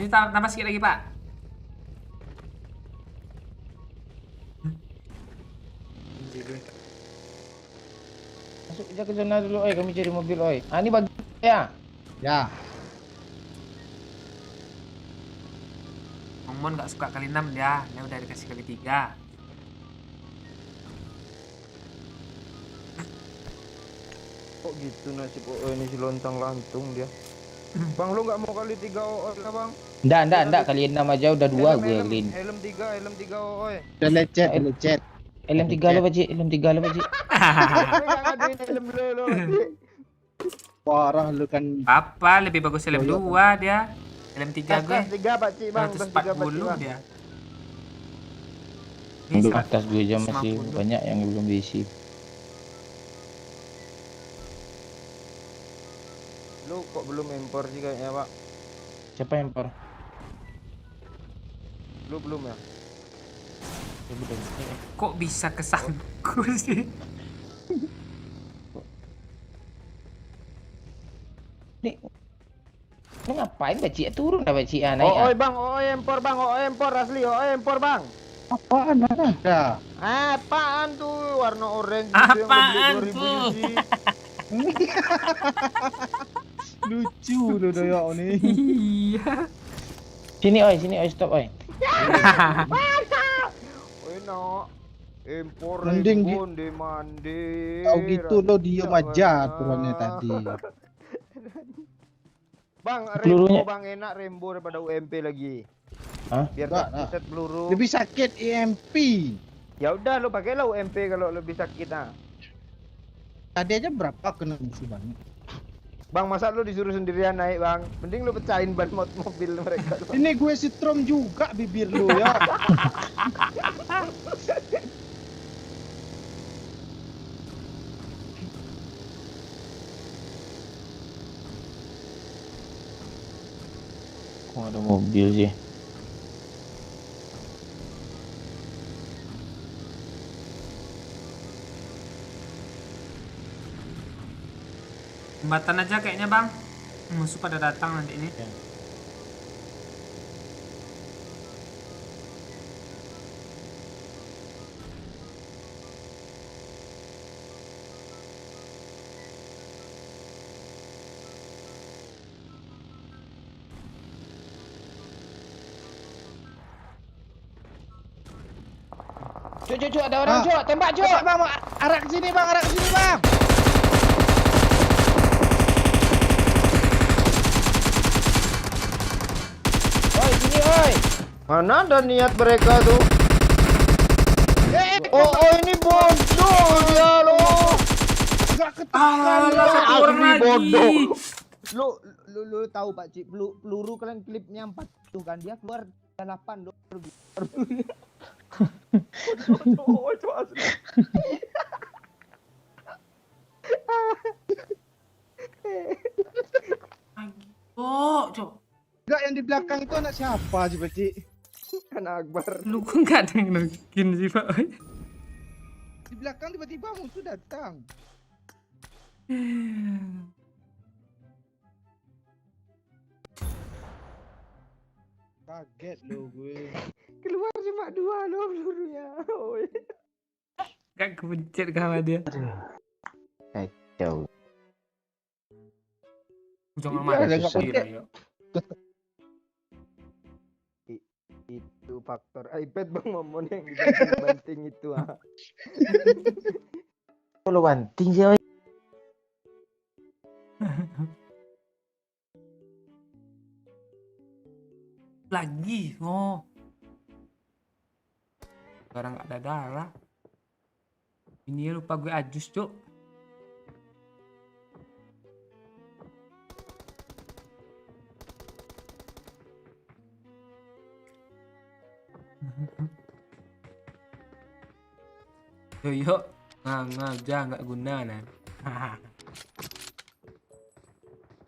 Ini tambah sedikit lagi Pak. Masuk aja ke zona dulu, oi. Kami cari mobil, oi. Ah, ini bagi ya. Ya. Mon nggak suka kali 6 dia. Dia udah dikasih kali 3. Kok gitu nasib ini si lontang lantung dia. Bang, lu nggak mau kali 3 OO lah bang? Enggak. Kalian 6 aja udah 2 gue kalian. Helm 3 OO. Udah lecet. LM3 lo, Pakcik. LM3 lo, Pakcik. Nggak ngadain helm lu. Parah lu kan. Apa lebih bagus LM 2 dia. LM 3 gue. Tas 3 Pak Ci bang, tas 3 Pak Ci 140 bang. dia. Untuk atas gue aja masih 150. banyak yang belum diisi. Lu kok belum impor sih kayaknya Pak? Siapa yang impor? Lu belum ya? Ya, belum. Kok bisa kesangkut sih? Nih, lu ngapain, Pakcik? Turun dah, Pakcik. Ah, naik. OO bang, OO impor bang, OO impor asli, OO impor bang. Apaan ada? Apaan tuh warna orange Apaan gitu yang tuh? beli 2000 UC. Lucu lu doyok nih. Iya. Sini, oi, stop, oi. Oh no. Impor Mending mandi mandi. Tahu gitu lo diem aja aturannya tadi. Bang, Pelurunya. Rembo bang enak Rembo daripada UMP lagi. Hah? Biar Enggak, tak set peluru. Lebih sakit EMP. Ya udah lo pakailah UMP kalau lebih sakit ah. Tadi aja berapa kena musuh banget. Bang, masa lu disuruh sendirian naik bang? Mending lu pecahin ban mobil mereka. Bang. Ini gue setrum juga bibir lu ya. Kok ada mobil sih? Jembatan aja kayaknya bang. Musuh pada datang nanti ini. Cuk, ada orang cuk, tembak cuk. Bang, arah ke sini bang, arah ke sini bang. Oi, sini oi. Mana ada niat mereka tuh? Oh, ini bodoh dia loh. Gak ketahuan Alah, satu orang asli lagi. bodoh. Lu tahu Pak Cik, peluru kalian klipnya 4 tuh kan, dia keluar 8 loh. Itu asli. Cok. Enggak, yang di belakang itu anak siapa sih, Pak Cik? Anak Akbar. Lu kok nggak ada yang nunjukin sih pak? Di belakang tiba-tiba musuh datang. Kaget lo gue. Keluar cuma 2 loh pelurunya. Oi. Gak kepencet sama dia. Jauh. Jangan Iya, marah nggak sih, pakai. Rayo. Itu faktor iPad Bang Momon yang dibanting-banting itu ah. Kalau banting sih, oi. Lagi, oh. Sekarang nggak ada darah. Ini lupa gue ajus cok. Yoyo, ngajak nggak guna nah.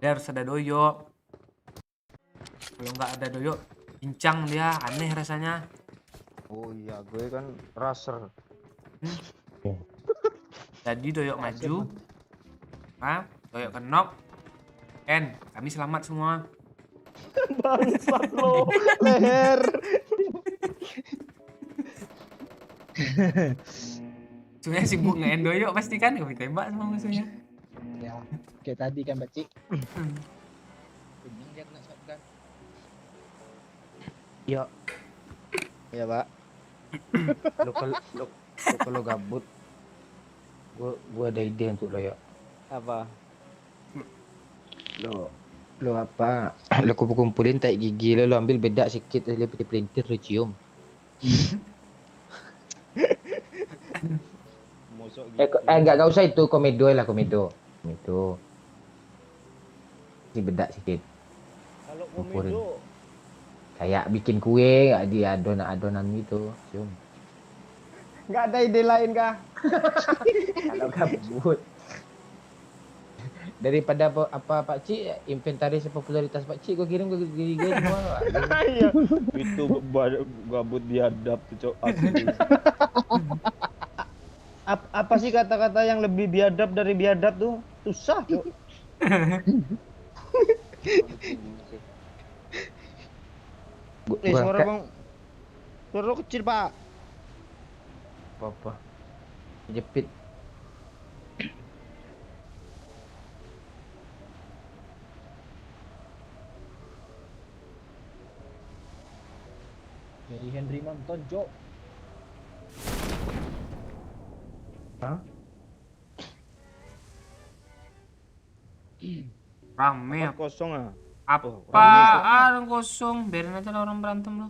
Dia harus ada doyo. Kalau nggak ada doyo, pincang dia, aneh rasanya. Oh iya, gue kan raser. Jadi doyok maju, doyok kenok, kami selamat semua. Bangsat lo, leher. Sebenarnya sibuk nge-end doyok pasti kan, kami tembak sama musuhnya. Ya, kayak tadi kan, Pak Cik. Kuning dia kena shotgun. Ya. Ya, Pak. Lu kalau gabut gua ada ide untuk lo ya. Apa? Lo apa? Lo kumpulin tai gigi lo ambil bedak sikit lo pelintir lo cium. Mosok Enggak usah itu komedo lah komedo. Komedo. Ini bedak sikit. Kalau Kumpulin. komedo Kayak bikin kue nggak di adonan gitu. Cium. nggak ada ide lain kah? Kalau gabut. Daripada apa Pak Cik, inventaris popularitas Pak Cik gua kirim ke gigi semua. Iya. Itu gabut biadab tuh cok asli. Apa sih kata-kata yang lebih biadab dari biadab tuh? Susah cok. Suara bang, suara lo kecil pak. Apa? Jepit. Dari Henry nonton, Cok. Rame Apa kosong ah? apaan kosong, biarin aja lah orang berantem lo.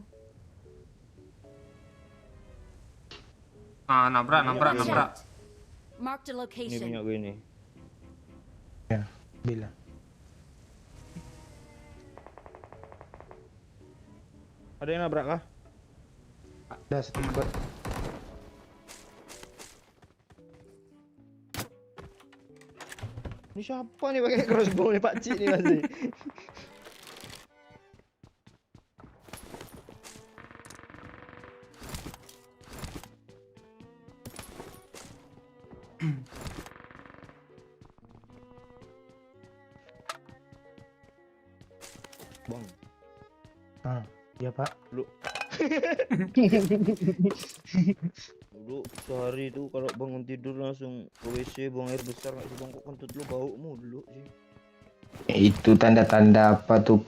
Nabrak. Marked a Ini location. punya gue ini. Bila. Ada yang nabrak kah? Ada sedikit. Ini siapa nih pakai crossbow nih Pak Cik nih masih? Bang. Iya Pak. Dulu sehari itu kalau bangun tidur langsung ke WC buang air besar nggak sih bang? Kok kentut lu bau mulu sih? Itu tanda-tanda apa tuh?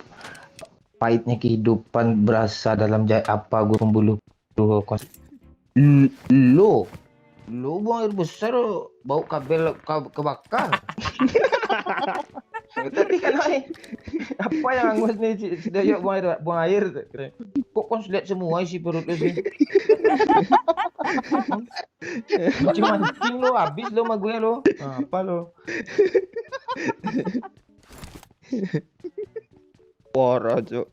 Pahitnya kehidupan berasa dalam apa gue pembuluh lo buang air besar bau kabel kebakar. Tadi kan apa yang angus nih si Doyok buang air kok kan lihat semua isi perut lu sih. Mancing lo habis lo sama gue lo. Apa lo? Parah cok.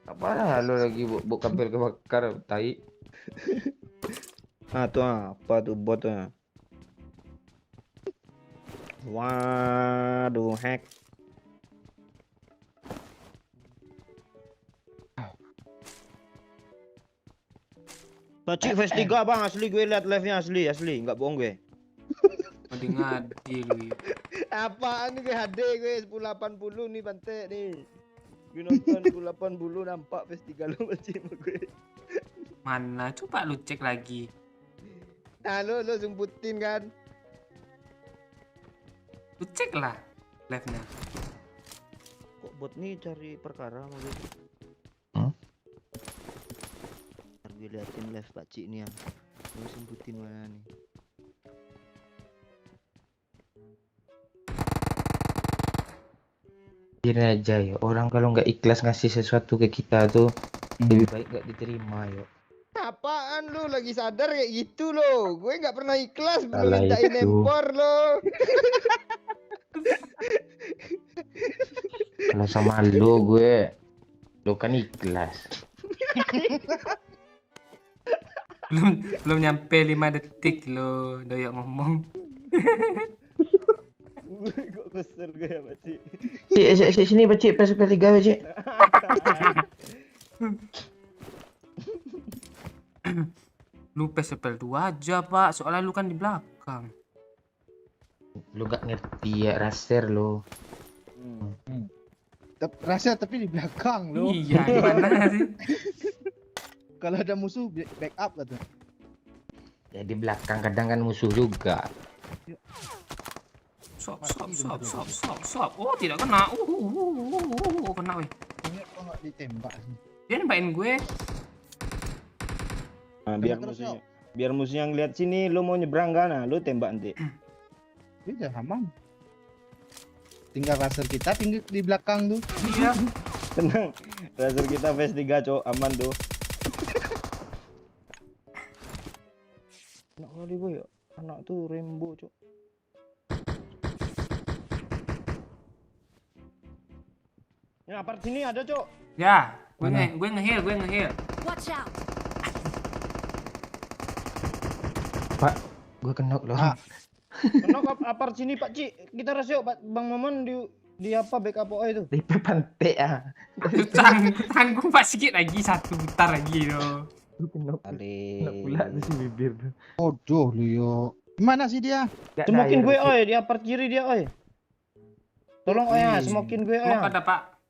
Apa lo lagi bu kabel kebakar tai. Ah tuh apa tuh botnya? Waduh hack. Pacik Face 3 bang asli gue liat live-nya asli nggak bohong gue. Mending ngadi lu. Apaan nih gue HD gue 1080 nih Bante nih. Gue nonton 1080 nampak Face 3 lu Pacik sama gue. Mana? Coba lu cek lagi. Nah lu sumputin kan. Lu cek lah live-nya. Kok bot nih cari perkara sama gue? Ntar gue liatin live Pacik nih yang lu sumputin mana nih. Pikirin aja ya, orang kalau nggak ikhlas ngasih sesuatu ke kita tuh lebih baik nggak diterima ya. Apaan lu lagi sadar kayak gitu loh? Gue nggak pernah ikhlas belum Salah mintain itu. empor lo. Kalau sama lo kan ikhlas. Belum nyampe 5 detik lo Doyok ngomong. Kok kesel gue ya Pacik. Sini Pacik, PS3 Pacik. Lu PSPL 2 aja pak, soalnya lu kan di belakang. Lo gak ngerti ya raster lo. Rasa tapi di belakang lo. Iya, gimana sih? Kalau ada musuh backup lah tuh. Ya di belakang kadang kan musuh juga. Sop. Oh, tidak kena. Kena weh. Ingat kok nggak ditembak. Dia nembakin gue. Nah, Tembak terus, biar musuhnya ngeliat sini lu mau nyebrang kan, nah, lu tembak nanti. Iya aman. Tinggal raser kita tinggal di belakang tuh. Iya. Tenang, laser kita Face 3 cok, aman tuh. Anak kali gue ya, anak tuh Rembo cok. Ya, apart sini ada cok. Ya, gue nge-heal. Watch out! Pak, gue kena lo. Kenok apart sini Pak Cik. Kita rasio Bang Maman di apa backup OI itu. Di pantai ah. Tanggung pak sikit lagi, 1 putar lagi lo. Kena pula tuh si bibir tuh. Bodoh lu yo. Gimana sih dia? Semokin gue oi di apart kiri dia oi. Tolong oi ya, semokin gue oi. Mau ada pak.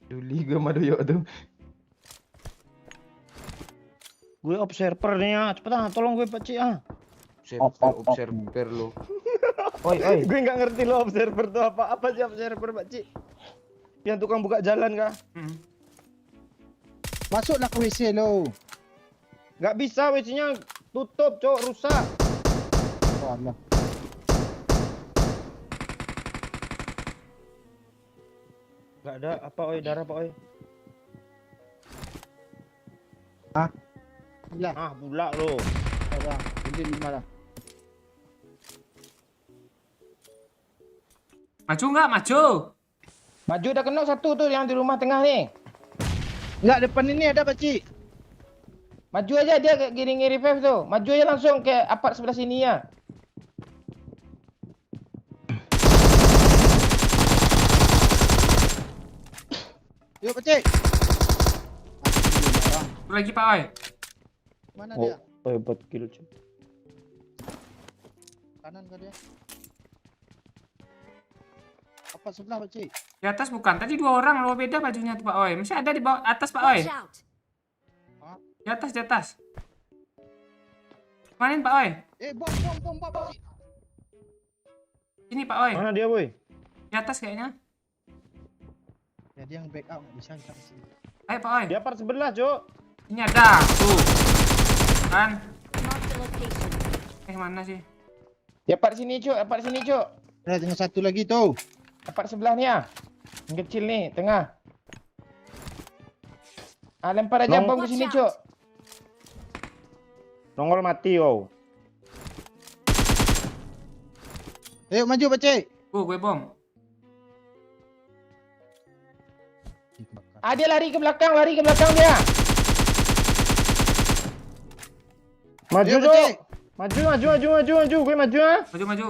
Duli gue sama Doyok tuh. Gue observer nih ya, cepetan tolong gue Pak Cik ah. Observer lo. Oi. Gue nggak ngerti lo observer tuh apa sih observer Pak Cik? Yang tukang buka jalan kah? Masuklah ke WC lo. Nggak bisa WC-nya tutup cok, rusak. Oh Allah. Nggak ada apa oi, darah Pak oi. Lah, Ah pula lo. orang. Ini di mana? Maju nggak? Maju. Maju dah kena satu tuh yang di rumah tengah nih. Enggak, depan ini ada Pak Cik. Maju aja dia kayak giring revive tuh. Maju aja langsung ke apart sebelah sini ya. Yuk Pak Cik. Lagi pak oi. Mana Oh, dia? hebat kill cok. Kanan kah dia? Apa sebelah Pak Cik? Di atas bukan. Tadi 2 orang lo beda bajunya tuh Pak Oi. Masih ada di bawah atas Pak Oi. Watch out! Di atas di atas. Manin Pak Oi. Bom Pak Cik. Sini Pak Oi. Mana dia, boy? Di atas kayaknya. Ya dia yang backup nggak bisa kita sini. Ayo Pak Oi. Dia part sebelah, Cok. Ini ada. Tuh. Kan. Marked a location. Mana sih? Dia part sini, Cuk. Part sini, Cuk. Ada tinggal satu lagi tuh. Part sebelah ni ah. Yang kecil ni, tengah. Lempar aja bom ke sini, Cuk. Nongol mati, wow. Ayo maju Pak Cik. Gue bom. Dia lari ke belakang dia. Maju, Ayo, Pak Cok. Cik. Maju. Gue maju, ah. Maju.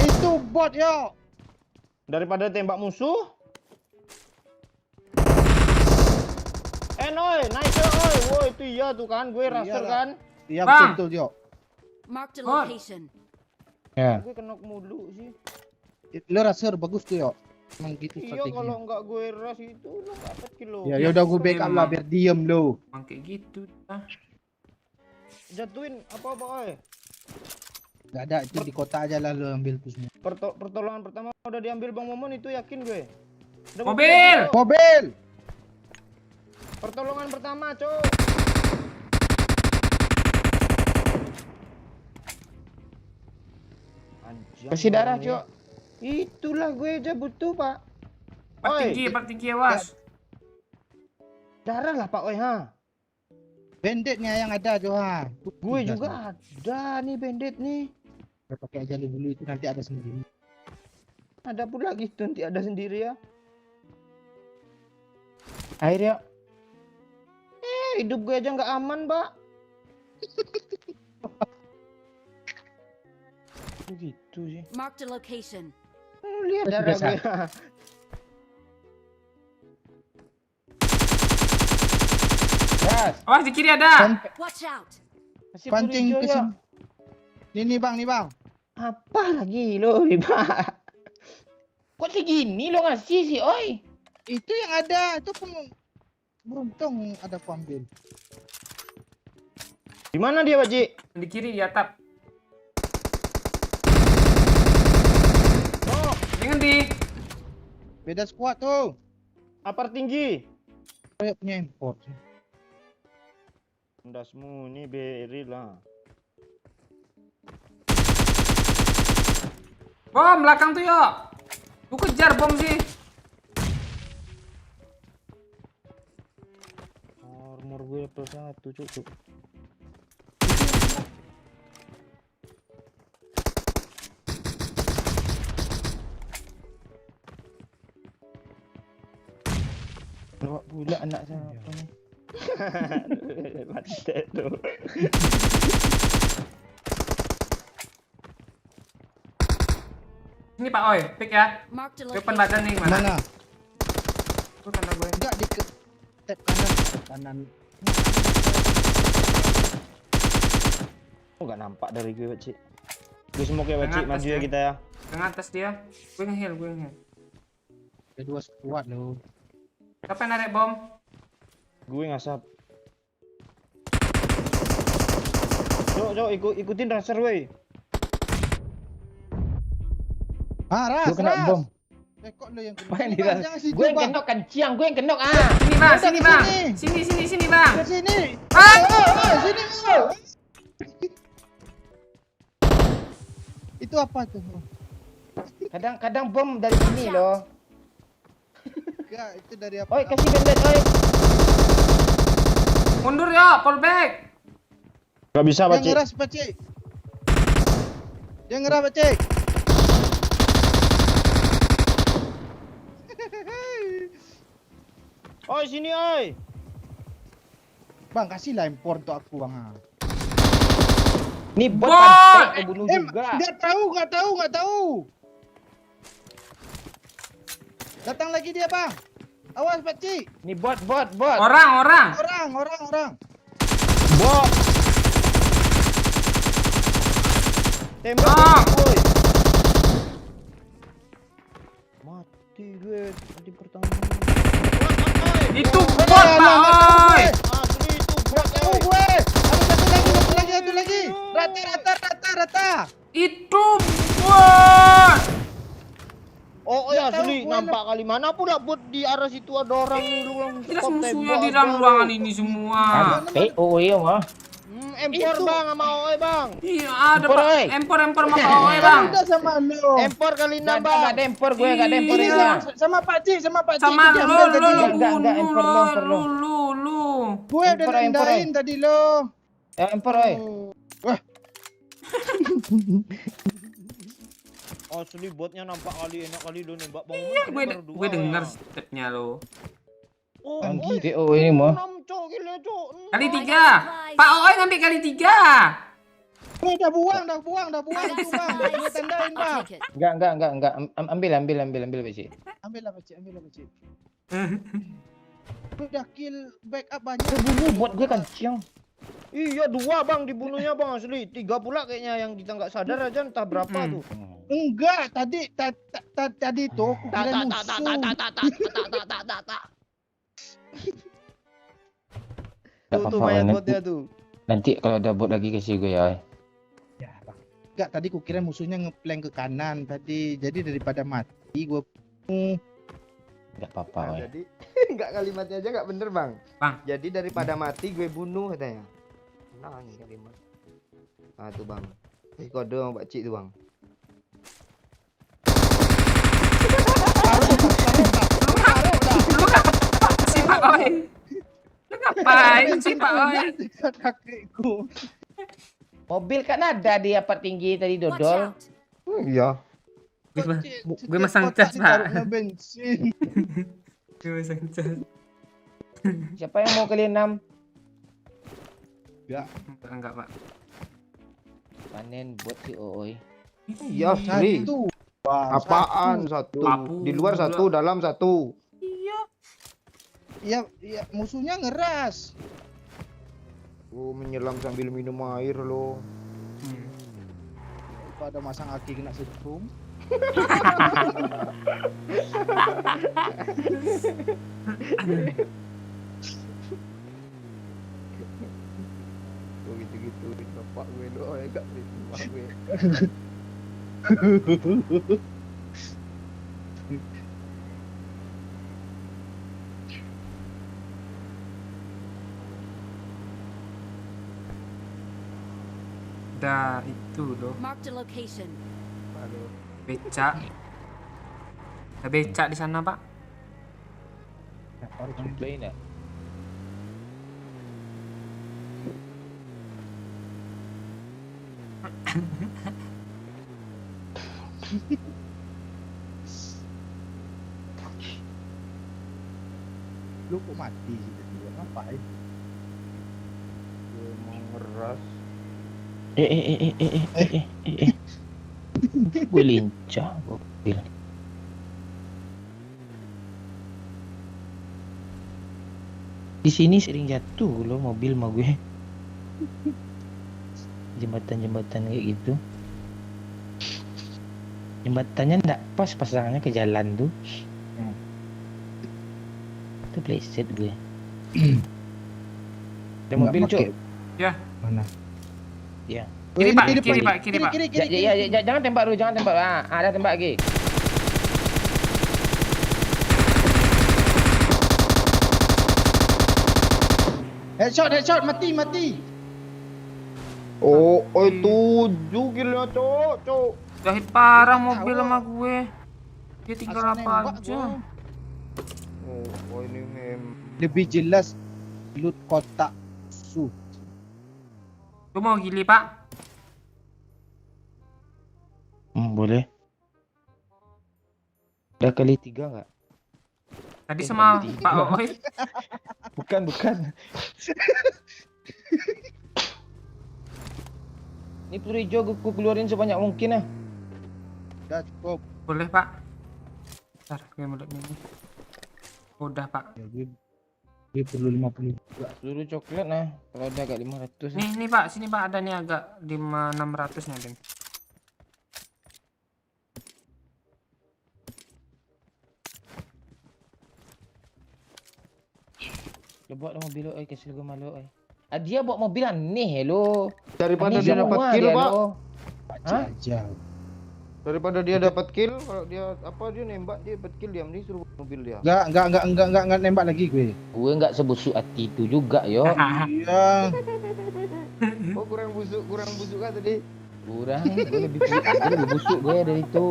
Itu bot yo. Daripada tembak musuh. Noy, naik ke, oi. Woi, itu iya tuh kan. Gue raster Iyalah. kan. Iya Bang. betul yo. Marked a Oh. location. Ya. Gue kenok mulu sih. Lo raser bagus tuh yo. Emang gitu Iya, strateginya. kalau nggak gue ras itu lo nggak dapat kilo. Ya udah gue backup lah biar diem lo. Emang kayak gitu. Jatuhin apa, oi? Gak ada itu di kota aja lah lo ambil tuh semua. Pertolongan pertama udah diambil Bang Momon itu yakin gue. Udah Mobil! Mobil. Pertolongan pertama, Cok. Kasih darah, Cuk. Itulah gue aja butuh, Pak. Part tinggi awas. Darah lah, Pak, oi, ha. Banditnya yang ada Johan. Gue juga ada nih bandit nih. Pakai aja dulu itu nanti ada sendiri. Ada pula gitu nanti ada sendiri ya. Air ya. Hidup gue aja nggak aman, Pak. Begitu sih. Marked a location. Lihat Sudah darah sah. gue. Gas. Awas di kiri ada. Watch out! Kasih Pancing peluru ke hijau, sini. Nih bang. Apa lagi lo, Pak? Kok segini lo ngasih sih, oi? Itu yang ada, itu pun beruntung ada aku ambil. Di mana dia, Pak Ji? Di kiri di atap. Oh, Dengan di. Beda squad tuh. apar tinggi. Kayak punya import. Ndasmu ini beri lah. Bom belakang tuh yo. Lu kejar bom sih. Armor gue plus 1 cukup. Bawa pula anak saya apa ni? Mati tuh. Ini Pak Oi, pick ya. Marked a Depan location. badan nih mana? Mana? Itu tanda gue. Enggak di tap kanan. Oh, nggak nampak dari gue, Pak Ci. Gue semua kayak Pak Ci, Tengah maju atas ya ya. kita ya. Tengah atas dia. Gue nge-heal. Ada 2 squad lo. Siapa yang narik bom? Gue ngasap. Cok, ikutin raser weh. Ras. Gue kena bom. Kok lo yang Apa yang Bang, diras? jangan situ, Gue yang Bang. kenok kenciang, gue yang kenok Sini bang, Udah sini di bang. sini. Sini bang. Ke sini. Ah! Sini. Itu apa tuh? Kadang-kadang bom dari sini loh. Enggak, itu dari apa? Oi, kasih bandit, oi. Mundur yo, pull back. Gak bisa, Pak Yang Ci. ngeras, Pak Cik. Yang ngeras, Pak Cik. Oi, sini, oi. Bang, kasihlah impor untuk aku, Bang. Nih bot Bot! pantai kebunuh juga. Enggak tahu. Datang lagi dia, Bang. Awas, Pak Cik. Nih bot. Orang. Orang. Bot. Tembak, Ah! woi. mati gue di pertama. Itu bot, Pak. Oi. Asli itu bot Oh gue. Satu lagi. Rata. Itu bot. Oh Nggak ya asli tahu, gue nampak kali mana pula bot di arah situ ada orang nih lu langsung Jelas stop musuhnya tembak, di dalam bang. ruangan ini semua. POE mah. Empor Itu. bang sama OE bang. Iya, ada Empor, Pak. oi. Empor sama Pak Oi, Bang. Udah sama lo. Empor kali 6 Enggak bang. ada empor gue, enggak ada empor Iya. ya. Sama Pak Cik. Sama Itu lu, diambil lu, tadi. lu, Enggak, empor lo, empor lo. lu. Gue udah Empor, nendahin tadi lo. Ya empor oi. Asli botnya nampak kali enak kali lu nembak bang. Iya, gue denger stepnya lo. Oh, Anjir POE ini mah. 6 cok gila cok. Kali 3. Pak Oi ngambil kali 3. Udah buang itu bang. Gue tandain bang. Enggak. Ambil Pak Cik. Ambil lah Pak Cik. Udah kill backup banyak. Bunuh bot gue kencang. Iya 2 bang dibunuhnya bang asli. 3 pula kayaknya yang kita nggak sadar aja entah berapa tuh. Enggak, tadi tuh aku kira musuh. Enggak Tuh apa-apa mayat nanti. botnya tuh. Nanti kalau ada bot lagi kasih gue ya. Ya, Bang. Enggak, tadi ku kira musuhnya ngeplank ke kanan tadi. Jadi daripada mati gue Enggak apa-apa Nah, oi. jadi nggak kalimatnya aja nggak bener bang. Bang. Jadi daripada mati gue bunuh katanya. Nah ini kalimat. Nah tuh bang. Kode sama Pak Cik tuh bang. Si Pak Oi. Lu ngapain sih Pak Oi? kakekku. Mobil kan ada di apart tinggi tadi dodol. Iya. Gue masang cas, Pak. Taruhnya bensin. Gue masang cas. Siapa yang mau kalian 6? Enggak, Pak. Panen bot si Oi. Iya asli. Satu. Apaan satu? Papu Di luar juga. satu, dalam satu. Iya, musuhnya ngeras. Oh menyelam sambil minum air loh. Pada masang aki kena setrum. Oh gitu-gitu. Bapak gue lo ya gak bapak gue. Dah itu loh. Marked a location. Becak. Ada becak di sana, Pak. Play enggak? Lu kok mati sih tadi? Ngapain? Gue mau ngeras. Gue lincah mobil. Di sini sering jatuh loh mobil sama gue. Jembatan-jembatan kayak gitu. Jembatannya nggak pas pasangannya ke jalan tuh. Itu playset gue. Ada mobil Nggak cok. pakai. Ya. Mana? Ya. Kiri, Ini Pak. di depan. Kiri, Pak. Kiri, Pak. Jangan tembak dulu, jangan tembak. Ah, ada tembak lagi. Headshot, mati. Oh, 7 gila cok. Jahit parah mobil sama gue. Dia tinggal Asal apa nembak aja. gua. Oh ini Lebih jelas loot kotak su. Lu mau gili, Pak? Boleh. Udah kali 3 nggak? Tadi sama Pak Oi. Bukan. Ini peluru hijau gue keluarin sebanyak mungkin ah. Udah cukup. Boleh, Pak. Bentar, gue mulai ini. Udah, Pak. Ya, gue perlu 50 juga. Peluru coklat nah. Kalau ada agak 500 nih. Nih, Pak. Sini, Pak. Ada nih agak 600 nih, Den. Bawa mobil lo, kasih gue malu. Dia bawa mobil aneh lo. Daripada Aneh dia semua dapat kill, dia, Pak. lo. Pakcik Hah? aja. Daripada dia dapat kill, kalau dia dia nembak dia dapat kill, dia mending suruh mobil dia. Enggak nembak lagi gue. Gue nggak sebusuk hati itu juga yo. Iya. Oh, kurang busuk kan tadi. Kurang, gue lebih busuk gue dari itu.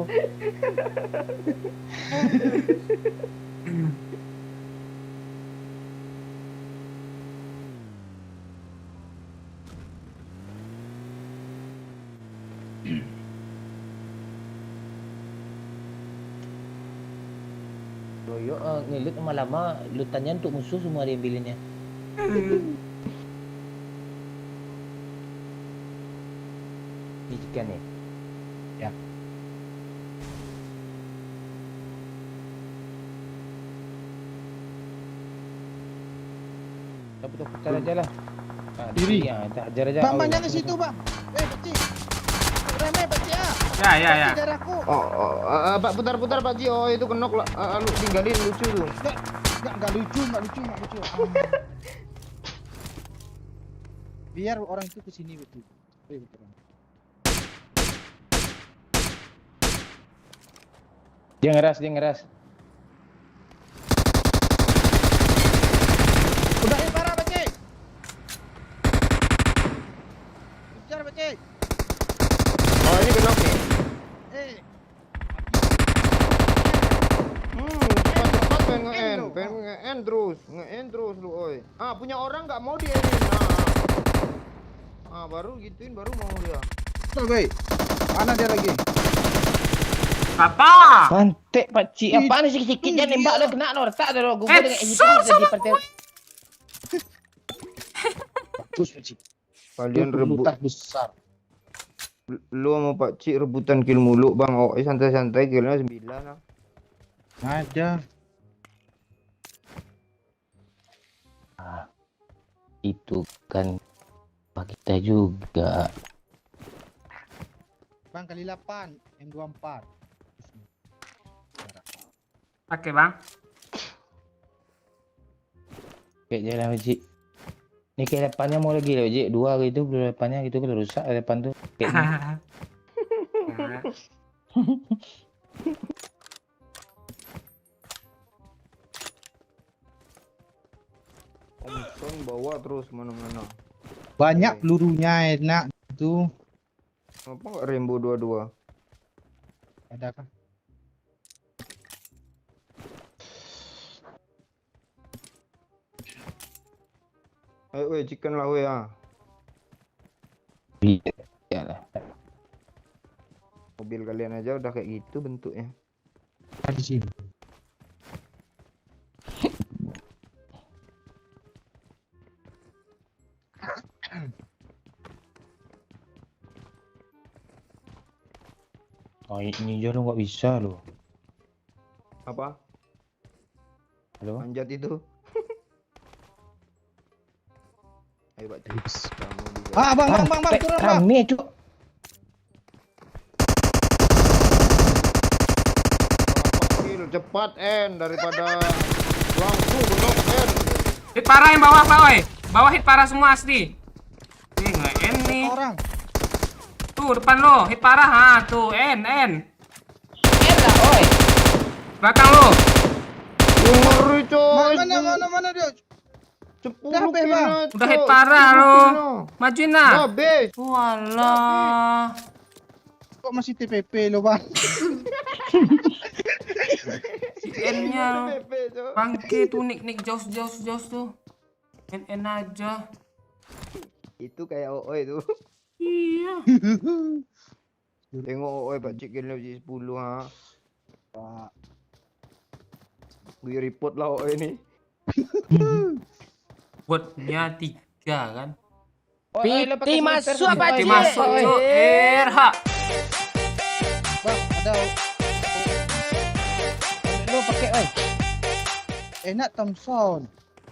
Yo, ngelit lama-lama lutannya untuk musuh semua dia ambilinnya. Ini ikan nih. Ya. Kita putar aja lah. Diri. Ya, kita hajar aja. Bang, jangan ke situ, Bang. Pakcik. Remeh, Pakcik ah. Ya. Pakcik darahku. Pak putar-putar Pak Ji. Oh, itu kenok lah. Lu tinggalin lucu tuh. Enggak lucu. Biar orang itu ke sini betul. Betul. Dia ngeras. Udah parah, Pakcik. Kejar, Pakcik. Oh, ini kenok nih. Cepat pengen nge-end terus lu, oi. Punya orang nggak mau dia ini. Baru gituin baru mau dia. Gue. Mana dia lagi? Apa? Pantek pakcik. Apaan sih sikit dia nembak lo kena lo retak lo. Gue dengan itu jadi partai. Bagus, Pakcik. Kalian rebut. Lutah besar. Lu sama Pak Cik rebutan kill mulu, Bang. Oh, santai-santai killnya 9 lah. Ada. Itu kan pak kita juga. Bang kali 8 M24. Oke, Bang. Kayak jalan pakcik. Ini kayak depannya mau lagi lah pakcik. 2 gitu belum depannya gitu kan rusak depan tuh. Kayaknya. Thompson bawa terus mana-mana. Banyak pelurunya enak itu. Apa nggak Rainbow 22? Ada kah? Ayo, weh, chicken lah, weh, Ya lah. Mobil kalian aja udah kayak gitu bentuknya. Di sini. Oh ini aja lo nggak bisa lo. Apa? Halo. Manjat itu. Ayo, Pak Cik. Kamu bisa. Bang, turun, Bang. Rame cuk. Kill cepat end daripada langsung benok end. Hit parah yang bawah, Pak, oi. Bawah hit parah semua asli. Nih, nge-end nih. Orang. Tuh, depan lo. Hit parah. Tuh, end. Lah oi. Belakang lo. Ngeri coy. Mana dia? 10 Udah habis, kill, Bang. coy. Udah hit parah lo. 10 kill. Majuin lah. Habis. Walah. Kok masih TPP lo, Bang? Si N-nya. TPP, coy. Bangke tuh nik jauh tuh. N aja. Itu kayak OOI tuh. Iya. Tengok OOI Pak Cik killnya 10 ha. Pak. Gue report lah OOI ini. Buatnya 3 kan. Piti masuk apa Piti masuk tuh. Erha. Bang, ada Lo pakai oi. enak Thompson.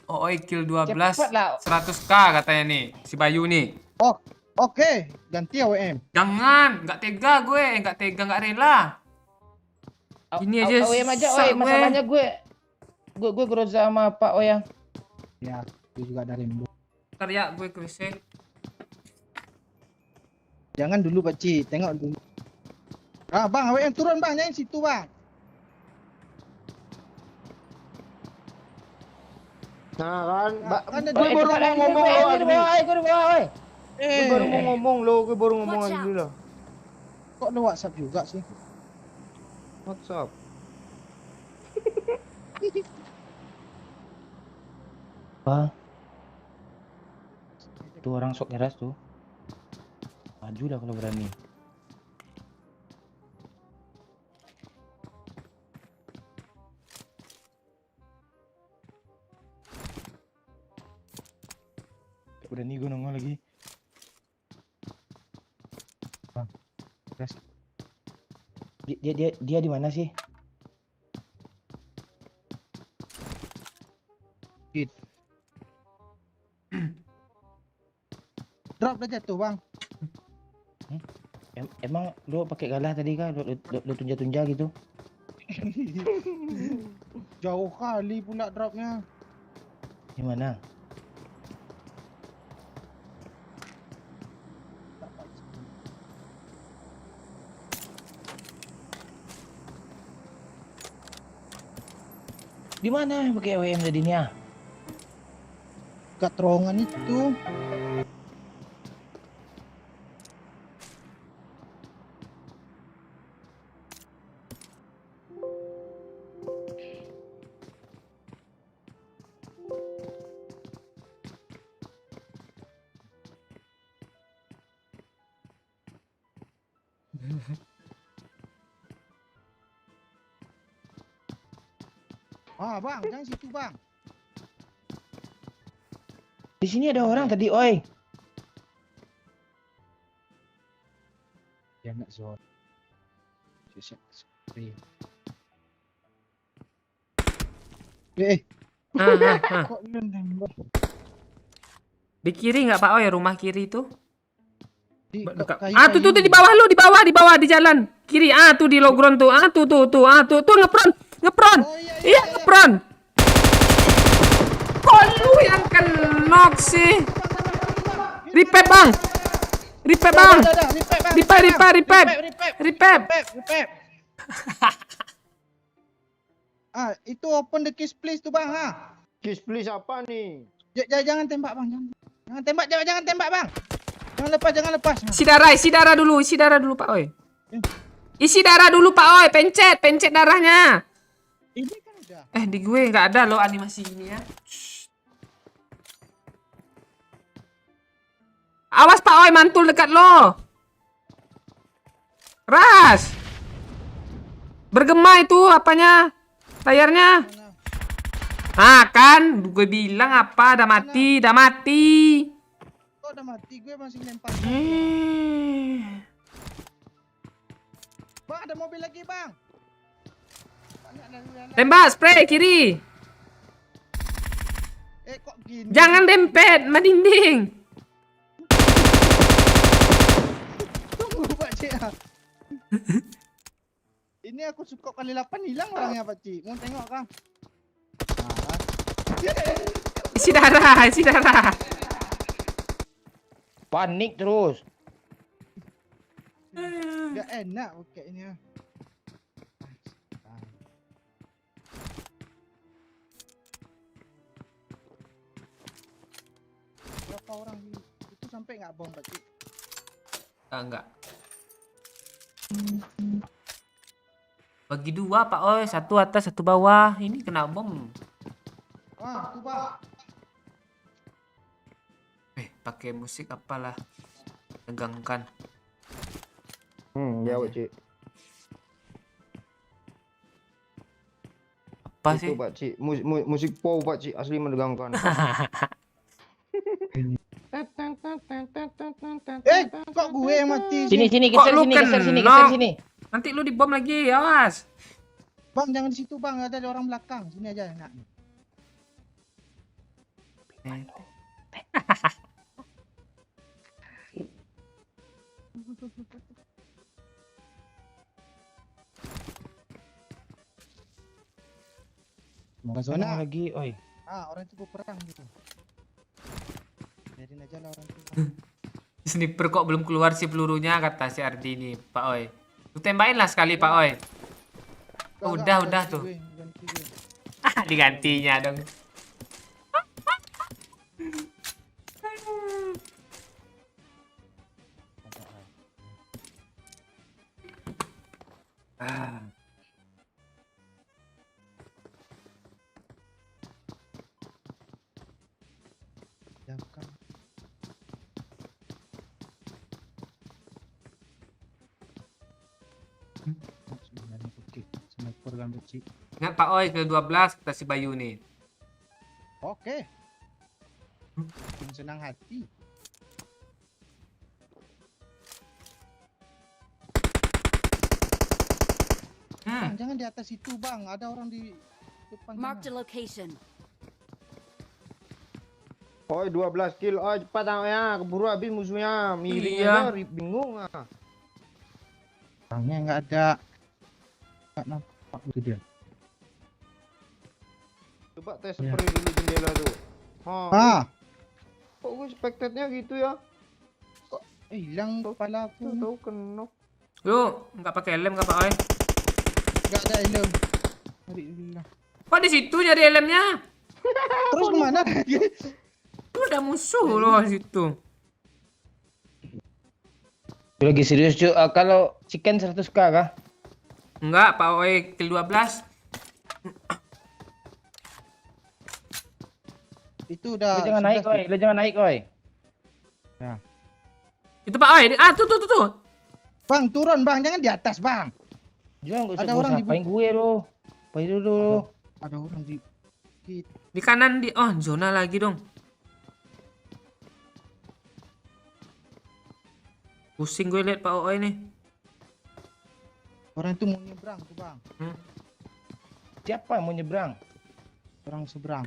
Oi kill 12. Cepet lah. 100k katanya nih. Si Bayu nih. Oh, oke. Ganti AWM. Jangan, nggak tega gue, nggak rela. Ini aja Oyem aja susah oi. gue. Masalahnya gue Groza sama Pak Oyang. Ya, itu juga dari Rembo. Ntar ya gue ke WC. Jangan dulu Pak Ci, tengok dulu. Ah, Bang, awak yang turun Bang, jangan situ Bang. Nah kan, Kan ada gue dua baru mau ngomong lo Adli. Gue di bawah, woi. Gue baru mau ngomong lo, gue baru ngomong Watch Adli lah. Kok ada WhatsApp juga sih? WhatsApp. Apa? Tuh orang sok keras tuh. Maju lah kalau berani. Berani gue nongol lagi. Bang, keras. Dia di mana sih? Drop dah jatuh Bang. Emang lu pakai galah tadi kah? Lu tunja-tunja gitu? Jauh kali pula dropnya. Di mana? Di mana pakai WM tadinya? Kat terowongan itu. Ah, Bang, jangan situ Bang. Di sini ada orang tadi, oi. Dia nak zone. Siap. Kok dia nembak? Di kiri nggak Pak Oi, rumah kiri itu? Di Dekat. kayu- Ah, tuh di bawah lu, di bawah di jalan kiri. Ah, tuh di low ground tuh. Ah, tuh ngepron. Oh, Iya, ngepron. Kok lu yang kenok sih? Repair Bang. Repair Bang. Repair. Ah, itu open the case please tuh Bang, ha. Kiss please apa nih? Jangan tembak Bang, jangan tembak Bang. Jangan lepas. Isi darah dulu Pak Oi. Isi darah dulu Pak Oi, pencet darahnya. Ini kan udah. Di gue nggak ada loh animasi ini ya. Awas Pak Oi, mantul dekat lo. Ras. Bergema itu apanya? Layarnya. Ah kan, gue bilang apa? Udah mati. Kok udah mati? Gue masih lempar. Bang, ada mobil lagi Bang. Banyak dari yang lain. Tembak, spray kiri. Kok gini? Jangan dempet sama dinding. Tunggu Pak Cik. Ini aku suka kali 8 hilang orangnya Pak Cik. Mau tengok Kang? Isi darah. Panik terus. Gak enak kayaknya. Berapa orang itu sampai nggak bom Pak Cik? Enggak. Bagi dua Pak Oi, satu atas, satu bawah. Ini kena bom. Ah, tuh Pak. Pakai musik apalah. Tegangkan. Ya Pak Cik. Apa Itu sih? Pak Cik, musik pow Pak Cik, asli menegangkan. Kok gue yang mati? Sini, Kok geser lu sini, geser sini, kena? geser sini. Nanti lu dibom lagi, awas. Bang, jangan di situ Bang, ada orang belakang. Sini aja enak. Mana lagi, oi. Orang itu berperang gitu. Biarin aja lah orang itu. Sniper kok belum keluar sih pelurunya, kata si Ardi ini, Pak Oi. Lu tembakin lah sekali, Pak Oi. Oh, udah tuh. Ganti gue. Digantinya dong. Jangan. Sebenarnya oke. Sniper kan kecil. Ingat Pak Oi ke 12 kata si Bayu nih. Oke. Dengan senang hati. Bang, jangan di atas itu, Bang. Ada orang di depan Marked a sana. location. Oi 12 kill. Oi cepat ya, keburu habis musuhnya. Miring Iya. aja, bingung ah. Orangnya nggak ada. Nggak nampak itu dia. Coba tes spray dulu jendela tuh. Kok gue spectate-nya gitu ya? Hilang kepala aku. Tahu kena. Lu nggak pakai helm nggak Pak Oi? Nggak ada helm. Cari dulu lah. Kok di situ nyari helmnya? Terus kemana lagi? Lu udah musuh loh di situ. Lagi serius cuy. Kalau chicken 100k kah? Enggak, Pak Oi kill 12. Itu Lu udah. jangan naik, 11 oi. Lu jangan naik, oi. Itu Pak Oi. Tuh. Bang, turun, Bang. Jangan di atas, Bang. Jangan Ada orang di ngapain gue lo. Pakai dulu. Ada orang di. Di kanan di zona lagi dong. Pusing gue lihat Pak Oi nih. Orang itu mau nyebrang tuh, Bang. Siapa yang mau nyebrang? Orang seberang.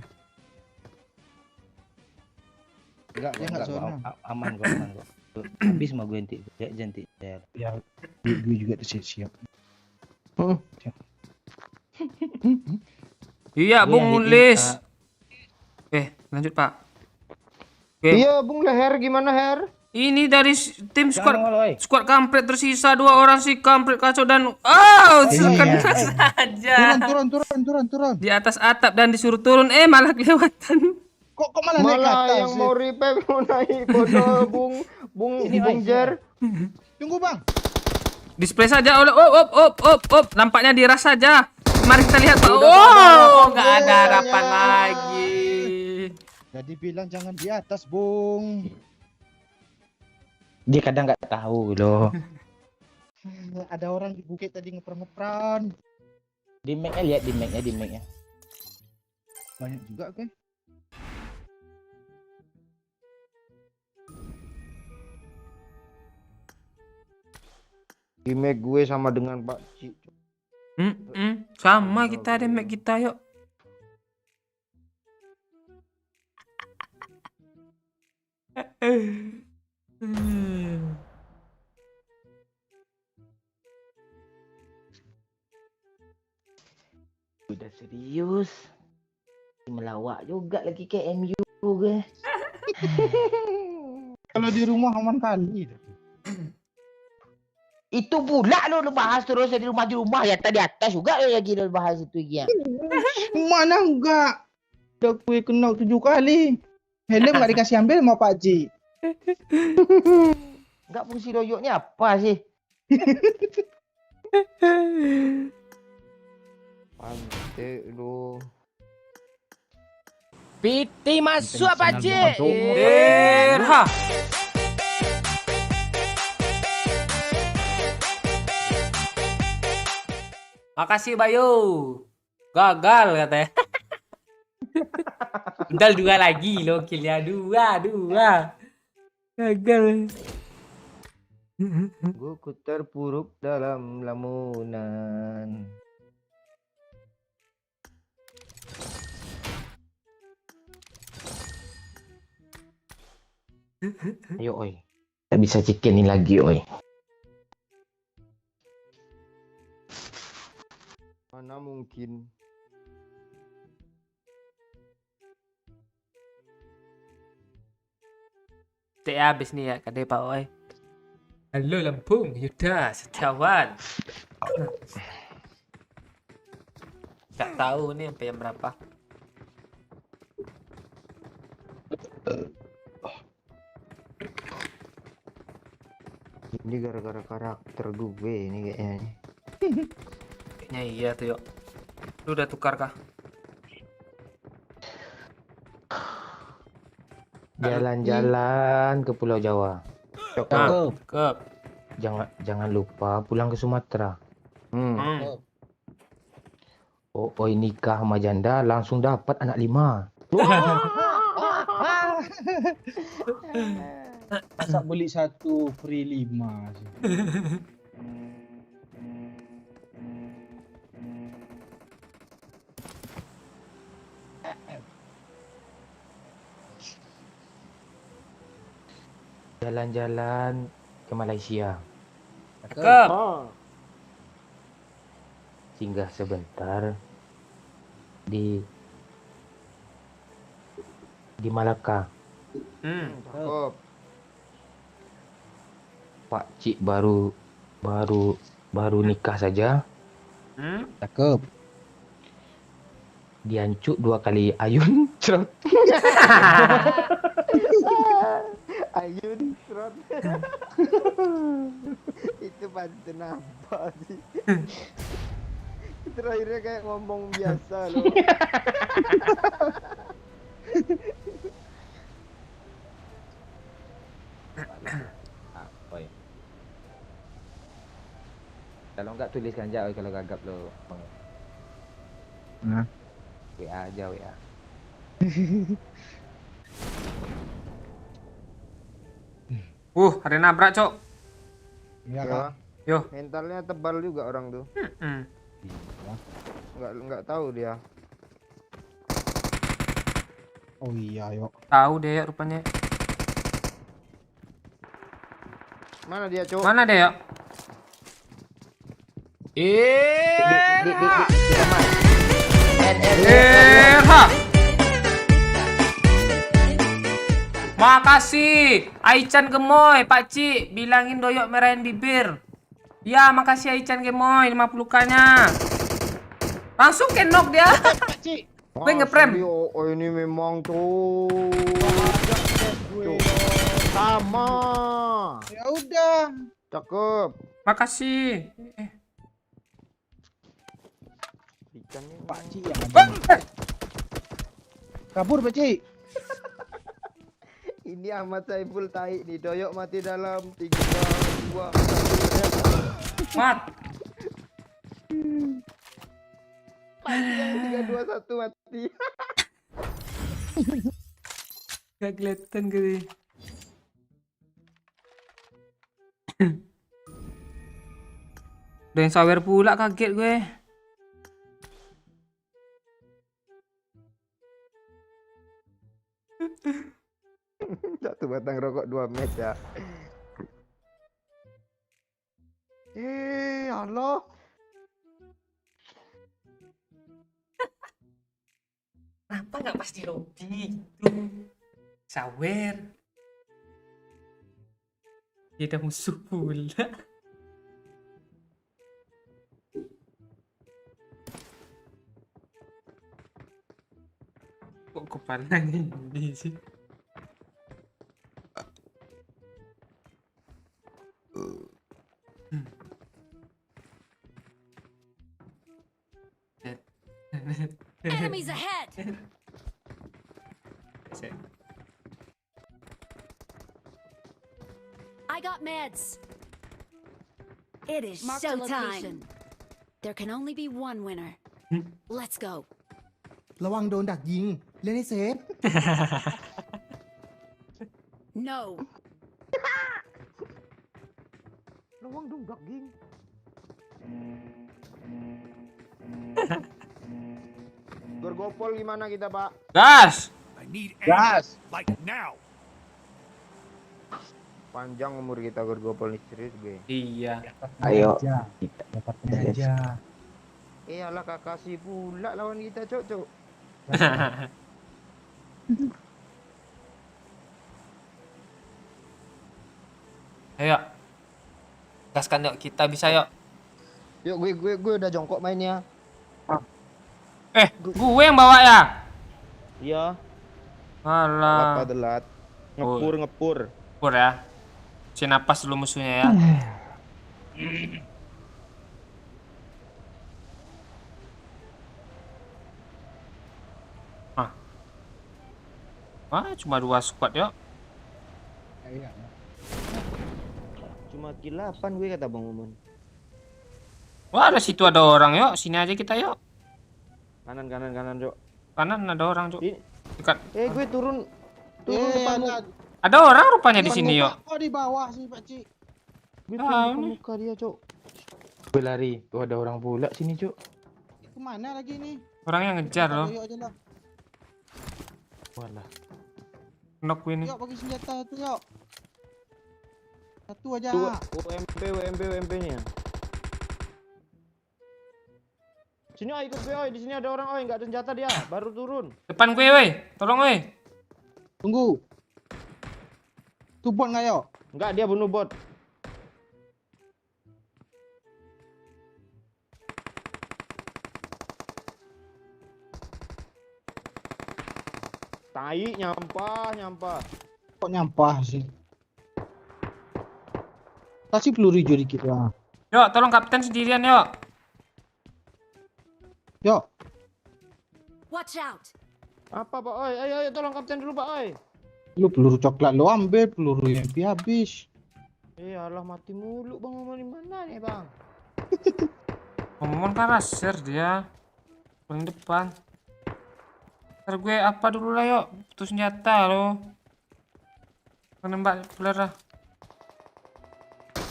Enggak, Dia nggak zona. aman kok. Habis mah gue nanti. Janti. Ya, gue juga udah siap-siap. Iya, Gue Bung yang Mulis. diminta. Lanjut Pak. Oke. Iya, Bung Leher gimana Her? Ini dari tim Jangan nongol, oi. squad kampret tersisa 2 orang si kampret kacau dan kena saja. Turun. Di atas atap dan disuruh turun malah kelewatan. Kok malah naik ke Malah atas? yang mau repair mau naik bodoh Bung Jer. Tunggu, Bang. Display saja oleh nampaknya diras saja. Mari kita lihat Pak. Nggak ada harapan lagi. Jadi bilang jangan di atas, Bung. Dia kadang nggak tahu loh. Ada orang di bukit tadi ngepron. Di mic-nya lihat di mic-nya. Banyak juga, oke. Gimmick gue sama dengan Pak Ci. Sama kita ada mic kita yuk. Udah serius. Melawak juga lagi ke MU gue. Kalau di rumah aman kali. Itu pula lo bahas terus di rumah ya tadi atas juga lo lagi lo bahas itu ya. Mana enggak? Udah gue kena 7 kali. Helm nggak dikasih ambil sama Pak Ji. Enggak fungsi doyoknya apa sih? Pantai lu. Piti masuk apa Ji? Derha. Makasih Bayu. Gagal katanya. Udah 2 lagi lo killnya 2. Gagal. Gue terpuruk dalam lamunan. Ayo oi. Kita bisa cikenin lagi oi. Mana mungkin. Cek habis nih ya kadang Pak Oi. Halo Lampung, Yuda, setiawan. Gak tahu nih sampai jam berapa. Ini gara-gara karakter gue ini kayaknya. Kayaknya iya tuh yuk. Lu udah tukar kah? Jalan-jalan ke Pulau Jawa. Cakep. Cakep. Jangan lupa pulang ke Sumatera. Hmm. Oh, nikah sama janda langsung dapat anak 5. Masa beli 1 free 5 sih. Jalan-jalan ke Malaysia. Cakep. Singgah sebentar di Malaka. Cakep. Pak Cik baru nikah saja Cakep. diancuk 2 kali ayun cerot. Ayun serot. Itu pantun apa sih? Terakhirnya kayak ngomong biasa loh. Apa ya? Kalau enggak tuliskan aja kalau gagap lo. Nah. WA aja WA. Ada nabrak, Cok. Iya, Ya, Kak. Yo. mentalnya tebal juga orang tuh. Hmm. Nggak tahu dia. Oh iya, yuk. Tahu deh ya rupanya. Mana dia, Cuk? Mana deh ya? Di kamar. Ha. Makasih Aichan Gemoy, Pak Cik, bilangin doyok merahin bibir. Ya, makasih Aichan Gemoy 50k-nya. Langsung kenok dia. Gue ngeprem. Oh, ini memang tuh. Sama. Ya udah. Cakep. Makasih. Ikannya Pak Cik yang ada. Kabur, Pak Cik. ini Ahmad Saiful tai nih. Doyok mati dalam 3, 2, 1. Mat. Mati yang 3, 2, 1 mati. Gak kelihatan gitu. Udah yang sawer pula, kaget gue. Satu batang rokok 2 meja. Allah. Kenapa nggak pasti Robi gitu? Sawer. Dia ada musuh pula. Kok kepalanya ini sih? Enemies ahead! I got meds. It is showtime. There can only be one winner. Let's go. ระวังโดนดักยิง เล่นให้เซฟ No. Lawang dong daging. Gorgopol gimana kita, Pak? Gas! Gas. Panjang umur kita Gorgopol nih, serius gue. Iya. Ayo. Dapatnya aja. Iyalah Kakashi pula lawan kita, Cok. Ayo. Gaskan yuk, kita bisa yuk. Yuk gue udah jongkok mainnya. Gue yang bawa ya. Iya. Alah. Lapa delat. Ngepur. Pur ya. Si napas dulu musuhnya ya. Cuma 2 squad yuk. Cuma kill 8 gue kata Bang Momon. Wah, ada situ ada orang yuk. Sini aja kita yuk. Kanan, Cok. Kanan ada orang, Cuk. Ini- Dekat. Gue turun depanmu. Ada orang rupanya di sini yuk. Kok di bawah sih Pak Cik? Gue Tahu turun depan nih. muka dia, Cok. Gue lari. Tuh ada orang pula sini, Cuk. Kemana lagi nih? Orang yang ngejar loh. Yuk aja lah. Walah. Knock gue ini. Yuk bagi senjata itu yuk. Satu aja. Tuh, UMP-nya. Sini oi, ikut gue oi, di sini ada orang oi, enggak ada senjata dia, baru turun. Depan gue, woi. Tolong, woi. Tunggu. Tuh bot nggak yuk? Enggak, dia bunuh bot. Tai nyampah. Kok nyampah sih? Kasih peluru hijau dikit lah. Yuk, tolong kapten sendirian yuk. Yuk. Watch out! Apa Pak oi? Ayo tolong kapten dulu Pak oi. Lu peluru coklat lo ambil, peluru yang habis. Alah mati mulu Bang Momon di mana nih Bang? Ngomong kan raser dia. Paling depan. Ntar gue apa dulu lah yuk. Butuh senjata loh. Menembak pelera.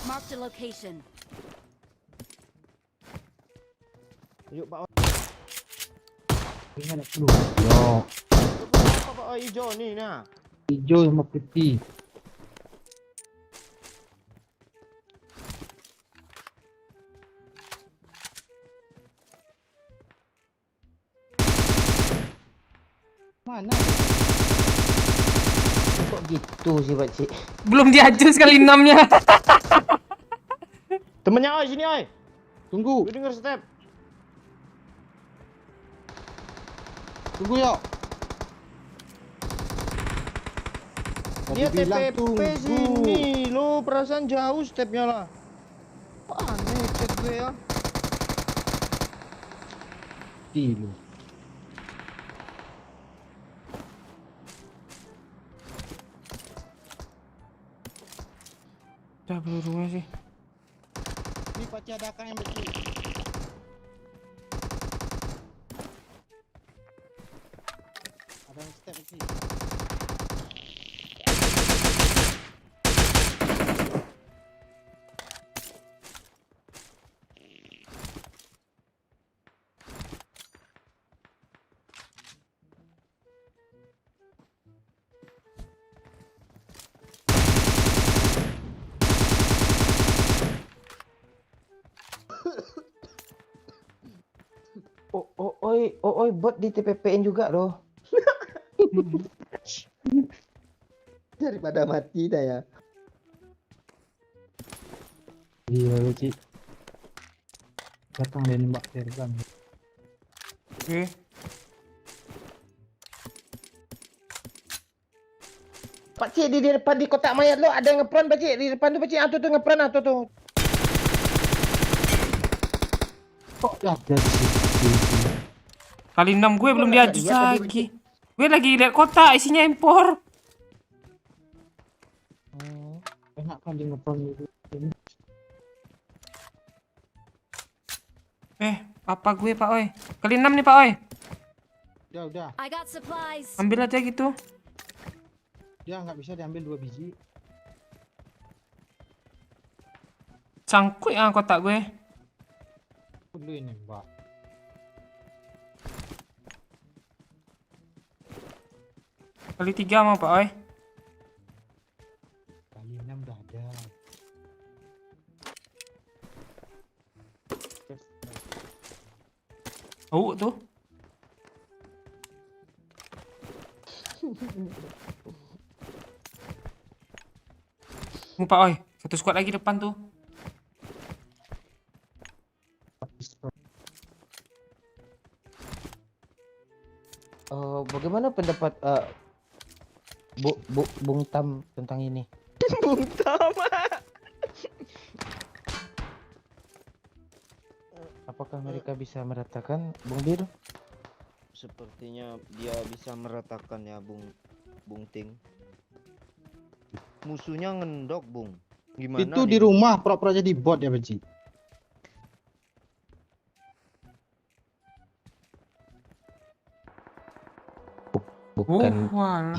Marked a location. Yuk Pak oi. Ini ada peluru. Yuk. Apa Pak oi hijau nih nah. Hijau sama putih. Mana? Kok gitu sih, Pak Cik? Belum diajus kali 6-nya. Temennya oi sini oi. Tunggu, Gue denger step. tunggu yuk. Dia Tadi bilang TPP tunggu. sini. Lo perasaan jauh stepnya lah. Apa aneh chat gue ya? Lu. Udah pelurunya sih. Ini Pak ada kan yang betul. Ada yang step lagi. Oi, bot di TPP-in juga loh. Daripada mati dah ya. Iya, Pak Cik. Datang dia nembak terbang. Oke. Pak Cik, di depan di kotak mayat lo ada yang ngepron, Pak Cik. Di depan tuh, Pak Cik. Tuh ngepron, tuh. Kok ada di situ? Kali 6 gue belum diajus lagi. Gue lagi lihat kotak isinya impor. Enak kan dia ngepron itu. Apa gue Pak Oi? Kali 6 nih Pak Oi. Udah. I got supplies. Ambil aja gitu. Dia nggak bisa diambil 2 biji. Cangkuk ya kotak gue. Dulu ini, Mbak. Kali 3 mau Pak Oi. Kali 6 udah ada. Tuh. Pak Oi. Satu squad lagi depan tuh. Bagaimana pendapat Bung Tam tentang ini? Bung Tam. Apakah mereka bisa meratakan, Bung Bir? Sepertinya dia bisa meratakan ya, Bung Ting. Musuhnya ngendok, Bung. Gimana Itu nih, di Bung? rumah pura-pura jadi bot ya, Beci. Bukan Walah.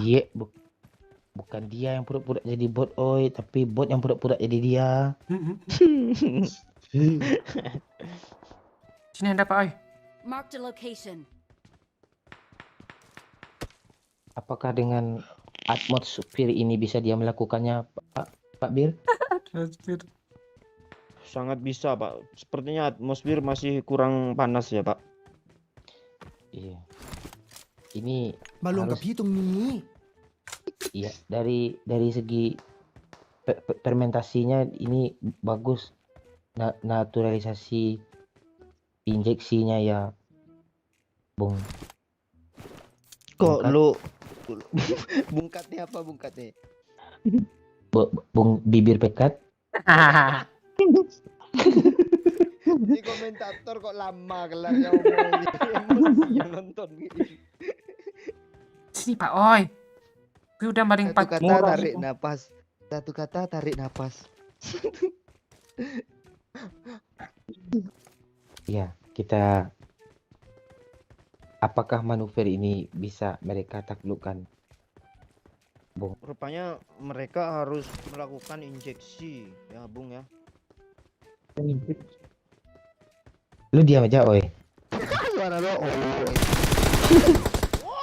bukan dia yang pura-pura jadi bot, oi, tapi bot yang pura-pura jadi dia. Sini ada Pak Oi. Marked a location. Apakah dengan atmosfer ini bisa dia melakukannya, Pak Bir? Sangat bisa, Pak. Sepertinya atmosfer masih kurang panas ya, Pak. Iya. Ini Balong harus, kepitung nih. iya, dari segi fermentasinya ini bagus. Naturalisasi injeksinya ya, Bung. Kok Bungkat. lu bungkatnya apa bungkatnya? Bung bibir pekat. Di komentator kok lama kelarnya ngomong emosi yang nonton gitu. Sini Pak Oi. Gue udah maring Satu 4 kata tarik napas. Satu kata tarik napas. Ya, kita apakah manuver ini bisa mereka taklukkan? Rupanya mereka harus melakukan injeksi ya, Bung ya. Lu diam aja, oi. Suara lo.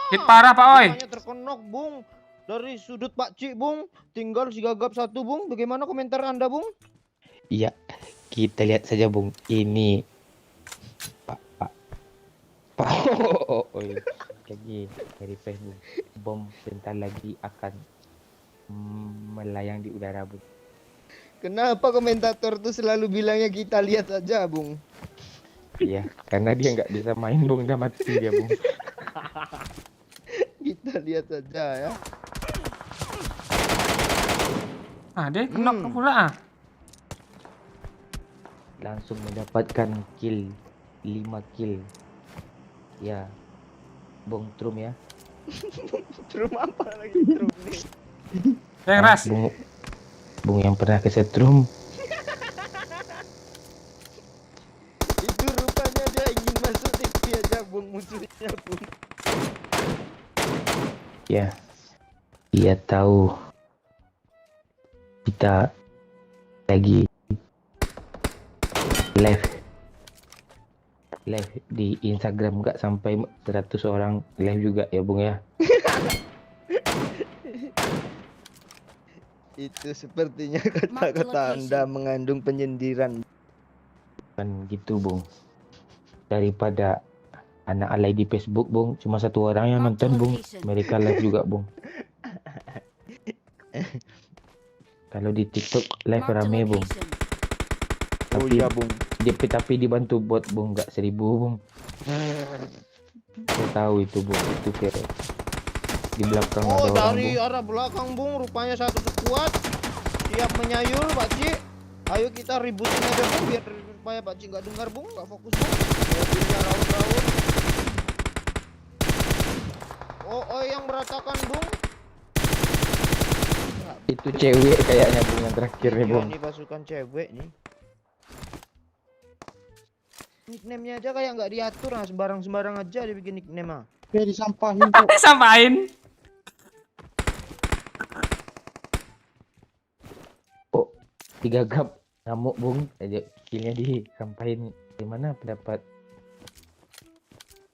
Hit parah Pak Oi. Rupanya terkenok, Bung. Dari sudut Pak Cik, Bung. Tinggal si gagap satu, Bung. Bagaimana komentar Anda, Bung? Iya, kita lihat saja, Bung. Ini Pak oi. Lagi dari Facebook. Bom sebentar lagi akan melayang di udara, Bung. Kenapa komentator tuh selalu bilangnya kita lihat saja, Bung? Iya, karena dia nggak bisa main, Bung. Udah mati dia, Bung. Kita lihat saja ya. Ah, dia knock pula ah. Langsung mendapatkan kill 5 kill. Ya, Bung Trum ya. Trum apa lagi Trum nih? Yang ras. Bung yang pernah kesetrum. Itu rupanya dia ingin masuk TV aja, Bung, musuhnya, Bung. Ya, dia tahu kita lagi live di Instagram, nggak sampai 100 orang live juga ya, Bung ya. Itu sepertinya kata-kata Anda mengandung penyindiran. Kan gitu, Bung. Daripada anak alay di Facebook, Bung, cuma 1 orang yang nonton, Bung. Mereka live juga, Bung. Kalau di TikTok live rame, Bung. Oh Tapi iya, Bung. tapi dibantu bot, Bung, nggak 1000, Bung. Saya tahu itu, Bung. Itu viral. Di belakang ada Oh, orang, dari Bung. arah belakang, Bung. Rupanya satu sekuat. Siap menyayul, Pak Cik. Ayo kita ributin aja, Bung, biar supaya Pak Cik nggak dengar, Bung. Nggak fokus, Bung. Mobilnya raut-raut. Oh, yang meratakan, Bung. Itu cewek kayaknya, Bung, yang terakhir nih, Iya, Bung. ini pasukan cewek nih. Nickname-nya aja kayak nggak diatur, nah sembarang-sembarang aja dibikin nickname ah. Kayak disampahin kok. Samain. Oh, 3 gap ngamuk, Bung. Aja killnya disampaikan. Gimana pendapat?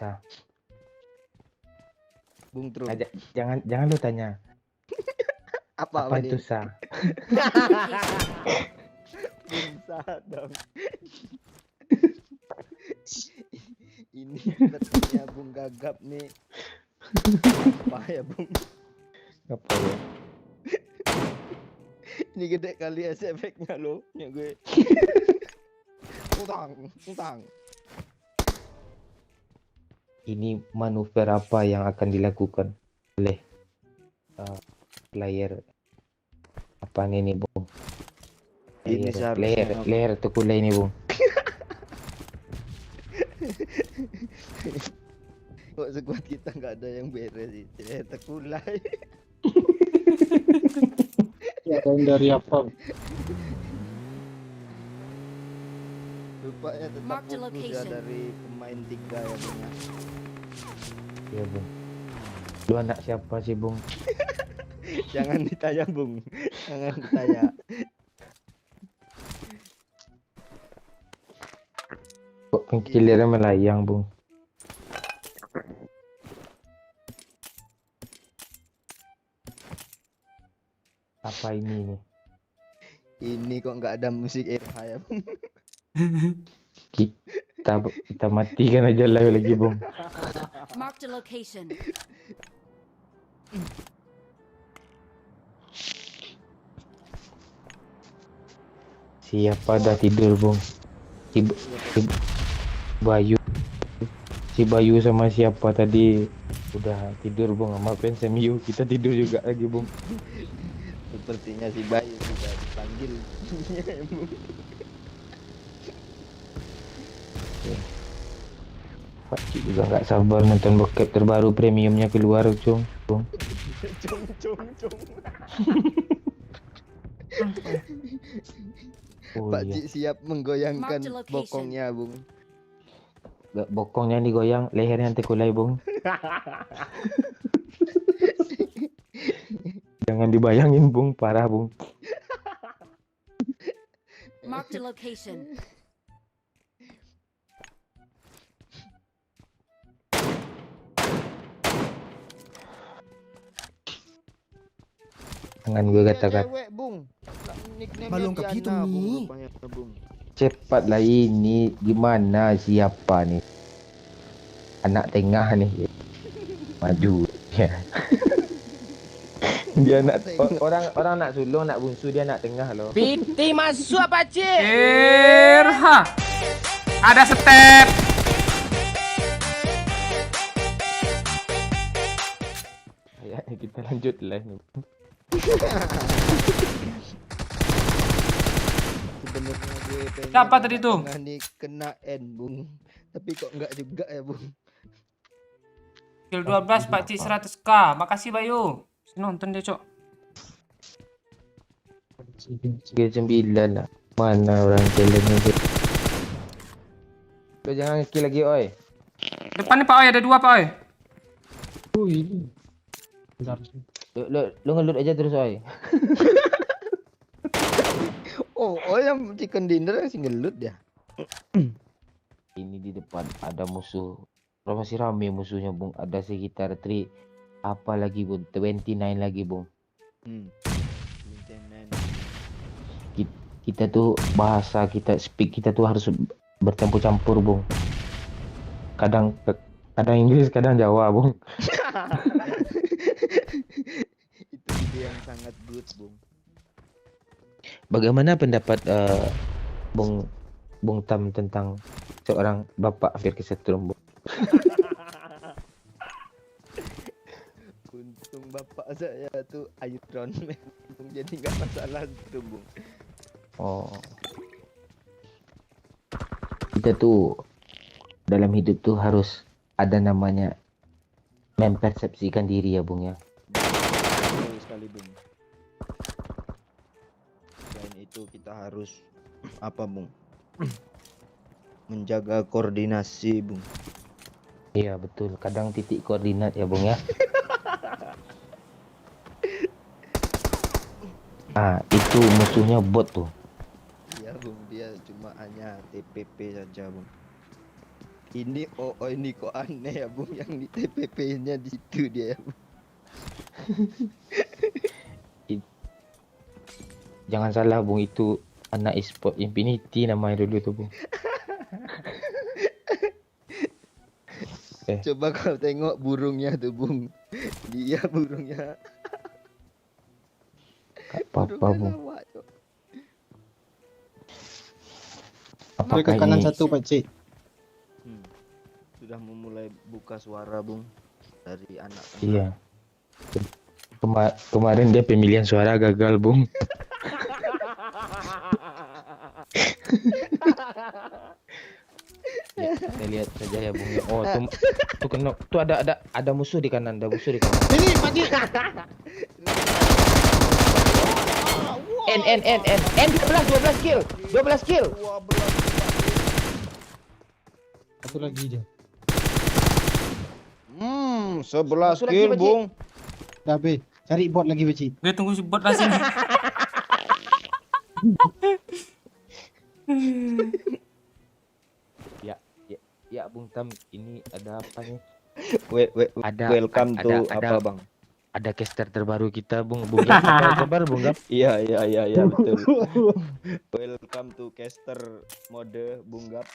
Nah, Bung Trum. aja, jangan lu tanya. Apa itu nih? sah? Bisa dong. Ini sepertinya Bung Gagap nih. Apa ya, Bung? Apa ya? Ini gede kali efeknya lo, nya gue. Utang. Ini manuver apa yang akan dilakukan oleh player apa nih Bung? Ini seharusnya Player Tekula ini Bung. kok sekuat kita nggak ada yang beres sih. Tekulai. Ya, dari apa? Rupanya tetap Mark the fokus ya location. dari pemain 3 ya Bung. Iya Bung. Lu anak siapa sih Bung? Jangan ditanya Bung. Jangan ditanya. Kok pengkilirnya melayang Bung? Apa ini nih? Ini kok nggak ada musik RH ya Bung. Kita matikan aja live lagi Bung. Marked a location. Siapa dah tidur Bung? Bayu. Si Bayu sama siapa tadi udah tidur Bung sama fans MU. Kita tidur juga lagi Bung. Sepertinya si Bayu sudah dipanggil. Bung. Pak Cik juga nggak sabar nonton bokep terbaru premiumnya keluar Bung. Cung. Oh, Pak iya. Cik siap menggoyangkan Mark the location. bokongnya Bung. Bokongnya digoyang, lehernya terkulai Bung. Jangan dibayangin Bung, parah Bung. Marked a location. Jangan gue katakan Cewek Bung. Nickname-nya Belum Diana, kepitung Bung, nih. rupanya, Bung. cepatlah ini gimana siapa nih? Anak tengah nih. Maju ya. Dia anak orang nak sulung, nak bungsu, dia anak tengah loh. Piti masuk apa cik? Irha. Ada step. Kayaknya kita lanjut live nih. Sebenarnya gue pengen Siapa tadi tuh? tengah nih kena N Bung. Tapi kok enggak juga ya Bung. Skill 12 Pak Cik 100k. Makasih Bayu. Nonton dia, Cok. Skill 9 lah. Mana orang challenge ni? Lo jangan kill lagi oi. Depan ni Pak Oi, ada dua Pak Oi. Oh, ini. Bentar. Lo ngelut aja terus oi. Oh yang chicken dinner yang singelut ya. Ini di depan ada musuh. Masih rame musuhnya Bung. Ada sekitar 3 apa lagi Bung? 29 lagi Bung. Kita tuh bahasa kita speak kita tuh harus bercampur-campur Bung. Kadang Inggris, kadang Jawa Bung. Itu ide yang sangat good Bung. Bagaimana pendapat Bung Tam tentang seorang bapak hampir kesetrum Bung? Untung bapak saya tuh Iron Man Bung, jadi nggak masalah gitu Bung. Oh. Kita tuh dalam hidup tuh harus ada namanya mempersepsikan diri ya Bung ya. Betul sekali Bung. Selain itu kita harus apa Bung? Menjaga koordinasi Bung. Iya betul. Kadang titik koordinat ya Bung ya. Itu musuhnya bot tuh. Iya Bung, dia cuma hanya TPP saja Bung. Ini ini kok aneh ya Bung, yang di TPP-nya di situ dia ya Bung. Jangan salah Bung, itu anak e-sport Infinity namanya dulu tuh Bung. Coba kau tengok burungnya tuh Bung. Dia burungnya. Gak apa-apa Burungnya Bung. lewat. Mereka apakah kanan ini satu, Pak Cik. Sudah memulai buka suara, Bung, dari anak tengah. iya. Kemarin dia pemilihan suara gagal, Bung. Ya, kita lihat saja ya, Bung. Oh, tuh kena, tuh ada musuh di kanan, ada musuh di kanan. Ini, Pak Cik. N 12 kill. 12 kill. 12. Satu lagi dia. 11 Masuk lagi, kill, Pak Cik. Bung. Dah habis. Cari bot lagi, Pak Cik. Gue tunggu bot lah sini. Ya, Bung Tam, ini ada apa nih? Welcome to apa, Bang? Ada caster terbaru kita, Bung. Bung Gap, apa kabar, Bung Gap? Iya, betul. Welcome to caster mode Bung Gap.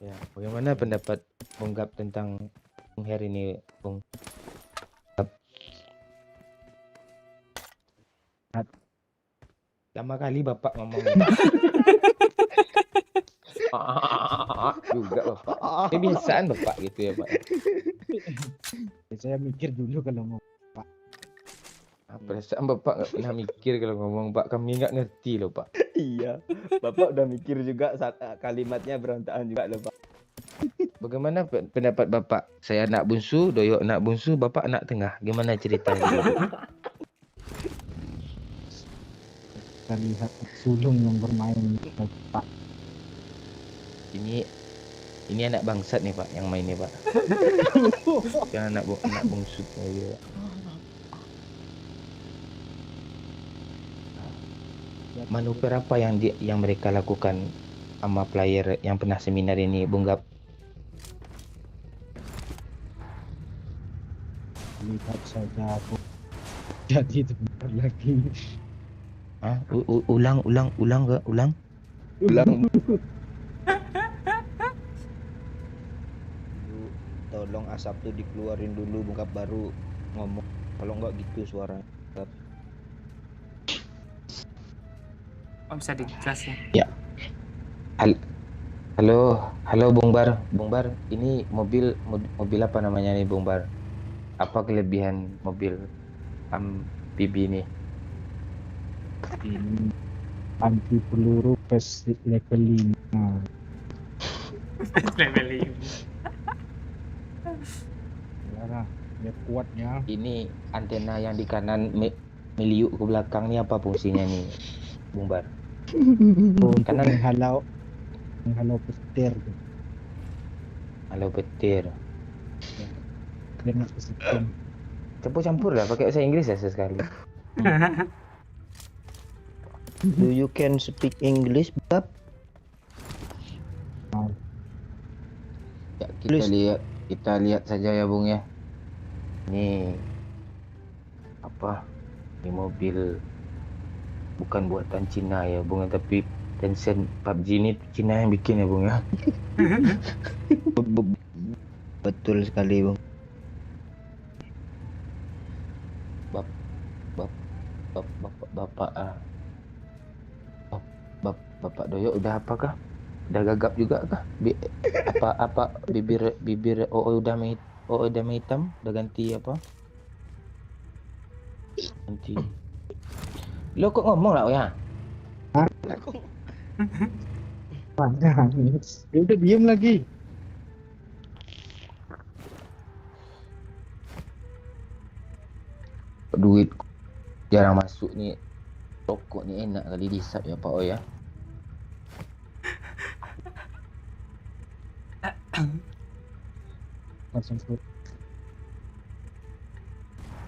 Ya, bagaimana pendapat Bung Gap tentang Bung Her ini, Bung? Lama kali Bapak ngomong. Juga Bapak. Kebiasaan Bapak gitu ya, Pak. Saya mikir dulu kalau mau. Perasaan Bapak nggak pernah mikir kalau ngomong, Pak. Kami nggak ngerti loh, Pak. Iya, Bapak udah mikir juga saat kalimatnya berantakan juga loh, Pak. Bagaimana pendapat Bapak? Saya anak bungsu, Doyo anak bungsu, Bapak anak tengah. Gimana ceritanya? Kita lihat sulung yang bermain. Pak. Ini anak bangsat nih, Pak, yang main nih, Pak. Yang anak bungsu gitu, Pak. Manuver apa yang mereka lakukan sama player yang pernah seminar ini, Bung Gap? Lihat saja aku. Jadi sebentar lagi. Hah? Ulang gak? Ulang? Tolong asap tuh dikeluarin dulu, Bung Gap, baru ngomong. Kalau nggak gitu suaranya. Oh, bisa digas ya. Halo Bung Bar. Bung Bar, ini mobil apa namanya nih, Bung Bar? Apa kelebihan mobil PB ini? Ini anti peluru basic leveling. Leveling. Nah, dia kuatnya. Ini antena yang di kanan meliuk ke belakang nih, apa fungsinya nih, Bung Bar? Untuk Kanan. menghalau petir. Halo petir. Dengan sistem. Campur lah, pakai bahasa Inggris ya sesekali. Do you can speak English, Bung Gap? Ya, kita lihat saja ya, Bung ya. Ini apa? Ini mobil bukan buatan Cina ya, Bung, tapi Tencent PUBG ini Cina yang bikin ya, Bung ya. Betul sekali, Bung. Bapak Doyo udah apakah? Udah gagap juga kah? Bibir udah hitam, udah ganti apa? Ganti. Lo kok ngomong lah ya? Dia udah diem lagi. Duit jarang masuk nih. Rokok nih enak kali disap ya, Pak O ya.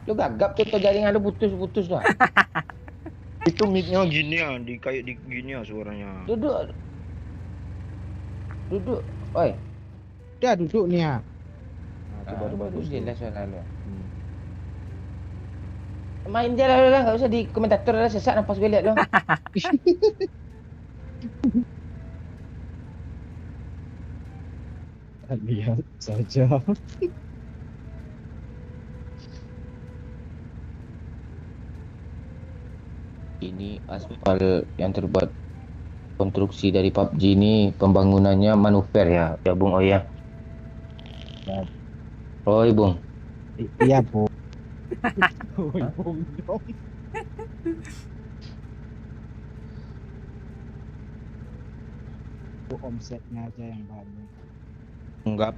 Lo gagap tuh jaringan lo putus-putus lah. Itu mic-nya gini ya, kayak di gini ya suaranya. Duduk. Oi. Dia duduk nih ya. Baru bagus jelas suara lo. Main je lah, enggak usah di komentator lah, sesak nampak gue lihat lo. Lihat saja. Ini aspal yang terbuat konstruksi dari PUBG ini pembangunannya manuver ya, ya Bung Oh ya. Oh Bung. Iya, Bu. Hah? Omsetnya aja yang banyak. Enggak.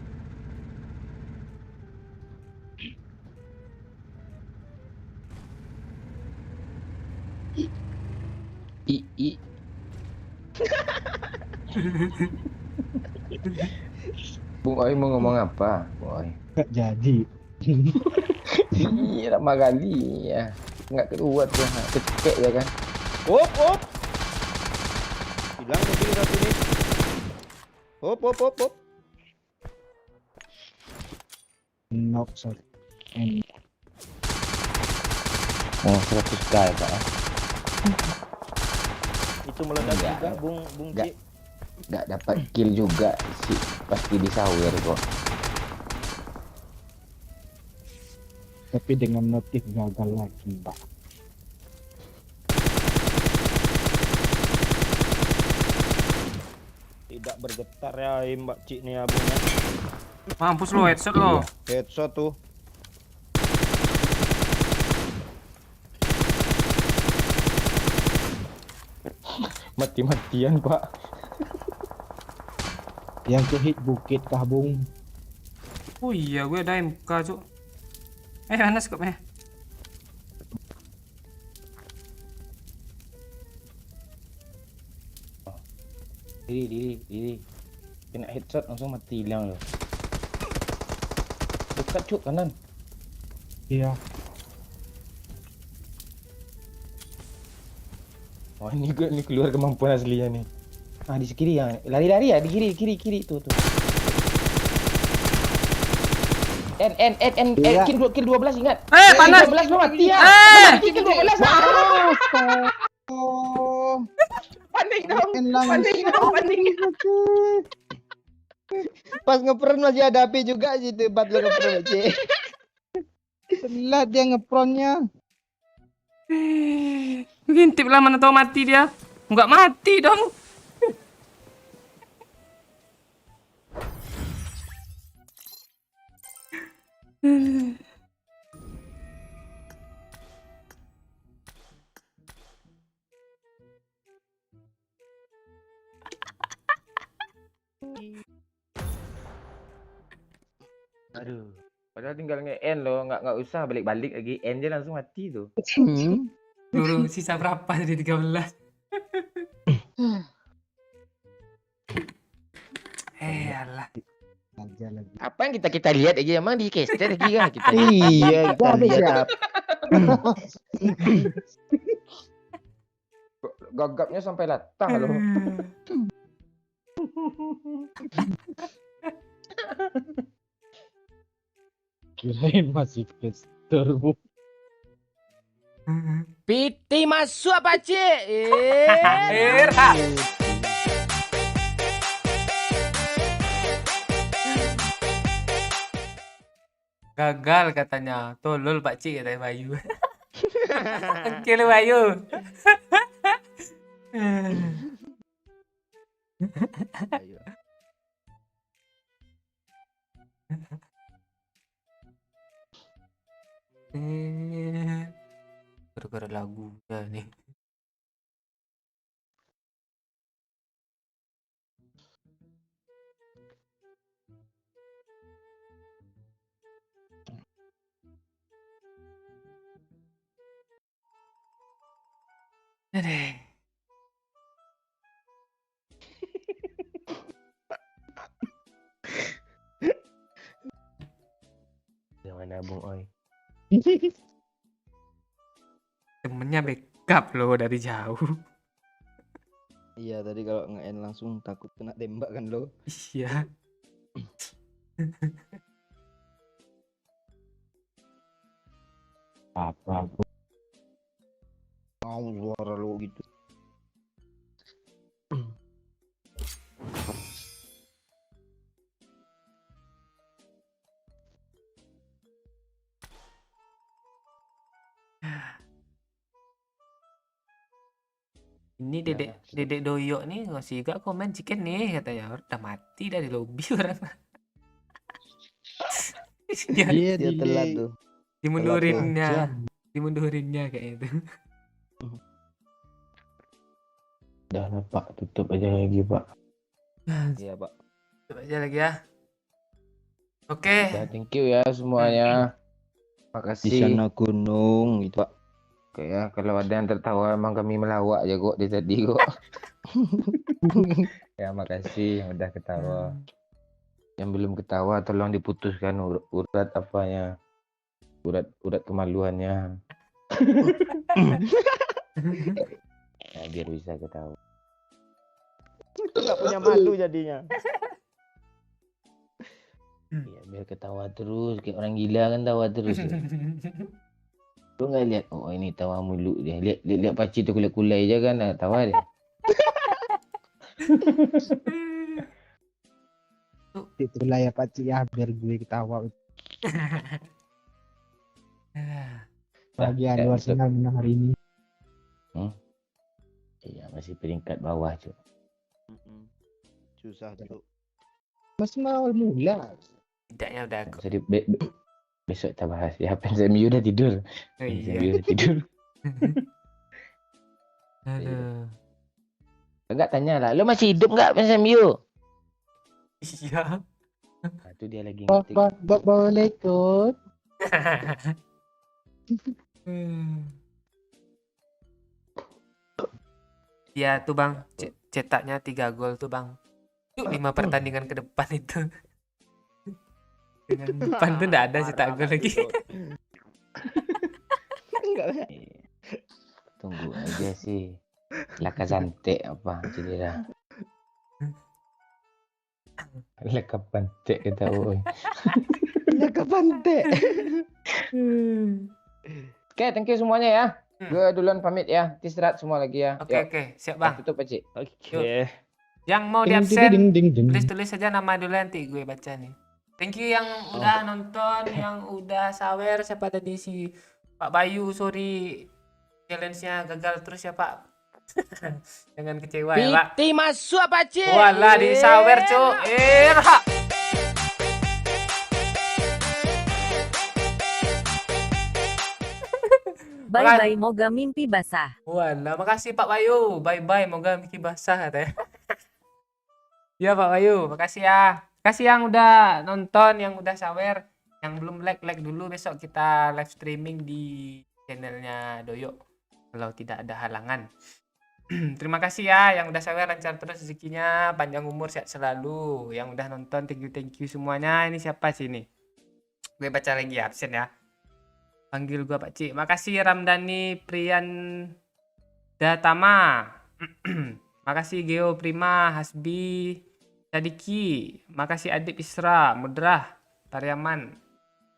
I. Bung Oi mau ngomong apa? Bung Oi. Nggak jadi. Iya, lama kali ya. Nggak keluar tuh, kecek ya kan. Hop. Hilang mobil satu nih. Hop. Knock shot. And Oh, 100k ya Pak. Itu meledak Enggak. juga, Bung Enggak. Ci. Nggak dapat kill juga sih, pasti disawer kok. tapi dengan motif gagal lagi, Pak. Tidak bergetar ya Mbak Ci nih ya Bung. Mampus lo, headshot lo. Headshot tuh. Mati-matian Pak. Yang kehit bukit kah, Bung? Oh iya, gue ada MK, Cuk. Mana skopnya? Diri. Kena headshot langsung mati hilang loh. Dekat Cuk, kanan. Iya. Oh ini keluar kemampuan aslinya nih. Ah di kiri ya, lari ya di kiri tuh. Iya. Kill 12 ingat. Panas. 12 lo mati ya. Mati kill 12. Oh, Panik dong. panik. Pas ngepron masih ada api juga situ buat lo ngepron Ci. Telat dia ngepronnya. Ngintip lah, mana tahu mati dia. Enggak mati dong. Aduh. Padahal tinggal nge-end lo, nggak usah balik-balik lagi. End dia langsung mati tuh. Dulu sisa berapa dari 13? Alah. Aja lagi. Apa yang kita lihat aja emang di caster lagi kan kita. Iya, kita habis ya. lihat. Gagapnya sampai latah loh. Kirain masih caster, Bu. Piti masuk apa cik? Irham. Gagal katanya. Tolol Pak Cik katanya Bayu. Kill Bayu. Gara-gara lagu ya nih. Aduh. Yang mana Bung Oi? Temennya backup loh dari jauh. Iya, tadi kalau nge-end langsung takut kena tembak kan lo. Iya. Apa, Bu? Mau suara lo gitu. Ini Dedek Doyok nih masih gak komen chicken nih katanya. Udah mati dari lobby orang. Ya, Dia Dia telat delay tuh. dimundurinnya. Dimundurinnya kayak itu. Udah lah Pak, tutup aja lagi Pak. Iya, Pak. Coba aja lagi ya. Oke. Ya, thank you ya semuanya. Di Makasih. sana gunung gitu, Pak. Oke ya, kalau ada yang tertawa emang kami melawak aja kok di tadi kok. Ya makasih yang udah ketawa. Yang belum ketawa tolong diputuskan urat apanya. Urat kemaluannya. Ya, biar bisa ketawa. Nggak punya malu jadinya. Ya, biar ketawa terus kayak orang gila kan tawa terus. Ya. Lu nggak lihat oh ini tawa mulu dia. Lihat paci tu kulai-kulai aja kan tawa dia. itulah ya Pak Cik ya biar gue ketawa. Bahagia luar sana menang hari ini. Iya masih peringkat bawah cuy. Susah tuh. Masih awal mula. Tidaknya udah aku. Jadi besok kita bahas ya. MU udah tidur. Oh, iya. MU udah tidur. Aduh. Enggak tanya lah. Lu masih hidup nggak MU? Iya. Nah, itu dia lagi ngetik. Boleh ikut. Ya tuh bang, cetaknya 3 gol tuh bang. Yuk 5 pertandingan ke depan itu. Dengan depan tuh nggak ada cetak gol lagi. Tunggu aja sih. Lacazette apa cedera. Lacazette kita oi. Lacazette. Oke, thank you semuanya ya. Gue duluan pamit ya. Istirahat semua lagi ya. Oke, siap bang. Tutup aja. Oke. Yang mau di absen, tulis aja nama dulu nanti gue baca nih. Thank you yang udah nonton, yang udah sawer. Siapa tadi si Pak Bayu, sorry challenge-nya gagal terus ya Pak. Jangan kecewa ya Pak. Piti masuk apa Cik? Walah di sawer cuk. Bye-bye, moga mimpi basah. Walah, makasih Pak Bayu. Bye-bye, moga mimpi basah katanya. Ya Pak Bayu, makasih ya. Makasih yang udah nonton, yang udah sawer, yang belum like dulu, besok kita live streaming di channelnya Doyok kalau tidak ada halangan. Terima kasih ya yang udah sawer, lancar terus rezekinya, panjang umur, sehat selalu. Yang udah nonton, thank you semuanya. Ini siapa sih ini? Gue baca lagi ya, absen ya. Panggil gua Pak Cik. Makasih Ramdhani Priyan Datama. Makasih Geo Prima, Hasbi, Sadiki. Makasih Adip Isra, Mudrah, Pariaman,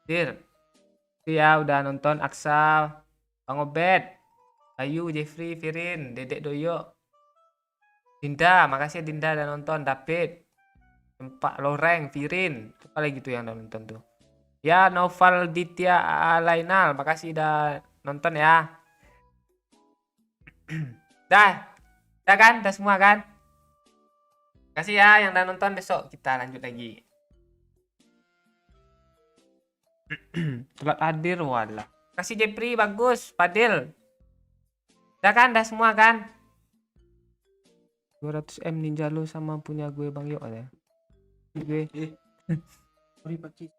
Dir. Ya udah nonton Aksa, Bang Obed, Ayu, Jeffrey, Firin, Dedek Doyok, Dinda. Makasih Dinda udah nonton. David, Pak Loreng, Firin. Apa lagi tuh yang udah nonton tuh? Ya, Noval Ditya Alainal, makasih udah nonton ya. Dah kan? Dah semua kan? Makasih ya yang udah nonton, besok kita lanjut lagi. Telat hadir, walah. Kasih Jepri, bagus. Fadil. Dah kan? Dah semua kan? 200M ninja lu sama punya gue Bang Yok ya. Gue. Sorry Pak Cik.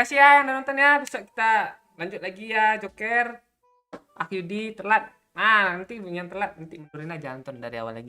Kasih ya yang udah nonton ya. Besok kita lanjut lagi ya. Joker, Akyudi telat. Nah nanti yang telat nanti mundurin aja nonton dari awal lagi.